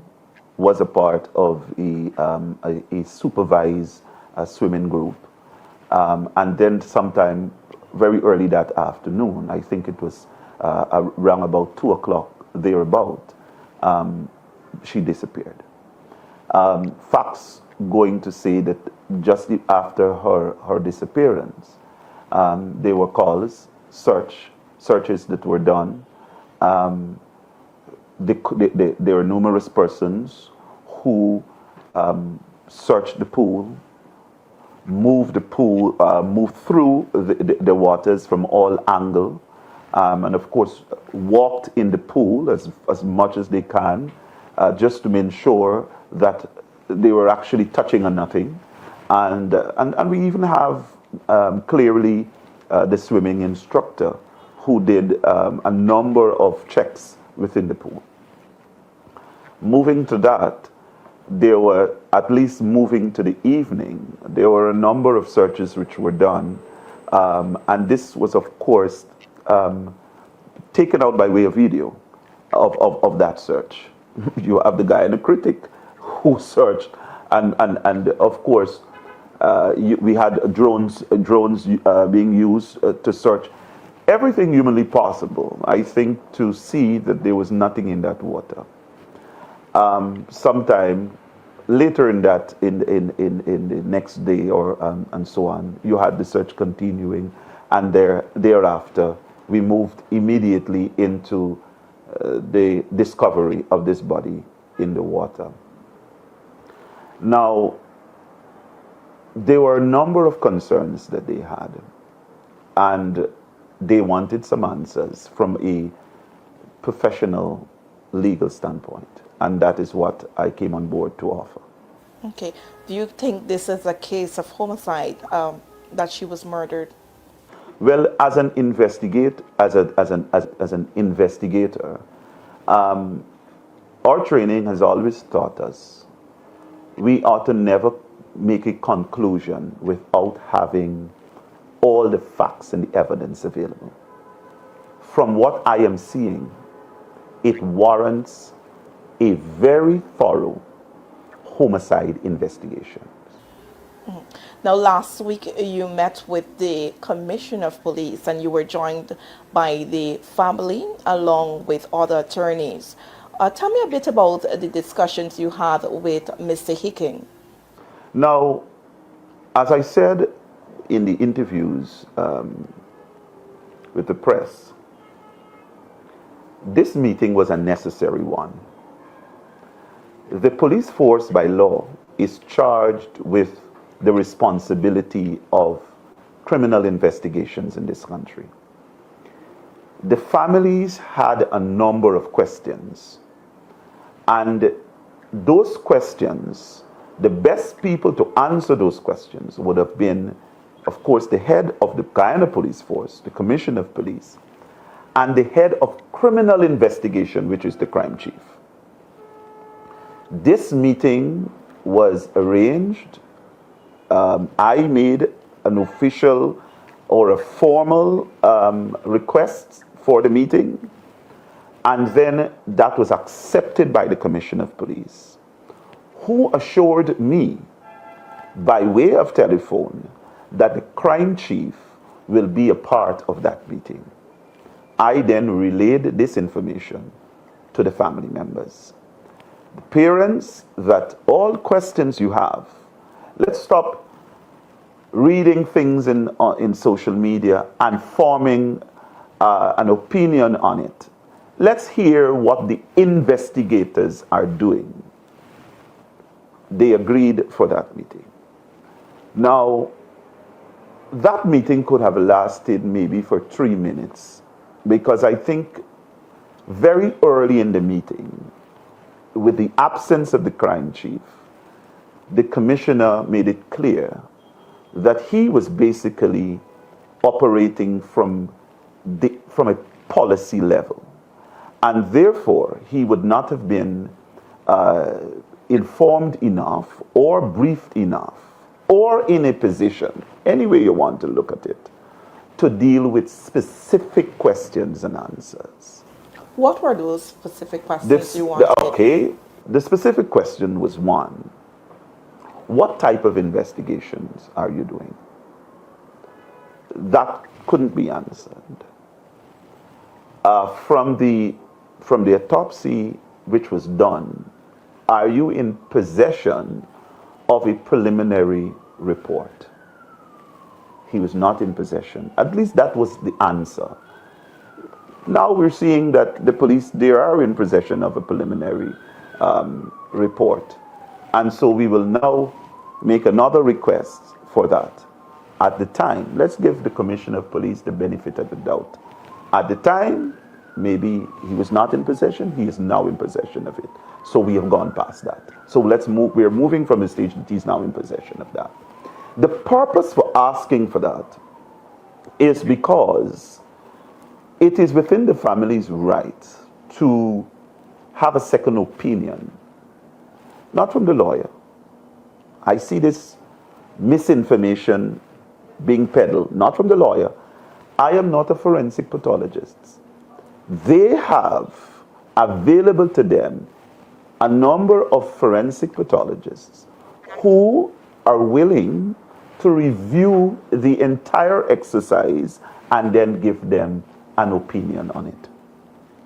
was a part of a supervised swimming group, and then sometime very early that afternoon, I think it was around about 2 o'clock thereabout, she disappeared. Facts going to say that just after her disappearance, there were calls, searches that were done. There were numerous persons who searched the pool, moved through the waters from all angles, and of course walked in the pool as much as they can, just to ensure that they were actually touching on nothing. And we even have clearly the swimming instructor who did a number of checks within the pool. Moving to that, there were, at least moving to the evening, there were a number of searches which were done. And this was, of course, taken out by way of video of that search. You have the guy and the critic who searched, and of course, we had drones being used to search everything humanly possible, I think, to see that there was nothing in that water. Sometime later in the next day and so on, you had the search continuing, and thereafter we moved immediately into the discovery of this body in the water. Now, there were a number of concerns that they had, and they wanted some answers from a professional legal standpoint, and that is what I came on board to offer. Okay. Do you think this is a case of homicide, that she was murdered? Well, as an investigator, our training has always taught us we ought to never make a conclusion without having all the facts and the evidence available. From what I am seeing, it warrants a very thorough homicide investigation. Now, last week you met with the Commissioner of Police and you were joined by the family along with other attorneys. Tell me a bit about the discussions you had with Mr. Hicking. Now, as I said in the interviews with the press, this meeting was a necessary one. The police force by law is charged with the responsibility of criminal investigations in this country. The families had a number of questions, and those questions, the best people to answer those questions would have been, of course, the head of the Guyana Police Force, the Commissioner of Police, and the head of criminal investigation, which is the crime chief. This meeting was arranged. I made an official or a formal request for the meeting, and then that was accepted by the Commissioner of Police, who assured me by way of telephone that the crime chief will be a part of that meeting. I then relayed this information to the family members. The parents, that all questions you have, let's stop reading things in social media and forming an opinion on it. let's hear what the investigators are doing. They agreed for that meeting. Now, that meeting could have lasted maybe for 3 minutes, because I think very early in the meeting, with the absence of the crime chief, the commissioner made it clear that he was basically operating from a policy level. And therefore, he would not have been informed enough or briefed enough or in a position, any way you want to look at it, to deal with specific questions and answers. What were those specific questions you wanted? Okay, the specific question was one, what type of investigations are you doing? That couldn't be answered. From the autopsy which was done, are you in possession of a preliminary report? He was not in possession. At least that was the answer. Now we're seeing that the police, they are in possession of a preliminary report. And so we will now make another request for that. At the time, let's give the Commissioner of Police the benefit of the doubt. At the time, maybe he was not in possession, he is now in possession of it. So we have gone past that. So let's move, we're moving from the stage that he's now in possession of that. The purpose for asking for that is because it is within the family's right to have a second opinion, not from the lawyer. I see this misinformation being peddled, not from the lawyer. I am not a forensic pathologist. They have available to them a number of forensic pathologists who are willing to review the entire exercise and then give them an opinion on it.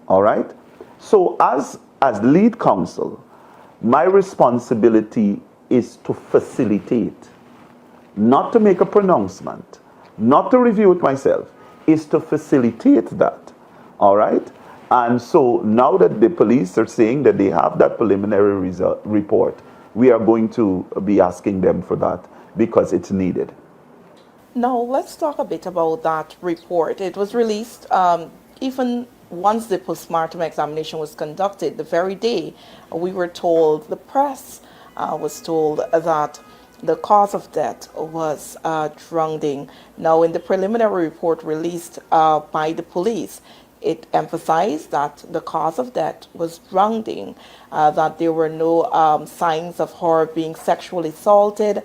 All right? So as lead counsel, my responsibility is to facilitate, not to make a pronouncement, not to review it myself, is to facilitate that. All right? And so now that the police are saying that they have that preliminary report, we are going to be asking them for that because it's needed. Now, let's talk a bit about that report. It was released even once the postmortem examination was conducted. The very day we were told, the press was told that the cause of death was drowning. Now, in the preliminary report released by the police, it emphasized that the cause of death was drowning, that there were no signs of her being sexually assaulted,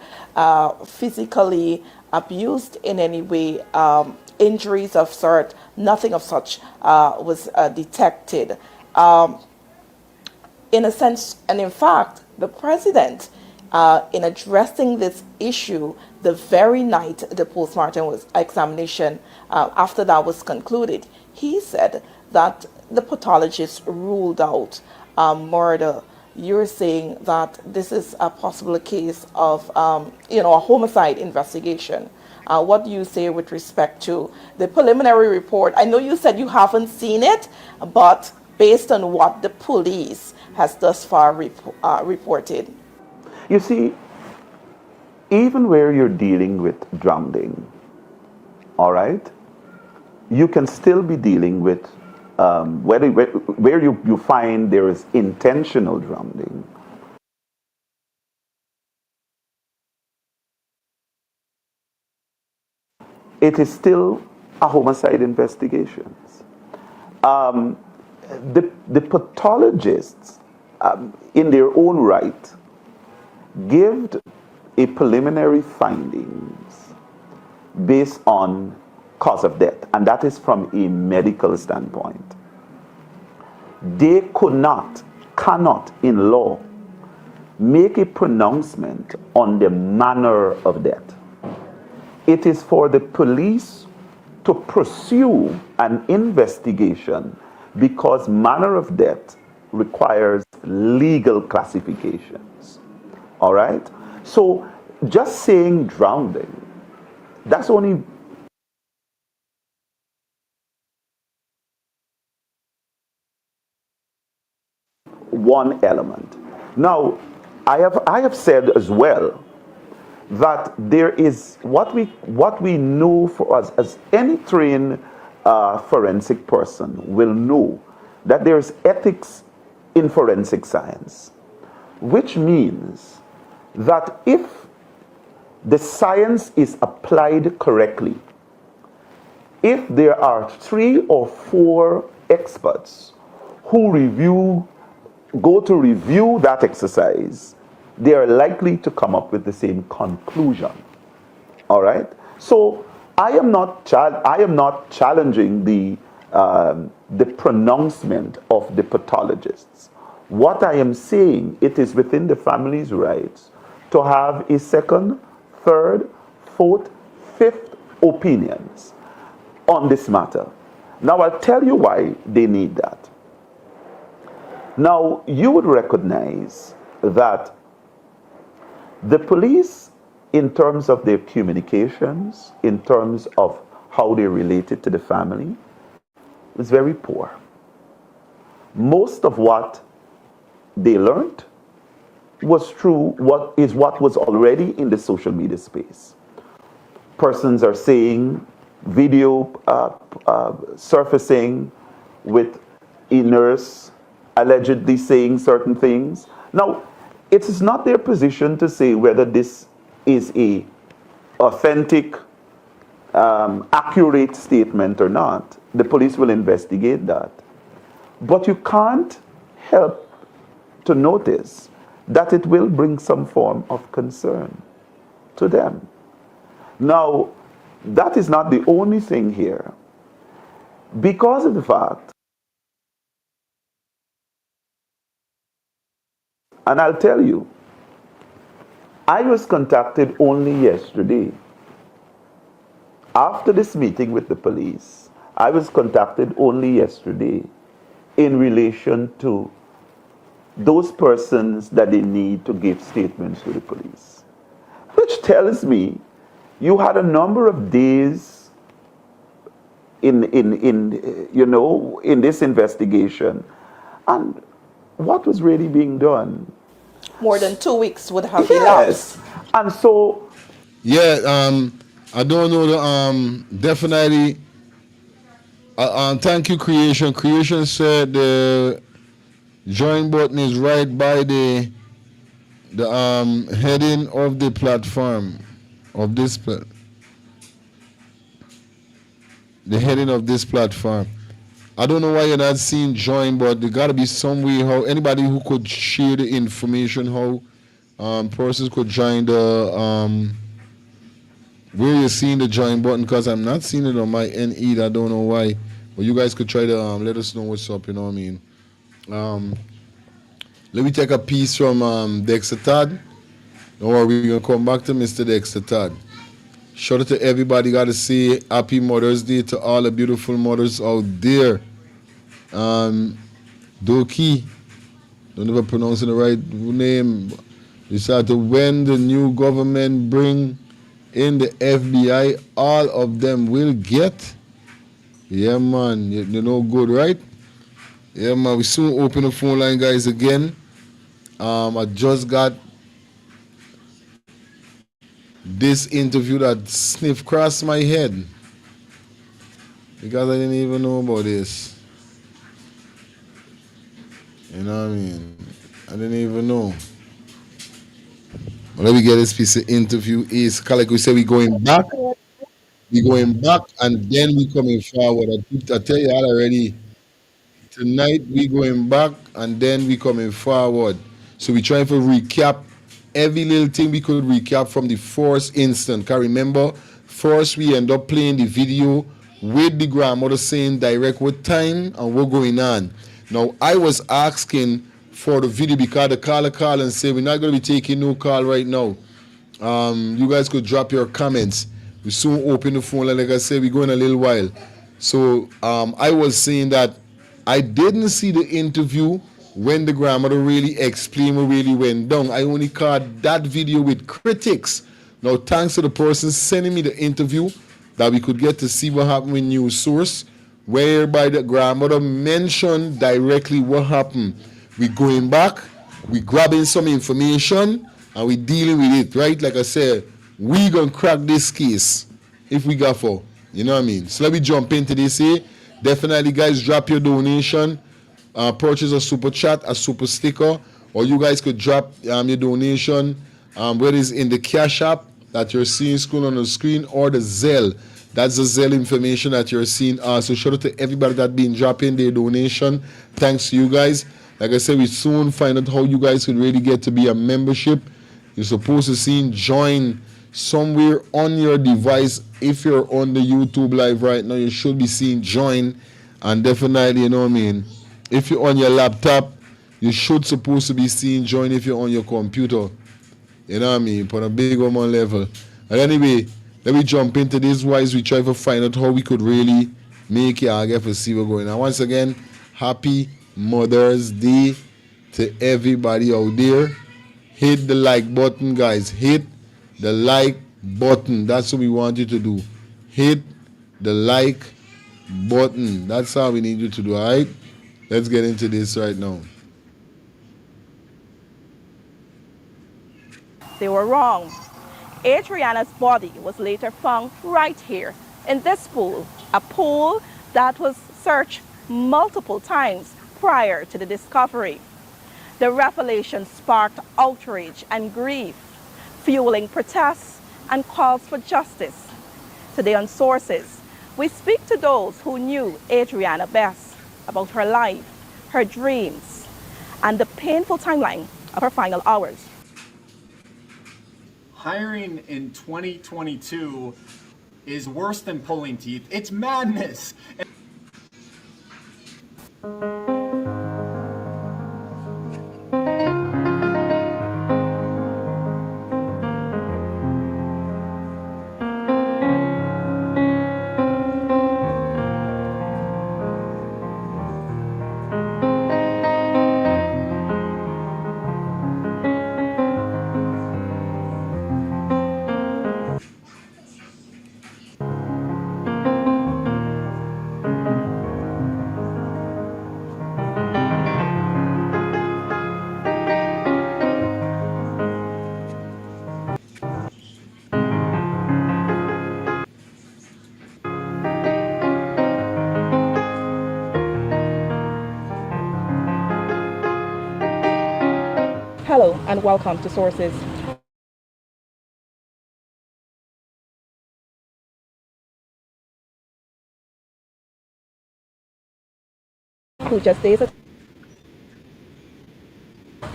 physically abused in any way, injuries of sort, nothing of such was detected. In a sense, and in fact, the president, in addressing this issue the very night the postmortem examination, after that was concluded, he said that the pathologist ruled out murder. You're saying that this is a possible case of, a homicide investigation. What do you say with respect to the preliminary report? I know you said you haven't seen it, but based on what the police has thus far reported. You see, even where you're dealing with drowning, all right, you can still be dealing with where you find there is intentional drowning. It is still a homicide investigation. The pathologists, in their own right, give a preliminary findings based on cause of death, and that is from a medical standpoint. They cannot in law make a pronouncement on the manner of death. It is for the police to pursue an investigation because manner of death requires legal classifications. All right? So just saying drowning, that's only one element. Now, I have said as well that there is what we know for us as any trained forensic person will know that there's ethics in forensic science, which means that if the science is applied correctly, if there are 3 or 4 experts who go to review that exercise, they are likely to come up with the same conclusion. All right. So I am not challenging the pronouncement of the pathologists. What I am saying, it is within the family's rights to have a second, third, fourth, fifth opinions on this matter. Now I'll tell you why they need that. Now you would recognize that the police, in terms of their communications, in terms of how they related to the family, was very poor. Most of what they learned was through what was already in the social media space. Persons are saying video surfacing with a nurse allegedly saying certain things. Now, it is not their position to say whether this is a authentic, accurate statement or not. The police will investigate that. But you can't help to notice that it will bring some form of concern to them. Now, that is not the only thing here. Because of the fact, and I'll tell you, I was contacted only yesterday. After this meeting with the police, I was contacted only yesterday in relation to those persons that they need to give statements to the police, which tells me you had a number of days in this investigation, and what was really being done. More than 2 weeks would have elapsed. And so, I don't know the definitely. Thank you, Creation. Creation said the join button is right by the heading of the platform of this the heading of this platform. I don't know why you're not seeing join, but there gotta be some way how anybody who could share the information how persons could join the where you're seeing the join button, because I'm not seeing it on my end either. I don't know why, but you guys could try to let us know what's up. You know what I mean? Let me take a piece from Dexter Todd. Don't worry, we're gonna come back to Mr. Dexter Todd. Shout out to everybody. Got to say Happy Mother's Day to all the beautiful mothers out there. Doki, don't ever pronounce the right name. We start to when the new government bring in the FBI, all of them will get. Yeah, man, you know good, right? Yeah, man, we soon open the phone line, guys, again. I just got this interview that sniff crossed my head because I didn't even know about this. You know what I mean? I didn't even know. But let me get this piece of interview. Is like we said, we going back, and then we coming forward. I tell you all already. Tonight we going back, and then we coming forward. So we trying to recap every little thing we could recap from the first instant. Because remember, first we end up playing the video with the grandmother saying direct what time and what going on. Now, I was asking for the video because the caller called and said, we're not going to be taking no call right now. You guys could drop your comments. We soon open the phone. Like I said, we're going a little while. So I was saying that I didn't see the interview when the grandmother really explained what really went down. I only caught that video with critics. Now, thanks to the person sending me the interview that we could get to see what happened with News Source, whereby the grandmother mentioned directly what happened We going back, we grabbing some information, and we dealing with it, right? Like I said, we gonna crack this case if we got for. You know what I mean? So let me jump into this here. Definitely, guys, drop your donation. Purchase a super chat, a super sticker, or you guys could drop your donation, whether it's in the Cash App that you're seeing scroll on the screen or the Zelle. That's the Zelle information that you're seeing. So shout out to everybody that been dropping their donation. Thanks to you guys. Like I said, we soon find out how you guys could really get to be a membership. You're supposed to see join somewhere on your device. If you're on the YouTube live right now, you should be seeing join, and definitely, you know what I mean. If you're on your laptop, you should supposed to be seeing join if you're on your computer. You know what I mean? On a big one level. And anyway, let me jump into this wise. We try to find out how we could really make it. I get to see what's going on. Once again, happy Mother's Day to everybody out there. Hit the like button, guys. Hit the like button. That's what we want you to do. Hit the like button. That's how we need you to do, all right? Let's get into this right now. They were wrong. Adriana's body was later found right here in this pool, a pool that was searched multiple times prior to the discovery. The revelation sparked outrage and grief, fueling protests and calls for justice. Today on Sources, we speak to those who knew Adriana best about her life, her dreams, and the painful timeline of her final hours. Hiring in 2022 is worse than pulling teeth. It's madness. Hello and welcome to Sources. Who just days at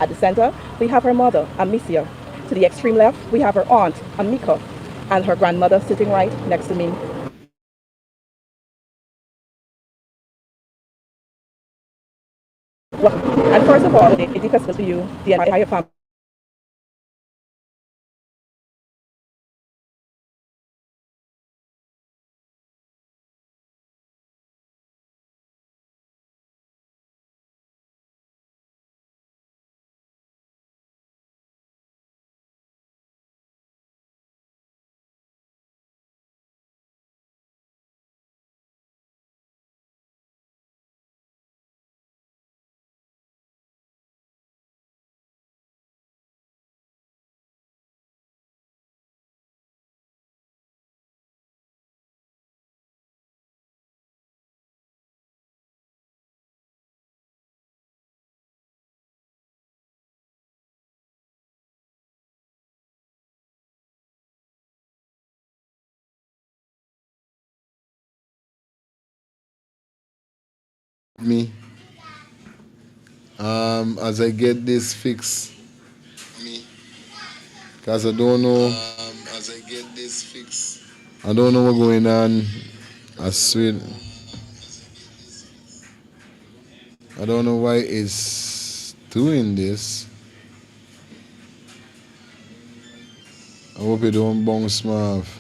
the center, we have her mother, Amicia. To the extreme left, we have her aunt, Amika, and her grandmother sitting right next to me. Well, and first of all, it discusses to you the entire family. Me, as I get this fixed, because I don't know. As I get this fixed, I don't know what's going on. I swear, I don't know why it's doing this. I hope it don't bounce me off.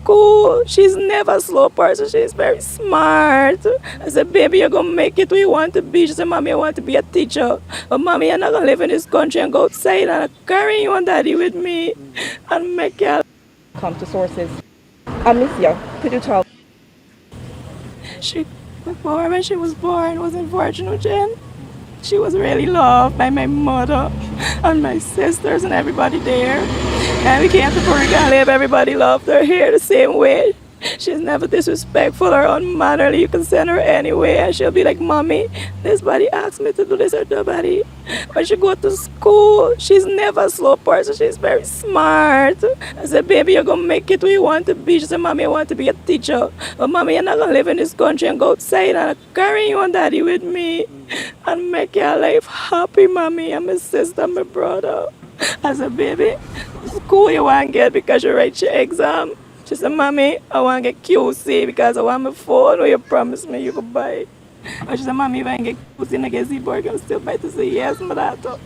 school. She's never a slow person. She's very smart. I said, baby, you're going to make it where you want to be. She said, mommy, I want to be a teacher. But mommy, you're not going to live in this country and go outside and carry you and daddy with me and make you. Come to sources. Amicia, could you tell? She was born when she was born. It was unfortunate, Jen. She was really loved by my mother and my sisters and everybody there. And we came to Puerto Rico, everybody loved her here the same way. She's never disrespectful or unmannerly. You can send her anywhere and she'll be like, mommy, this body asked me to do this or that body. When she go to school, she's never a slow person. She's very smart. I said, baby, you're going to make it where you want to be. She said, mommy, I want to be a teacher. But mommy, you're not going to live in this country and go outside and carry you and daddy with me and make your life happy, mommy. And my sister and my brother. I said, baby, school you want to get because you write your exam. She said, mommy, I want to get QC because I want my phone where you promised me you could buy. And she said, mommy, if I can get QC and I get Z-Board, I'm still buy to say, yes, my daughter.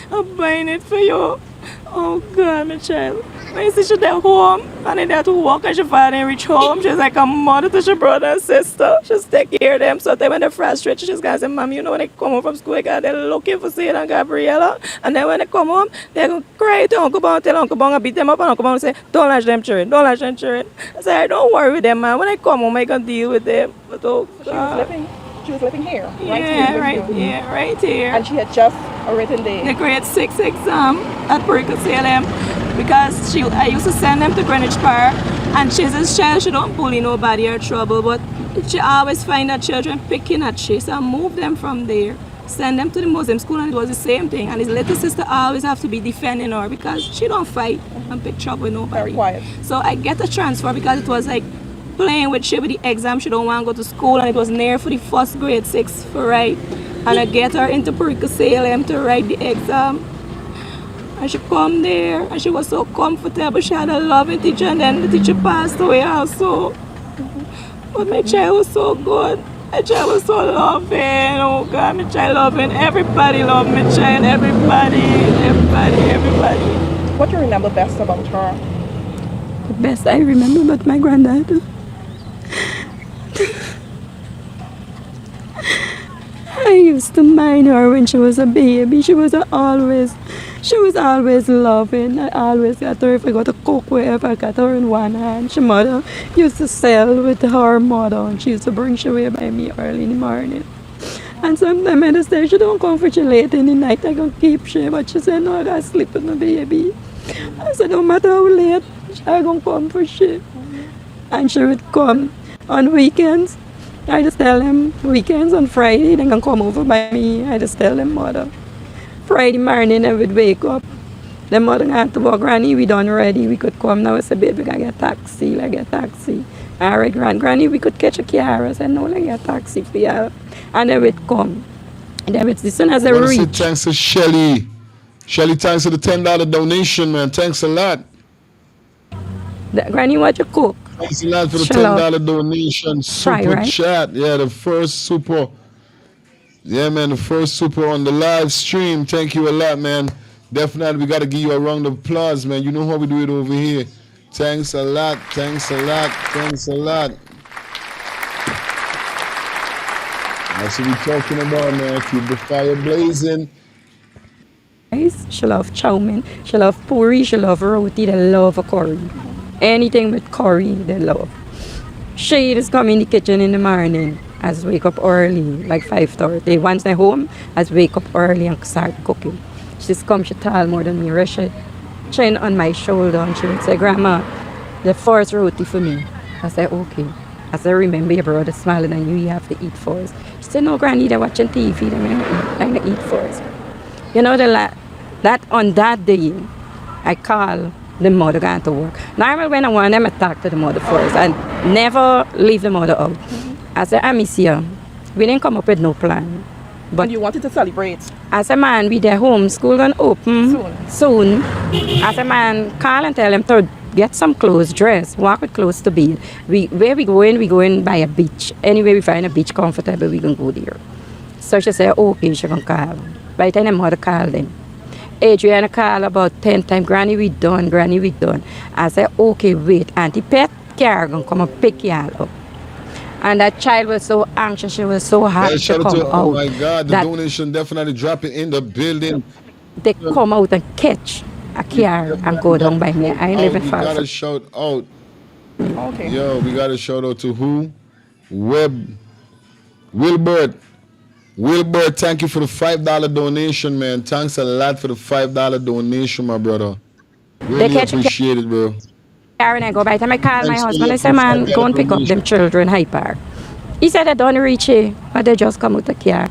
I'm buying it for you. Oh, God, my child. When you see she at home and they had to walk and she finally reach home, she's like a mother to her brother and sister. She's take care of them. So then when they're frustrated, she's going to say, mommy, you know, when they come home from school, they're looking for Sid and Gabriella. And then when they come home, they're going to cry to Uncle Bong, tell Uncle Bong, and beat them up. And Uncle Bong say, don't latch them children, don't latch them children. I said, don't worry with them, man. When I come home, I can deal with them. But oh, God. She was living here, right Yeah, right here. And she had just written the grade 6 exam at Puerto Rico CLM because I used to send them to Greenwich Park, and she's a child, she don't bully nobody or trouble, but she always find her children picking at she, so I moved them from there, send them to the Muslim school, and it was the same thing. And his little sister always have to be defending her because she don't fight and pick trouble with nobody. Very quiet. So I get a transfer because it was like playing with she with the exam. She don't want to go to school, and it was near for the first grade 6 for write. And I get her into Puerto Rico CLM to write the exam. And she come there and she was so comfortable. She had a loving teacher, and then the teacher passed away also. But my child was so good. My child was so loving. Oh God, my child loving. Everybody loved my child. Everybody. What do you remember best about her? The best I remember about my granddad. I used to mind her when she was a baby. She was always loving. I always got her if I got to cook wherever, I got her in one hand. She mother used to sell with her mother, and she used to bring she away by me early in the morning. And sometimes I just say she don't come for she late in the night, I can keep she, but she said no, I gotta sleep with my baby. I said no matter how late, I gonna come for she. And she would come on weekends. I just tell them weekends on Friday, they can come over by me. I just tell them, mother. Friday morning, I would wake up. The mother had to walk, Granny, we done ready. We could come now. I said, baby, we can get taxi. Like get taxi. All right, Granny, we could catch a car. I said, no, like get taxi for you. And they would come. And they would, as soon as they reach. Thanks to Shelly. Shelly, thanks for the $10 donation, man. Thanks a lot. Granny, what you cook? Thanks a lot for the $10 donation. Super right? chat. Yeah, the first super. Yeah, man, the first super on the live stream. Thank you a lot, man. Definitely, we got to give you a round of applause, man. You know how we do it over here. Thanks a lot. Thanks a lot. Thanks a lot. That's what we're talking about, man. Keep the fire blazing. She love chow mein. She love puri. She love roti. They love a curry. Anything with curry, they love. She just come in the kitchen in the morning. As wake up early, like 5:30. Once they're home, as wake up early and start cooking. She's come, she tall more than me. Rest her chin on my shoulder, and she would say, Grandma, the first roti for me. I said, okay. I said, remember your brother smaller than you have to eat first. She said, no, Granny, they're watching TV, they're going to eat first. You know, that on that day, I call the mother going to work. Normally when I want them, I talk to the mother first and never leave the mother out. I said, I miss you. We didn't come up with no plan. But and you wanted to celebrate? I said, man, we there home, school gonna open soon. I said, man, call and tell them to get some clothes, dress, walk with clothes to bed. Where we going by a beach. Anyway, we find a beach comfortable, we can go there. So she said, okay, she gonna call. By the time the mother called them, ADRIANA called about 10 times, Granny, we done. I said, okay, wait, Auntie Pet car gonna come and pick y'all up. And that child was so anxious, she was so happy to shout out come to, oh my out. God, the That donation definitely dropping in the building. they come out and catch a car and go down by me. I ain't living We far gotta from. shout out. Okay. Yo, we gotta shout out to who? Wilbert. Wilbert, thank you for the $5 donation, man. Thanks a lot for the $5 donation, my brother. They Really catch a appreciate it, bro. car and I go by. Time I call my Thanks for husband, your I say, man, go and pick up donation. them children, Hyper. He said they don't reach here, but they just come out the car.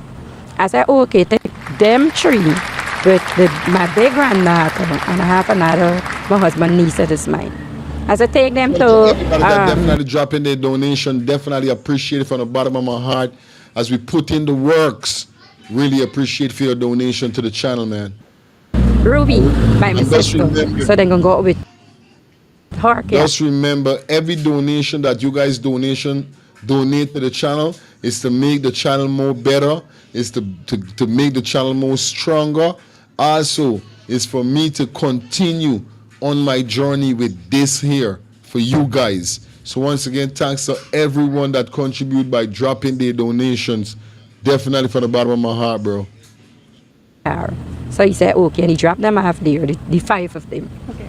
I said, okay, take them three with my big granddaughter and I have another, my husband niece is mine. I said, take them to Everybody that definitely drop in their donation, definitely appreciate it from the bottom of my heart as we put in the works. Really appreciate for your donation to the channel, man. Ruby by my And just sister. remember, So they're going to go with her car. just remember, every donation that you guys donate to the channel is to make the channel more better, is to make the channel more stronger. Also, is for me to continue on my journey with this here for you guys. So once again, thanks to everyone that contribute by dropping their donations. Definitely from the bottom of my heart, bro. So he said, okay, and he dropped them off there, the 5 of them. Okay.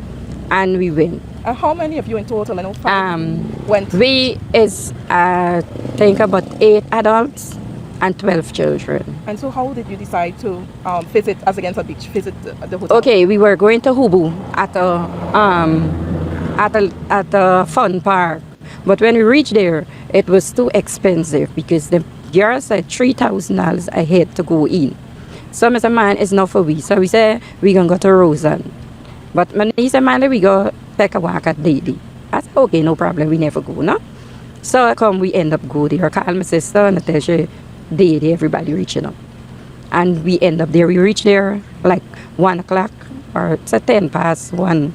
And we went. How many of you in total? I know 5 went. We is, I think about 8 adults and 12 children. And so how did you decide to visit as against a beach, visit the hotel? Okay, we were going to Hubu at a fun park. But when we reached there, it was too expensive because the girl said $3,000 a head to go in. So I said, man, it's not for we. So we said, we're going to go to Rosen. But my niece said, man, we go take a walk at Didi. I said, okay, no problem, we never go, no? So we end up go there. I call my sister and I tell her, Didi, everybody reaching up. And we end up there. We reach there like 1 o'clock or it's 10 past 1.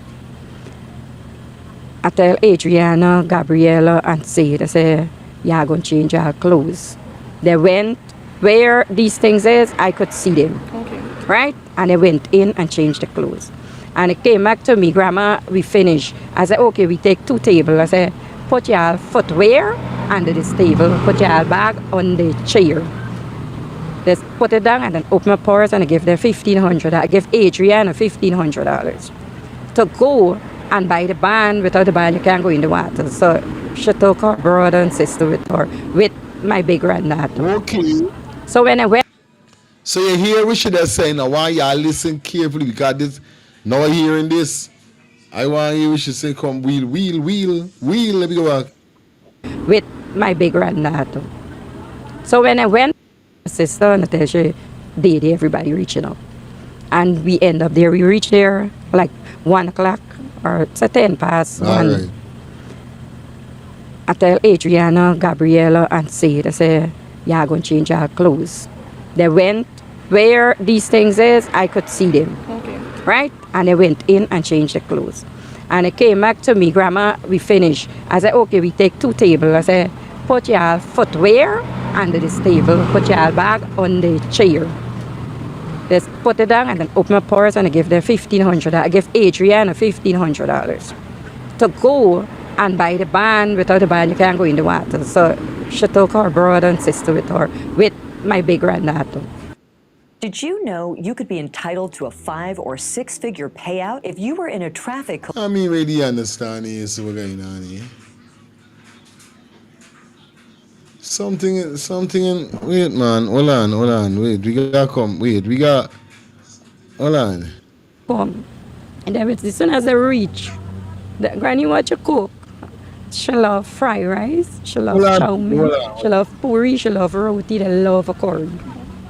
I tell Adriana, Gabriela, and Sid, I say, yeah, I'm going to change our clothes. They went where these things is, I could see them. Okay. Right? And they went in and changed the clothes. And it came back to me, Grandma, we finished. I said, okay, we take 2 tables. I said, put your footwear under this table, put your bag on the chair. Just put it down and then open my purse and I give them $1,500. I give Adriana $1,500 to go and buy the band. Without the band, you can't go in the water. So she took her brother and sister with her, with my big granddaughter. Okay. So when I went. So you hear what she does say now. Why y'all listen carefully because this, now hearing this, I want to hear what she say. Come wheel, let me go back. With my big granddaughter. So when I went, my sister and Natasha, Didi, everybody reaching up. And we end up there. We reach there like 1 o'clock or it's 10 past 1. Right. I tell Adriana, Gabriela, and Sid, I say, yeah, I'm going to change our clothes. They went where these things is, I could see them. Okay. Right? And they went in and changed the clothes. And it came back to me, Grandma, we finished. I said, okay, we take 2 tables. I said, put your footwear under this table, put your bag on the chair. Just put it down and then open my purse and I give them $1,500. I give Adriana $1,500 to go and buy the band. Without the band, you can't go in the water. So she took her brother and sister with her, with my big granddaughter. Did you know you could be entitled to a 5 or 6-figure payout if you were in a traffic collision? I mean, really understand this what's going on here. Something, wait, man, hold on, wait, we gotta come, hold on. Come. And then as soon as I reach, the granny what you cook. She love fried rice, she love chow mein, she love puri, she love roti, they love a curry.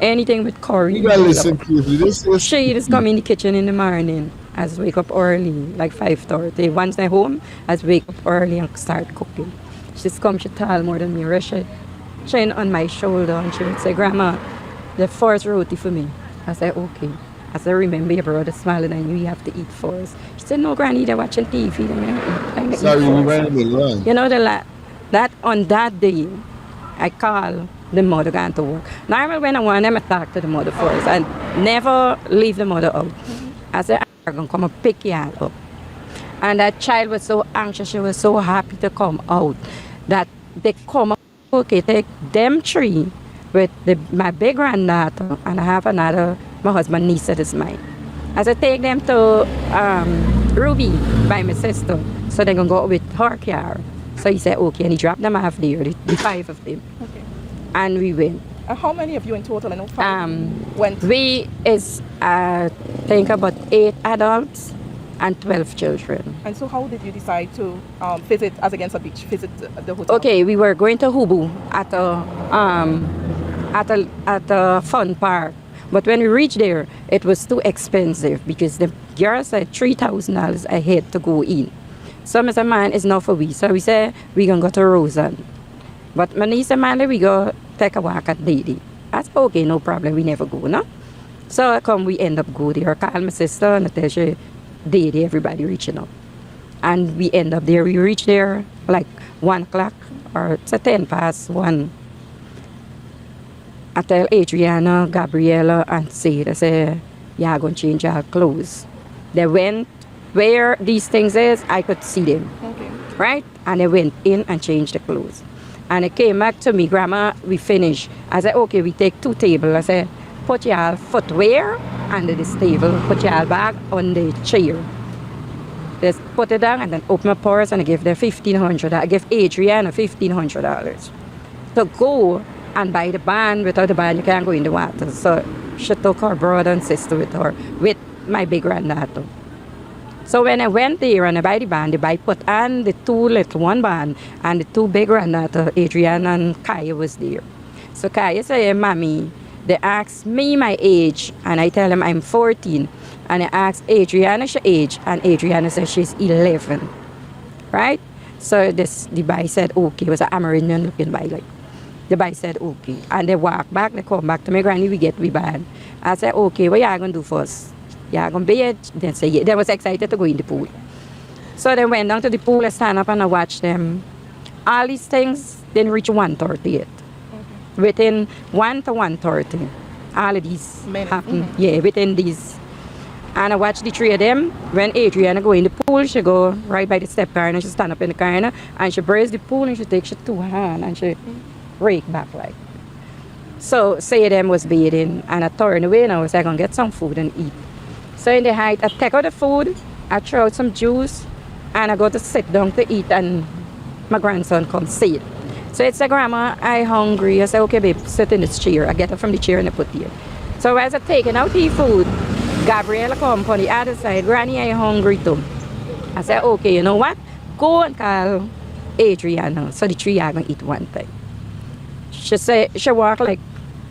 Anything with curry. You gotta listen carefully. She just come in the kitchen in the morning, as wake up early, like 5:30. Once I home, as wake up early and start cooking. She's come, she tall more than me, she on my shoulder and she would say, Grandma, the first roti for me. I said, okay. I said, remember your brother smiling and you have to eat first. She said, no, Granny, they're watching TV. Sorry, we ran a bit long. You know, that on that day, I call the mother going to work. Normally when I want them, I talk to the mother first and never leave the mother out. I said, I'm going to come and pick you up. And that child was so anxious, she was so happy to come out that they come out, okay, take them three with my big granddaughter, and I have another, my husband's niece that is mine. As I take them to Ruby by my sister, so they're going to go with her car. So he said, okay, and he dropped them off there, the five of them. Okay. And we went. How many of you in total? I know went. We is, I think, about 8 adults and 12 children. And so how did you decide to visit As Against a Beach, visit the hotel? Okay, we were going to Hubu at a fun park. But when we reached there, it was too expensive because the girl said $3,000 a head to go in. So I said, man, it's not for we. So we said, we're going to go to Roseanne. But my niece and man, we go take a walk at Lady. I said, okay, no problem, we never go, no? So we end up go there. I call my sister, Natasha, Lady, everybody reaching up. And we end up there. We reach there like 1 o'clock or it's 10 past 1. I tell Adriana, Gabriela, and Sid, I say, yeah, I'm going to change our clothes. They went where these things is, I could see them. Okay. Right? And they went in and changed the clothes. And they came back to me, Grandma, we finished. I said, okay, we take 2 tables. I said, put your footwear under this table, put your bag on the chair. Just put it down and then open my purse and I give them $1,500. I give Adriana $1,500 to go and buy the band. Without the band, you can't go in the water. So she took her brother and sister with her, with my big granddaughter. So when I went there and I buy the band, I put on the 2 little one band and the 2 big granddaughter, Adriana and Kaya was there. So Kaya said, Mommy, they asked me my age and I tell them I'm 14. And I asked Adriana her age and Adriana said she's 11. Right? So the boy said, okay. It was an Amerindian looking boy like. The boy said, okay. And they walk back, they come back to my granny, we get we band. I said, okay, what you going to do first? You going to bathe? They say, yeah. They was excited to go in the pool. So they went down to the pool, I stand up and I watch them. All these things didn't reach 1:38. Okay. Within 1 to 1:30, all of these happened. Mm-hmm. Yeah, within these. And I watch the 3 of them. When Adriana go in the pool, she go right by the step car and she stand up in the car and she brace the pool and she take her 2 hands and she rake back like. So say them was bathing and I turn away and I was like, I'm gonna get some food and eat. So in the height, I take out the food, I throw out some juice and I go to sit down to eat and my grandson comes see it. So it's like, Grandma, I hungry. I say, okay babe, sit in this chair. I get her from the chair and I put here. So as I taking out the food, Gabriela come on the other side, Granny, I hungry too. I said, okay, you know what? Go and call Adriana. So the 3 are gonna eat one thing. She said, she walk like,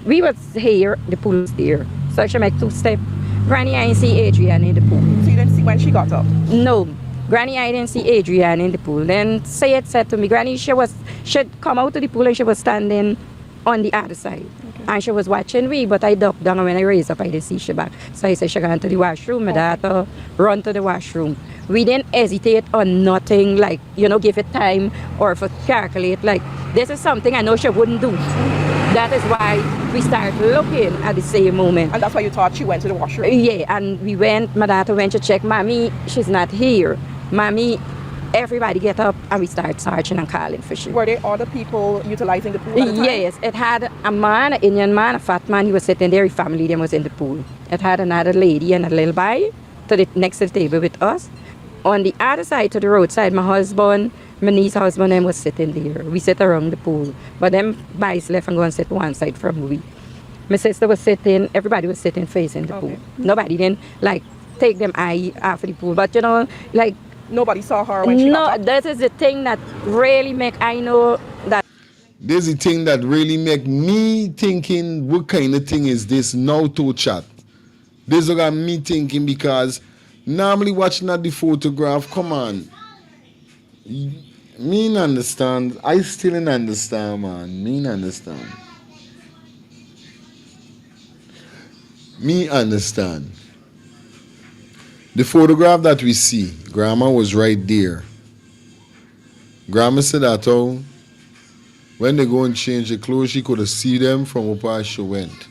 we was here, the pool was there. So she make 2 steps. Granny, I didn't see Adriana in the pool. So you didn't see when she got up? No. Granny, I didn't see Adriana in the pool. Then Sayed said to me, Granny, she'd come out to the pool and she was standing on the other side. Okay. And she was watching me, but I ducked down and when I raised up, I didn't see she back. So I said, she got to the washroom. My daughter run to the washroom. We didn't hesitate on nothing, like, give it time or for calculate. Like, this is something I know she wouldn't do. That is why we started looking at the same moment. And that's why you thought she went to the washroom? Yeah, and we went, my daughter went to check, Mommy, she's not here. Mommy, everybody get up and we start searching and calling for she. Were there other people utilizing the pool at the time? Yes, it had a man, an Indian man, a fat man, he was sitting there, his family then was in the pool. It had another lady and a little boy next to the table with us. On the other side to the roadside, my husband, my niece's husband, them was sitting there. We sit around the pool. But them boys left and go and sit one side from we. My sister was sitting, everybody was sitting facing the pool. Nobody didn't take them eye off the pool. But nobody saw her when she got up? No, that is the thing that really make I know that. This is the thing that really make me thinking, what kind of thing is this now to chat? This is what got me thinking because normally watching at the photograph, come on. Me understand. I still don't understand, man. Me understand. Me understand. The photograph that we see, Grandma was right there. Grandma said that when they go and change the clothes, she could have seen them from where she went.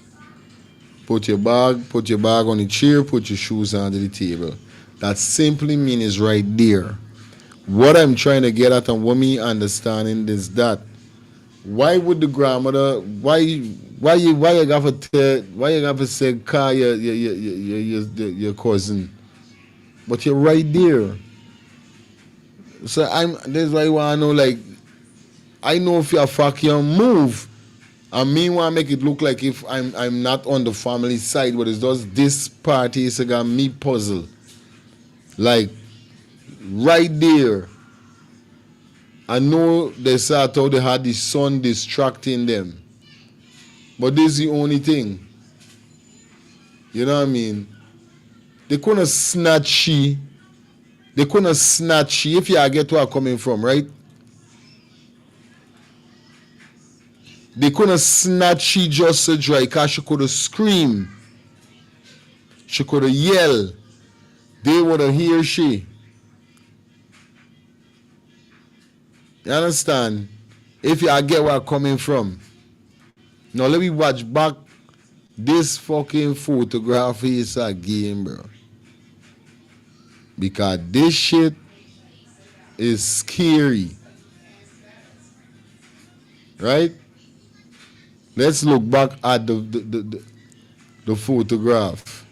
Put your bag on the chair, put your shoes under the table. That simply means it's right there. What I'm trying to get at and what me understanding is that why would the grandmother why you got to why you got to say call your cousin, but you're right there. So that's why I want to know, like, I know if you're fuck your move. I mean, want to make it look like if I'm not on the family side, but it's just this party is got me puzzle. Like right there, I know they said how they had the son distracting them, but this is the only thing. You know what I mean? They couldn't snatch she. They couldn't snatch she. If you get where I'm coming from, right? They couldn't snatch she just so dry because she could have screamed. She could have yelled. They would have hear she. You understand? If you get where I'm coming from. Now let me watch back this fucking photograph is again, bro. Because this shit is scary. Right? Let's look back at the photograph.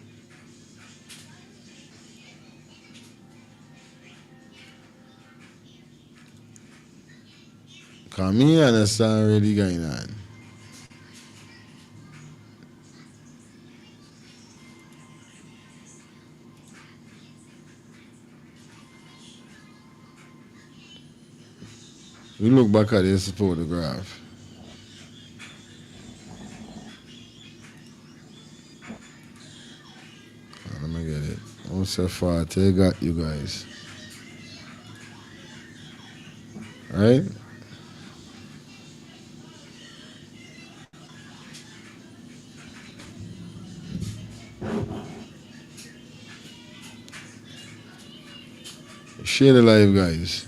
Cause me understand really going on. We look back at this photograph. Let me get it. I'm so far. Take got you guys. Right? Share the live, guys.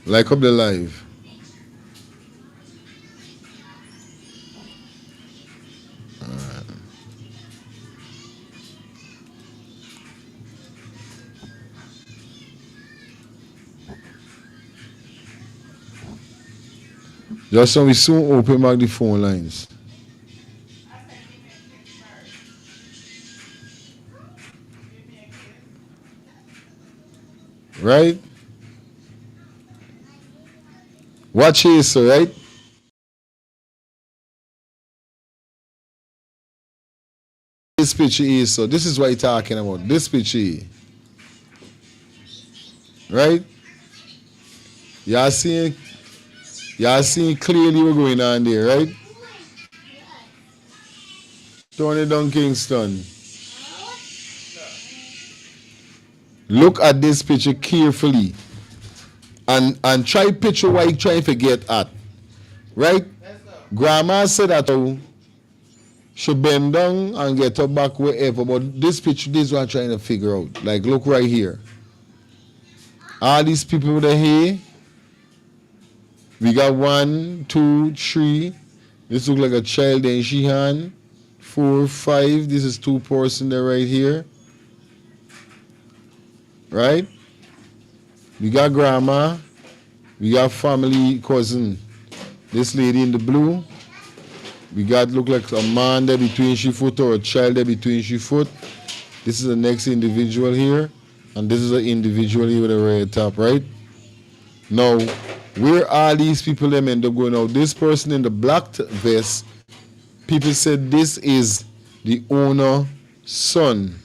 Like up the live. Just so we soon open back the phone lines. Right? Watch this, right? This picture is so. This is what you're talking about. This picture here. Right? Y'all seeing clearly what's going on there, right? Tony Dunn Kingston. Look at this picture carefully. And try picture what you trying to get at. Right? Grandma said that she bend down and get her back wherever. But this picture, this is what I'm trying to figure out. Like, look right here. All these people with the hair. We got 1, 2, 3. This look like a child in she hand. 4, 5. This is 2 person there right here. Right? We got grandma. We got family cousin. This lady in the blue. We got look like a man there between she foot or a child there between she foot. This is the next individual here. And this is an individual here with a red top, right? Now, where are these people them end up going out? This person in the black vest, people said this is the owner's son.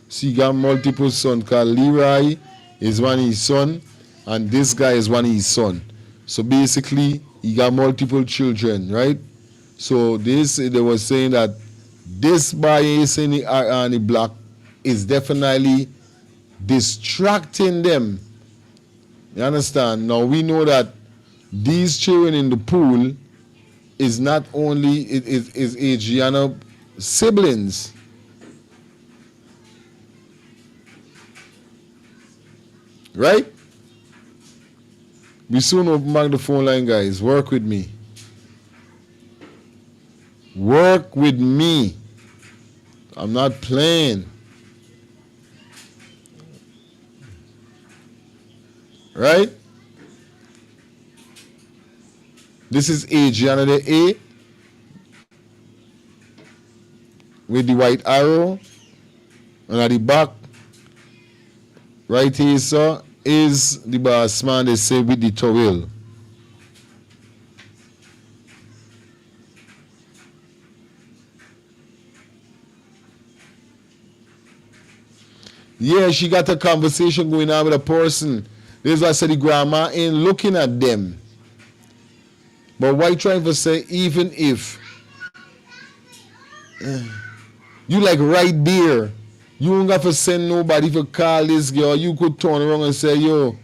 So you got multiple sons, because Leroy is one of his son, and this guy is one of his son. So basically, he got multiple children, right? So this, they were saying that this boy is in the black is definitely distracting them. You understand? Now we know that these children in the pool is not only is Adriana siblings. Right? We soon open back the phone line, guys. Work with me. Work with me. I'm not playing. right? This is Adriana the A with the white arrow. And at the back, right here, sir, is the boss man they say with the towel. Yeah, she got a conversation going on with a person. This is why I said the grandma ain't looking at them. But why trying to say even if you like right there, you don't have to send nobody to call this girl. You could turn around and say, yo,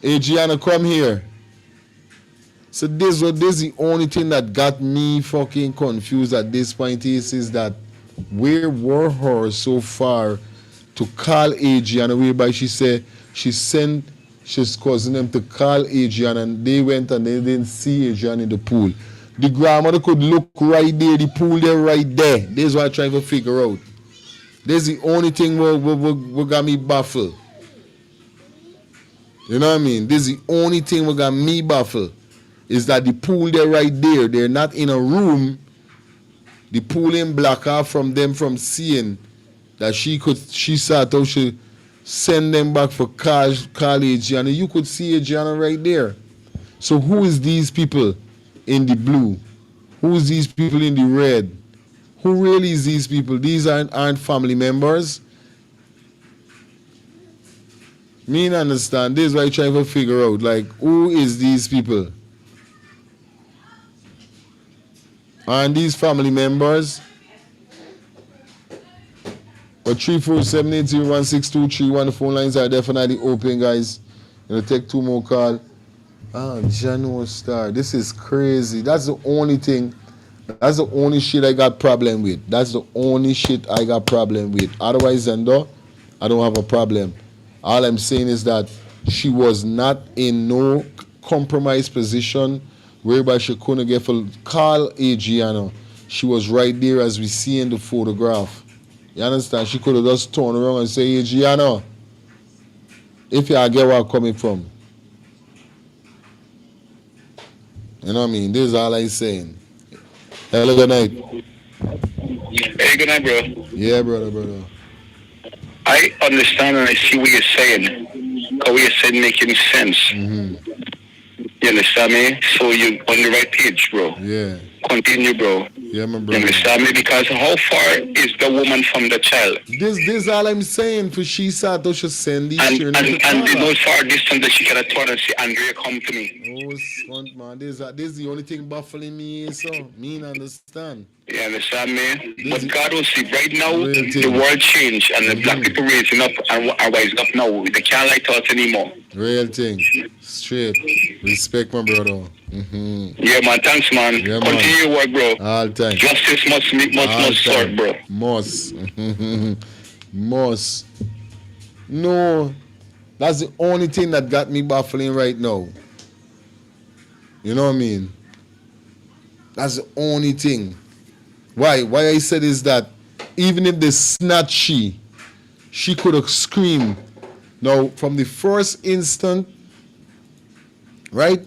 Adriana, come here. So this is the only thing that got me fucking confused at this point is that where were her so far to call Adriana, whereby she said she's causing them to call Adriana, and they went and they didn't see Adriana in the pool. The grandmother could look right there, the pool there right there. This is what I'm trying to figure out. This is the only thing what got me baffled. You know what I mean? This is the only thing what got me baffled. Is that the pool there right there. They're not in a room. The pool in block off from them from seeing that she saw how she send them back for call Adriana. You could see Adriana right there. So who is these people in the blue? Who is these people in the red? Who really is these people? These aren't family members. Me don't understand. This is what I try to figure out. Like, who is these people? And these family members. But 347801623, the phone lines are definitely open, guys. It'll take two more calls. Jano Star. This is crazy. That's the only thing. That's the only shit I got problem with. That's the only shit I got problem with. Otherwise, Zendo, I don't have a problem. All I'm saying is that she was not in no compromised position whereby she couldn't get for call Adriana. She was right there as we see in the photograph. You understand? She could have just turned around and say, Adriana, if you get where I'm coming from. You know what I mean? This is all I'm saying. Hello, good night. Hey, good night, bro. Yeah, brother. I understand and I see what you're saying. How you're saying making sense. Mm-hmm. You understand me? So you're on the right page, bro. Yeah. Continue, bro. Yeah, my brother. You understand me? Because how far is the woman from the child? This all I'm saying. For she said that she send these children and to no far distance that she can turn and say, Andrea, come to me. Oh, son, man. This is the only thing baffling me, so me understand. You understand me? But God will see. Right now, the world changed and the black people raising up and are rising up now. They can't like us anymore. Real thing. Straight. Respect, my brother. Mm-hmm. Yeah, man. Thanks, man. Yeah, continue your work, bro. All time. Justice must sort, bro. Must. Must. No. That's the only thing that got me baffling right now. You know what I mean? That's the only thing. Why I said is that even if they snatch she could have screamed. Now, from the first instant, right?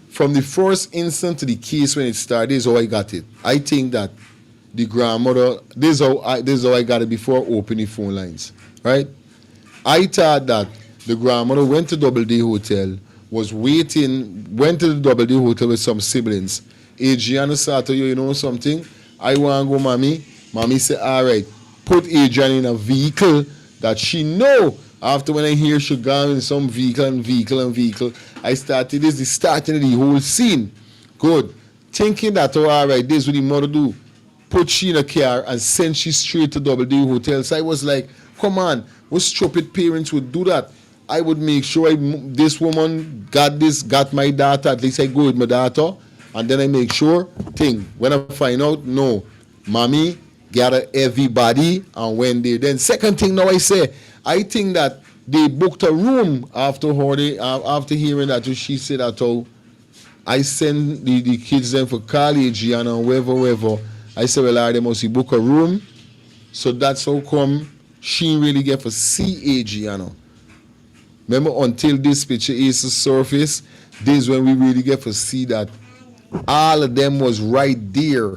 From the first instant to the case when it started, this is how I got it. I think that the grandmother, this is how I got it before opening phone lines, right? I thought that the grandmother went to Doubleday Hotel, went to the Doubleday Hotel with some siblings. Adriana said to you know something? I want to go, mommy. Mommy said, all right, put Adriana in a vehicle that she know. After when I hear she gone in some vehicle, I started, this is the starting of the whole scene. Good. Thinking that, all right, this is what the mother do. Put she in a car and send she straight to Doubleday Hotel. So I was like, come on, what stupid parents would do that? I would make sure this woman got my daughter, at least I go with my daughter, and then I make sure, when I find out, no, mommy gather everybody and when they, then second thing now I think that they booked a room after hearing that she said that I send the kids then for college and wherever. I said, well, they must book a room. So that's how come she really get for see Adriana. Remember, until this picture is to surface, this is when we really get to see that all of them was right there.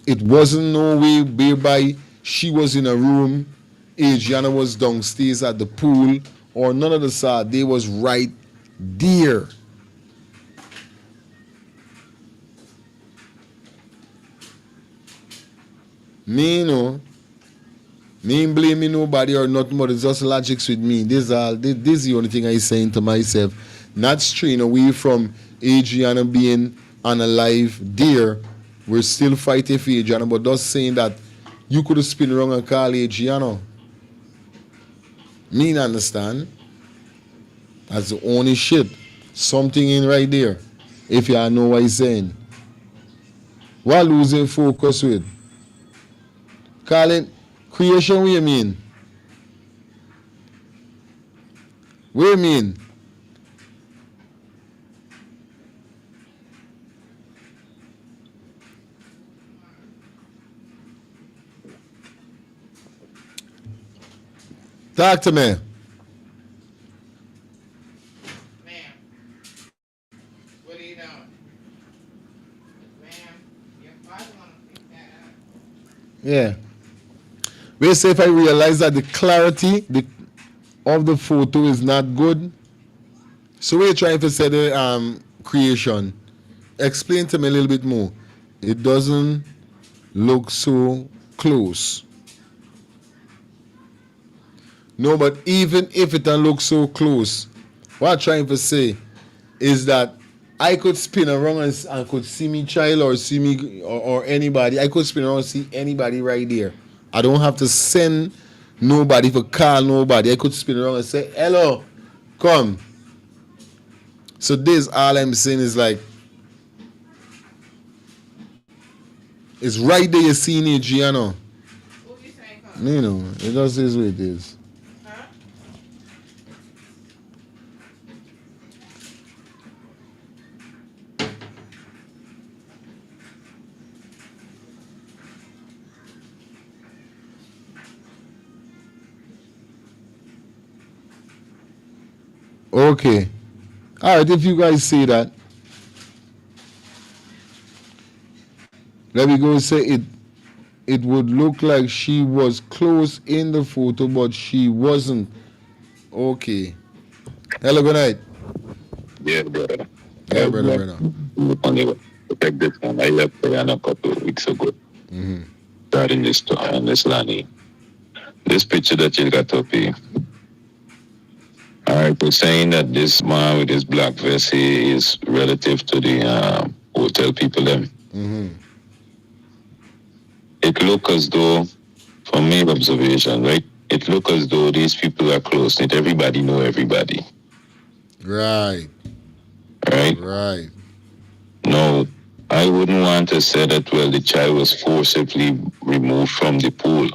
It wasn't no way whereby she was in a room, Adriana was downstairs at the pool, or none of the side. They was right there. Me, no. Me ain't blaming nobody or nothing, but it's just logics with me. This is the only thing I saying to myself. Not straying away from Adriana being unalive there. We're still fighting for Adriana, but just saying that you could have spin around and call Adriana. Me not understand. That's the only shit. Something in right there. If y'all know what he's saying. What losing focus with? Calling creation, what you mean? What you mean? Talk to me. Yeah. We say if I realize that the clarity of the photo is not good. So we're trying to say the creation. Explain to me a little bit more. It doesn't look so close. No, but even if it don't look so close, what I'm trying to say is that I could spin around and I could see me child or see me or anybody. I could spin around and see anybody right there. I don't have to send nobody for call nobody. I could spin around and say, hello, come. So this all I'm saying is like, it's right there you see Adriana. You know, it just is what it is. Okay. All right, if you guys see that, let me go say it would look like she was close in the photo, but she wasn't. Okay. Hello, good night. Yeah, brother. Yeah, brother. Only protect this one. I left Brian a couple of weeks ago. Starting this Lani. This picture that you got up here. All right, we're saying that this man with his black vest is relative to the hotel people them. It look as though, from my observation, right? It look as though these people are close knit. Everybody know everybody. Right. Right. No, I wouldn't want to say that, well, the child was forcibly removed from the pool.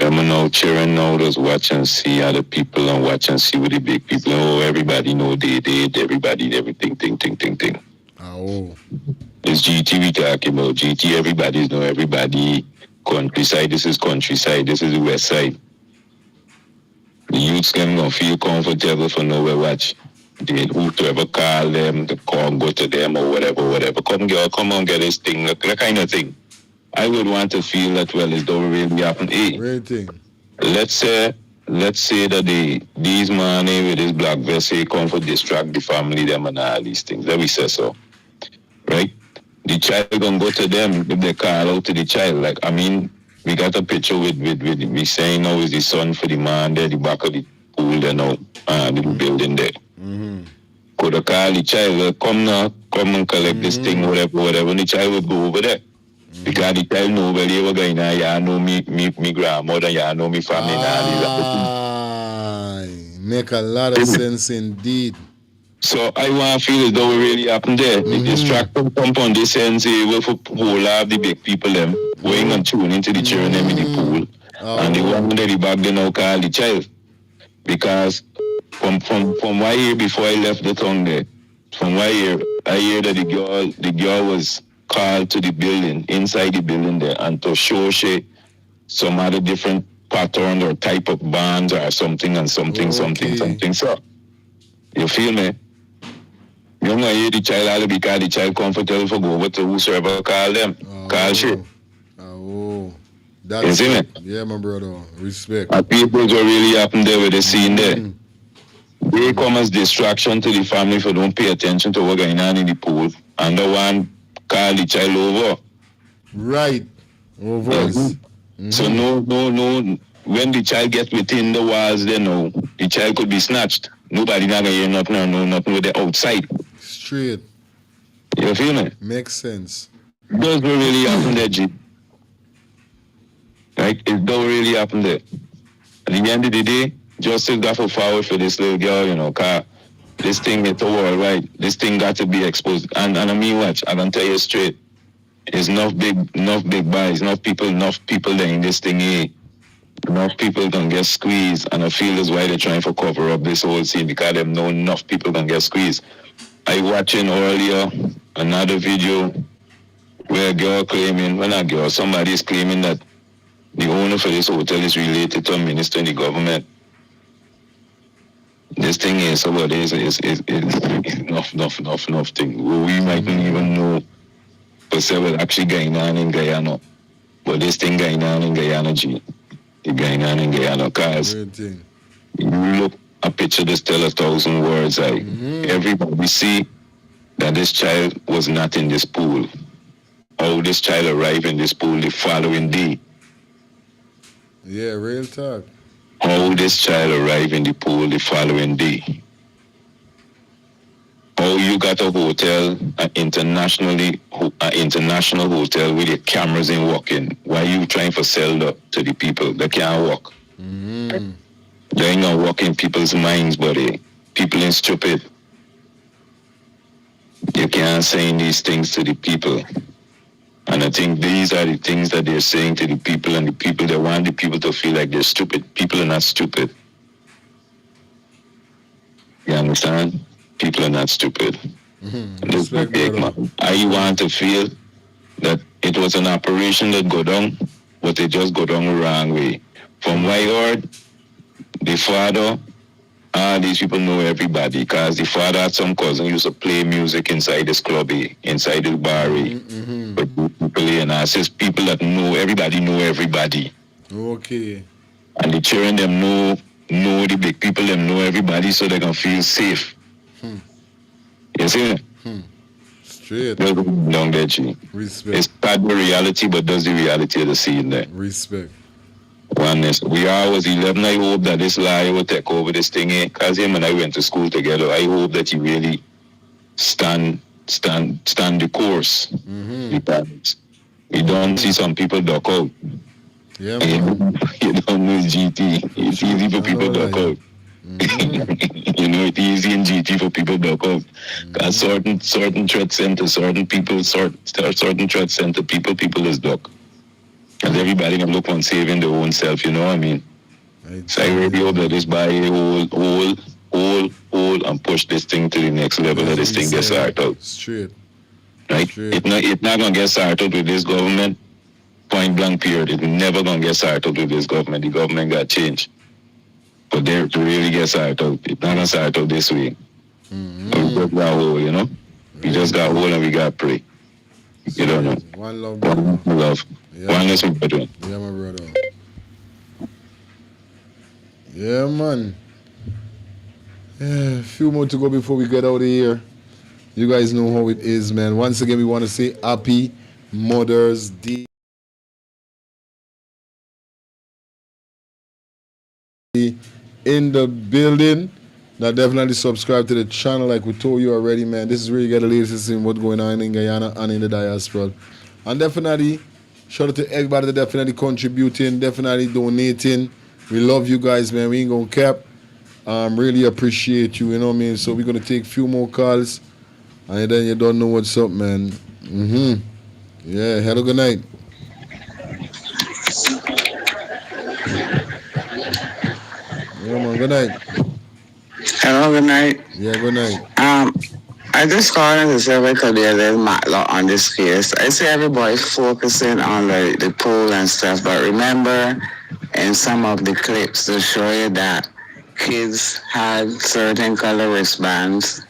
Remember now, children now just watch and see other people and watch and see with the big people. Oh, everybody know they did, everybody, everything, thing. Oh. It's GT we talking about. GT, everybody know everybody. Countryside, this is countryside, this is the west side. The youths can gonna feel comfortable for nowhere watch. They whoever call them, the call go to them or whatever. Come girl, come on, get this thing, that kind of thing. I would want to feel that, well, it's don't really happen. Hey, let's say that these man with this black vest come for distract the family them and all these things. Let me say so. Right? The child gonna go to them if they call out to the child. Like, I mean, we got a picture with we saying now is the son for the man there, the back of the pool there now, the building there. Could have call the child, come and collect this thing, whatever, and the child would go over there. Because the child know where they were going, yeah, know me grandmother, yeah, know me family, make a lot of sense indeed. So I want to feel as though it really happened there. The distraction come on this end, say, well, for whole of the big people, them, going and tune into the children them in the pool. And the one that the back, they now call the child. Because from what I hear before I left the town there, from what I hear that the girl was called to the building, inside the building there, and to show she some other different pattern or type of bands or something and something. So, you feel me? You don't hear the child all because the child comfortable for go over to whosoever call them. Call shit. That's you see it. me? Yeah, my brother. Respect. And people what really happened there with the scene there. They come as distraction to the family if you don't pay attention to what's going on in the pool. And the one call the child over. Right. Over. So no. When the child gets within the walls, then no, the child could be snatched. Nobody not gonna hear nothing or know nothing with the outside. Straight. You feel me? Makes sense. Does what really happen there, G? Right? It don't really happen there. At the end of the day, justice got to forward for this little girl, cause this thing is the world, right? This thing got to be exposed. And I mean what? I can tell you straight. There's enough big boys, enough people there in this thing here. Enough people can get squeezed, and I feel that's why they're trying to cover up this whole scene, because they know enough people can get squeezed. I watching earlier another video where a girl somebody is claiming that the owner for this hotel is related to a minister in the government. This thing is about is enough thing. We mightn't even know per se what's actually going on in Guyana. But this thing going on in Guyana, G. Going on in Guyana, cause you look a picture that tell 1,000 words. Everybody see that this child was not in this pool. How this child arrived in this pool the following day. Yeah, real talk. How this child arrived in the pool the following day. How you got a hotel, an international hotel with the cameras in walking. Why you trying to sell to the people that can't walk? They ain't gonna walk in people's minds, buddy. People ain't stupid. You can't say these things to the people. And I think these are the things that they're saying to the people, and the people, they want the people to feel like they're stupid. People are not stupid. You understand? People are not stupid. I want to feel that it was an operation that go down, but it just go down the wrong way. From what I heard, the father, these people know everybody, because the father had some cousin used to play music inside this club, inside this bar. But people and I says people that know everybody know everybody. Okay. And the children them know the big people them know everybody, so they can feel safe. You see me? Straight. Down there, G. Respect. It's part of the reality, but does the reality of the scene there. Respect. Oneness. We are was 11. I hope that this liar will take over this thing, because him and I went to school together. I hope that he really stand the course. Because you don't see some people duck out. Yeah, you don't know GT. It's easy for people to duck out. It's easy in GT for people to duck out. Because certain threats sent to certain people, certain threats sent to people is duck. Because everybody can look on saving their own self, you know what I mean? So I really hope that this buy hold and push this thing to the next level, that this thing gets sorted out. Straight. Right? It's not gonna get sorted with this government. Point blank period. It's never gonna get sorted with this government. The government got changed. But there to really get sorted out, it's not gonna sort out this way. We just got hold, you know? We just got hold and we got pray. You don't know. One love, brother. One love. Yeah. One love, brethren. Yeah, my brother. Yeah, man. Yeah, a few more to go before we get out of here. You guys know how it is, man. Once again, we want to say Happy Mother's Day. In the building. Now definitely subscribe to the channel like we told you already, man. This is where you get the latest in what's going on in Guyana and in the diaspora. And definitely shout out to everybody that definitely contributing, definitely donating. We love you guys, man. We ain't gonna cap. Really appreciate you, you know what I mean? So we're gonna take a few more calls, and then you don't know what's up, man. Yeah, have a good night. Yeah, man, good night. Hello, good night. Yeah, good night. I just called to say because there's matlock on this case. I see everybody focusing on the pool and stuff, but remember, in some of the clips to show you that kids had certain color wristbands.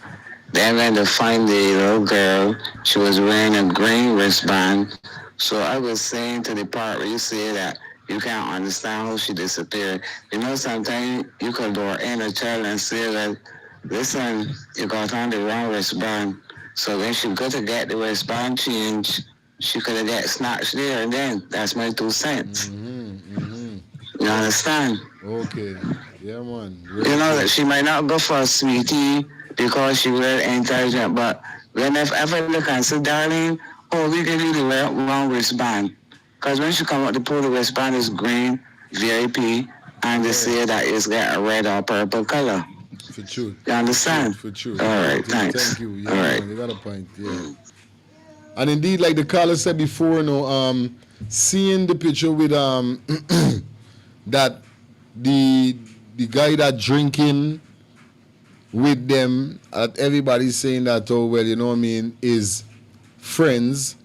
Then when they find the little girl, she was wearing a green wristband. So I was saying to the part where you say that you can't understand how she disappeared. You know, sometimes you could go in a child and say that, listen, you got on the wrong wristband. So when she go to get the wristband change, she could have got snatched there and then. That's my 2 cents. You understand? Okay. Yeah, man. You know that she might not go for a sweetie because she very intelligent, but whenever I look and say, darling, oh, we give you the wrong wristband. Because when she come out, the wristband is green, VIP, and they say that it's got a red or purple color. For truth. You understand? For truth. All right, thanks. Thank you. Yeah, All right. man, you got a point. Yeah. And indeed, like the caller said before, seeing the picture with that the guy that drinking with them, everybody's saying that, oh well, you know what I mean, is friends.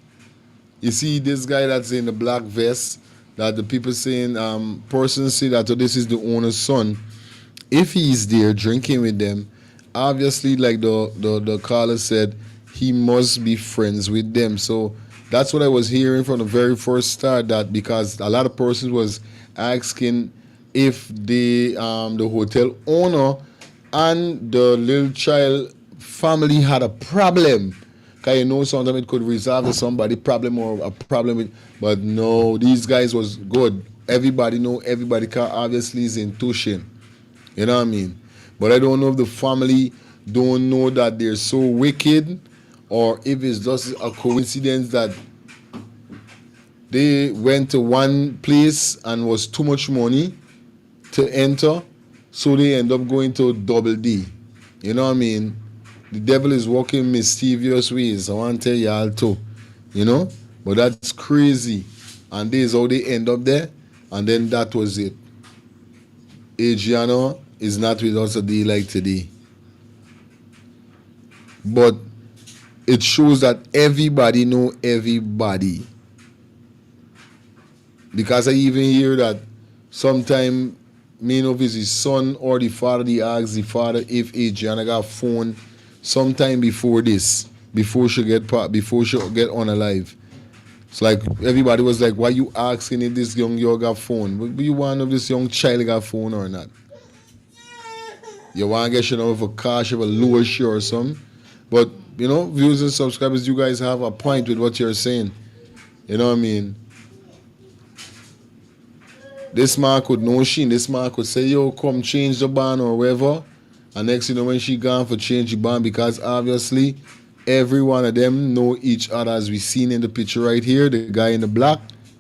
You see this guy that's in the black vest, that the people saying, persons say that, oh, this is the owner's son. If he's there drinking with them, obviously, like the caller said, he must be friends with them. So that's what I was hearing from the very first start, that because a lot of persons was asking if the hotel owner and the little child family had a problem. Cause you know sometimes it could resolve to somebody problem or a problem with, but no, these guys was good. Everybody know everybody can obviously is in tuition. You know what I mean? But I don't know if the family don't know that they're so wicked, or if it's just a coincidence that they went to one place and was too much money to enter, so they end up going to double D. You know what I mean? The devil is working mischievous ways. I want to tell y'all too. You know? But that's crazy. And this is how they end up there. And then that was it. Adriana is not with us a day like today. But it shows that everybody know everybody. Because I even hear that sometime, me know if it's his son or the father, they ask the father if Adriana got phone sometime before this, before she get on alive. It's like everybody was like, why you asking if this young girl got phone? But you want to know if this young child got phone or not? You want to get, if a car, if a lower share or something. But, viewers and subscribers, you guys have a point with what you're saying. You know what I mean? This man could know she, this man could say, yo, come change the band or whatever. And next when she gone for change the band, because obviously every one of them know each other, as we seen in the picture right here. The guy in the black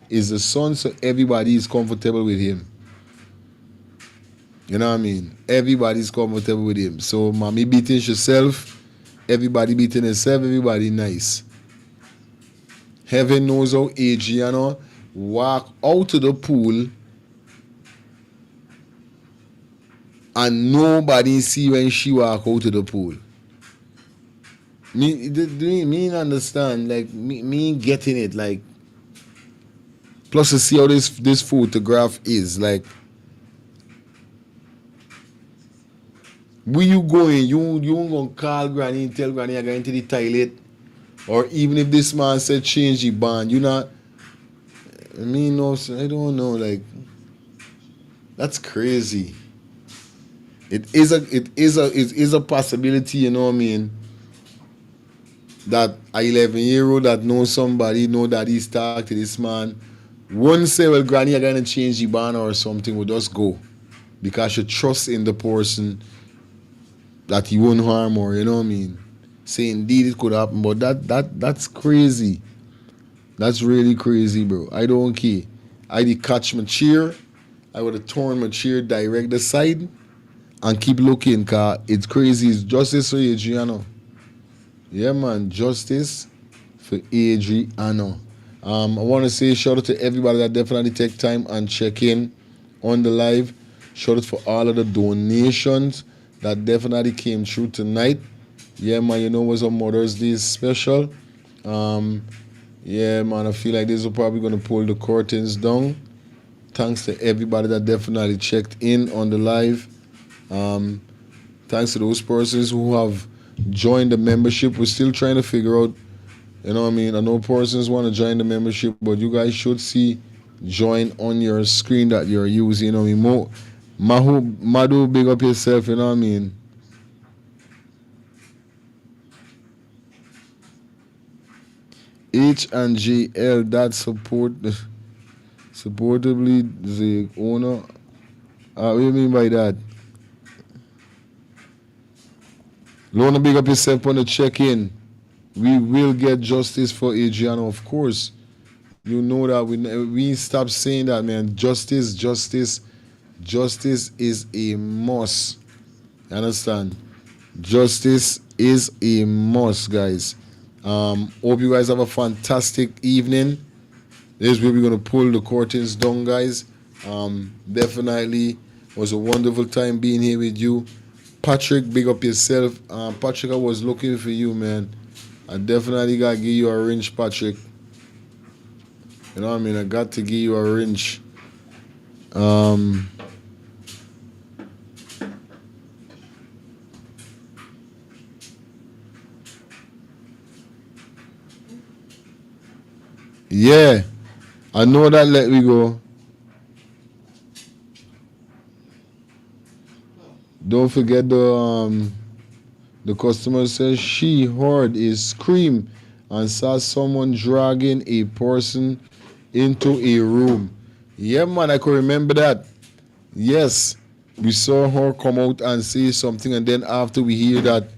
is the son, so everybody is comfortable with him. You know what I mean? Everybody's comfortable with him. So mommy beating herself, everybody beating herself, everybody nice. Heaven knows how Adriana walk out to the pool and nobody see when she walk out to the pool. Me understand, like me getting it, like. Plus to see how this photograph is, like. Where you going? You ain't gonna call granny and tell granny you're going to the toilet, or even if this man said change the band, you not. I don't know, like. That's crazy. It is a possibility, you know what I mean, that a 11-year-old that knows somebody, know that he's talked to this man, won't say, well, granny, you're gonna change the banner or something, will just go. Because you trust in the person that he won't harm or, you know what I mean? Say indeed it could happen, but that's crazy. That's really crazy, bro. I don't care. I did catch my chair, I would have torn my chair direct the side and keep looking, cause it's crazy. It's justice for Adriana. Yeah, man, justice for Adriana. I want to say shout out to everybody that definitely take time and check in on the live. Shout out for all of the donations that definitely came through tonight. Yeah, man, it was a Mother's Day special. Yeah, man, I feel like this is probably going to pull the curtains down. Thanks to everybody that definitely checked in on the live. Thanks to those persons who have joined the membership. We're still trying to figure out, you know what I mean? I know persons want to join the membership, but you guys should see join on your screen that you're using. You know what I mean? Madu, big up yourself, you know what I mean? H&GL, that supportably the owner. What do you mean by that? Lona, big up yourself on the check-in. We will get justice for Adriana, of course. You know that we stop saying that, man. Justice is a must. You understand? Justice is a must, guys. Hope you guys have a fantastic evening. This is where we're gonna pull the curtains down, guys. Definitely was a wonderful time being here with you. Patrick, big up yourself. Patrick, I was looking for you, man. I definitely gotta give you a wrench, Patrick. You know what I mean? I got to give you a wrench. Yeah, I know that. Let me go. Don't forget the customer says she heard a scream and saw someone dragging a person into a room. Yeah, man, I could remember that. Yes, we saw her come out and say something, and then after we hear that,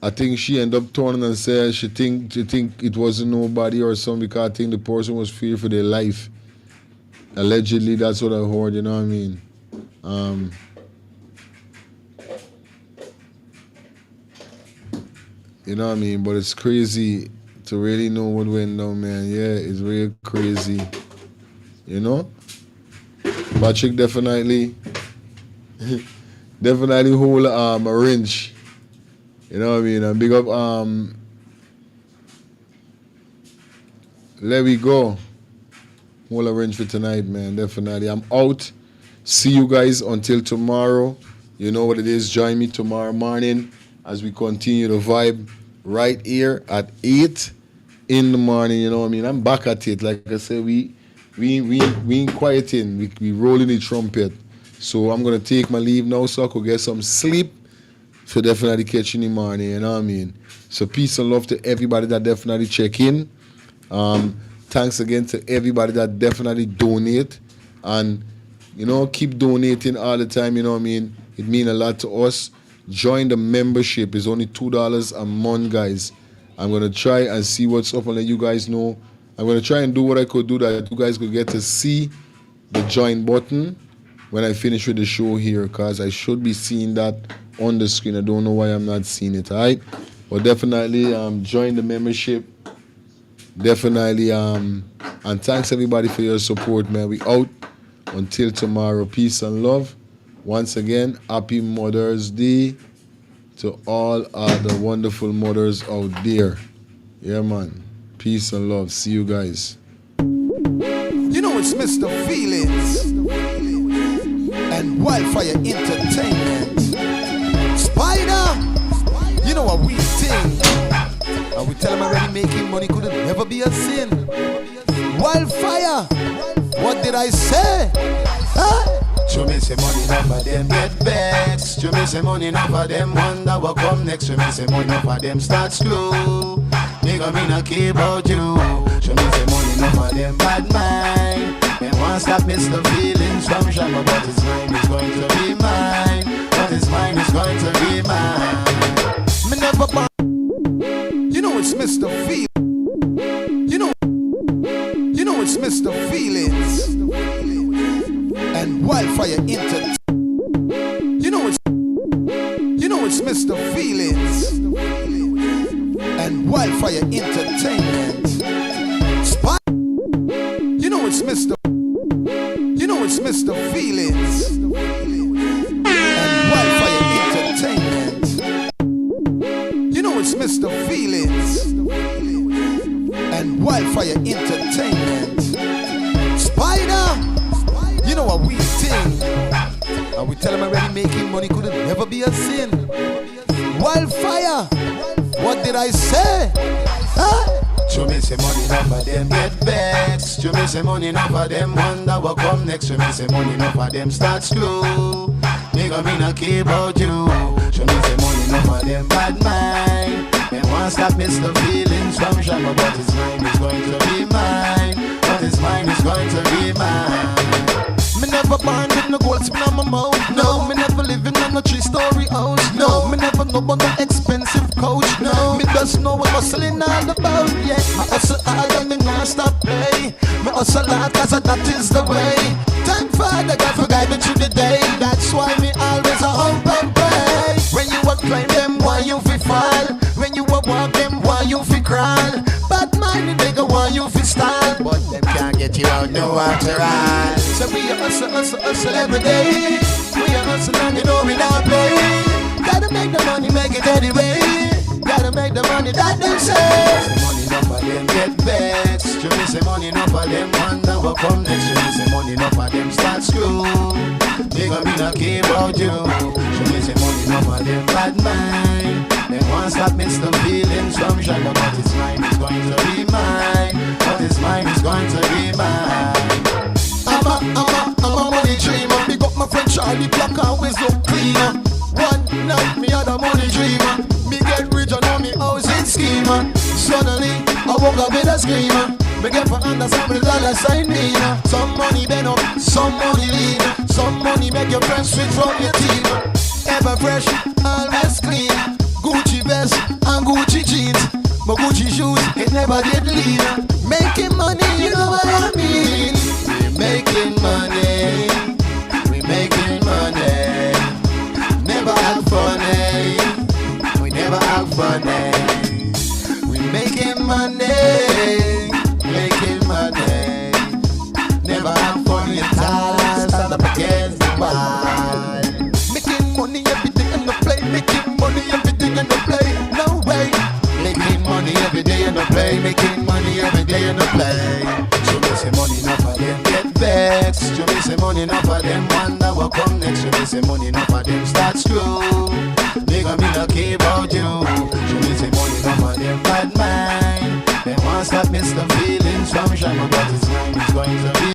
I think she ended up turning and said she think it wasn't nobody or something because I think the person was fearing for their life. Allegedly, that's what I heard. You know what I mean? You know what I mean? But it's crazy to really know what went down, man. Yeah, it's real crazy. You know? Patrick definitely hold a wrench. You know what I mean? And big up let we go. Hold a wrench for tonight, man. Definitely. I'm out. See you guys until tomorrow. You know what it is. Join me tomorrow morning as we continue the vibe right here at 8 in the morning. You know what I mean? I'm back at it. Like I said, we ain't quieting. We rolling the trumpet. So I'm gonna take my leave now so I could get some sleep. So definitely catch you in the morning. You know what I mean? So peace and love to everybody that definitely check in. Thanks again to everybody that definitely donate, and you know, keep donating all the time. You know what I mean? It means a lot to us. Join the membership. It's only $2 a month, guys. I'm gonna try and see what's up and let you guys know. I'm gonna try and do what I could do that you guys could get to see the join button when I finish with the show here, because I should be seeing that on the screen. I don't know why I'm not seeing it. All right, but definitely join the membership. Definitely and thanks everybody for your support, man. We out until tomorrow. Peace and love. Once again, happy Mother's Day to all the wonderful mothers out there. Yeah, man. Peace and love. See you guys. You know it's Mr. Feelings and Wildfire Entertainment. Spider, you know what we think. And we tell them already making money could never be a sin. Wildfire, what did I say? Huh? Show me some money, enough of them get vexed. Show me some money, enough of them wonder what come next. Show me some money, enough of them start slow. Nigga, me not care about you. Show me some money, enough of them bad mind. They want stop Mr. Feelings from Shabba, but his mind is going to be mine. But his mind is going to be mine. Me never you know it's Mr. Feelings. You know it's Mr. Feelings and Wildfire Entertainment. You know it's Mr. Feelings and Wildfire Entertainment. You know it's Mr. Feelings and Wildfire Entertainment. You know it's Mr. Feelings and Wildfire Entertainment. Spider, tell them already making money could never be a sin. Wildfire, what did I say? Huh? Show me some money, enough of them get vexed. Show me some money, enough of them wonder what come next. Show me some money, enough of them start screw. Nigga, me not care about you. Show me some money, enough of them bad mind. They want stop Mr. Feelings from Shabba, but his mind is going to be mine. But his mind is going to be mine. Me never born with no gold spin on my mouth. No, me never living on a 3-story house. No, me never know about no expensive couch. No, me just know what hustling all about. Yeah, I hustle hard and me not stop play. Me hustle hard 'cause that is the way. Thank Father God for guide me through the day. That's why me always a hope and pray. When you a climb them, why you fi fall? When you a walk them, why you fi crawl? Bad mind nigga, why you fi stall? But them can't get you out no after all. So we a hustle every day. We a hustle and you know we not play. Gotta make the money, make it anyway. Gotta make the money that they say. Say money enough of them get vexed. Show me say money enough of them wonder what come next. Show me say money enough of them start screw. Nigga, me not care about you. Show me say money enough of them bad mind. They want stop Mr. Feelings from Shabba, but his mind is going to be mine. But his mind is going to be mine. I'm a money dreamer. Big up my friend Charlie Black, always look cleaner. One night me had a money dreamer. Me get rich and know me housing schemer. Suddenly I woke up with a screamer. Me get for under $100 me now. Some money bend up, some money lean. Some money make your friends switch from your team. Ever fresh, always clean. Gucci vest and Gucci jeans. My Gucci shoes, it never get lean. Making money, you know what I mean. Making money, we making money. Never have funny, we never have funny. We making money, making money. Never have funny at all. Stand up against the wall. Making money every day in the play. Making money every day in the play. No way. Making money every day in the play. Making money every day in the play. Show me some money enough of them get vexed. Show me some money enough of them wonder what come next. Show me some money enough of them start screw. Nigga, me not care about you. Show me some money enough of them bad mind. They want stop Mr. Feelings from Shabba, but his mind is going to be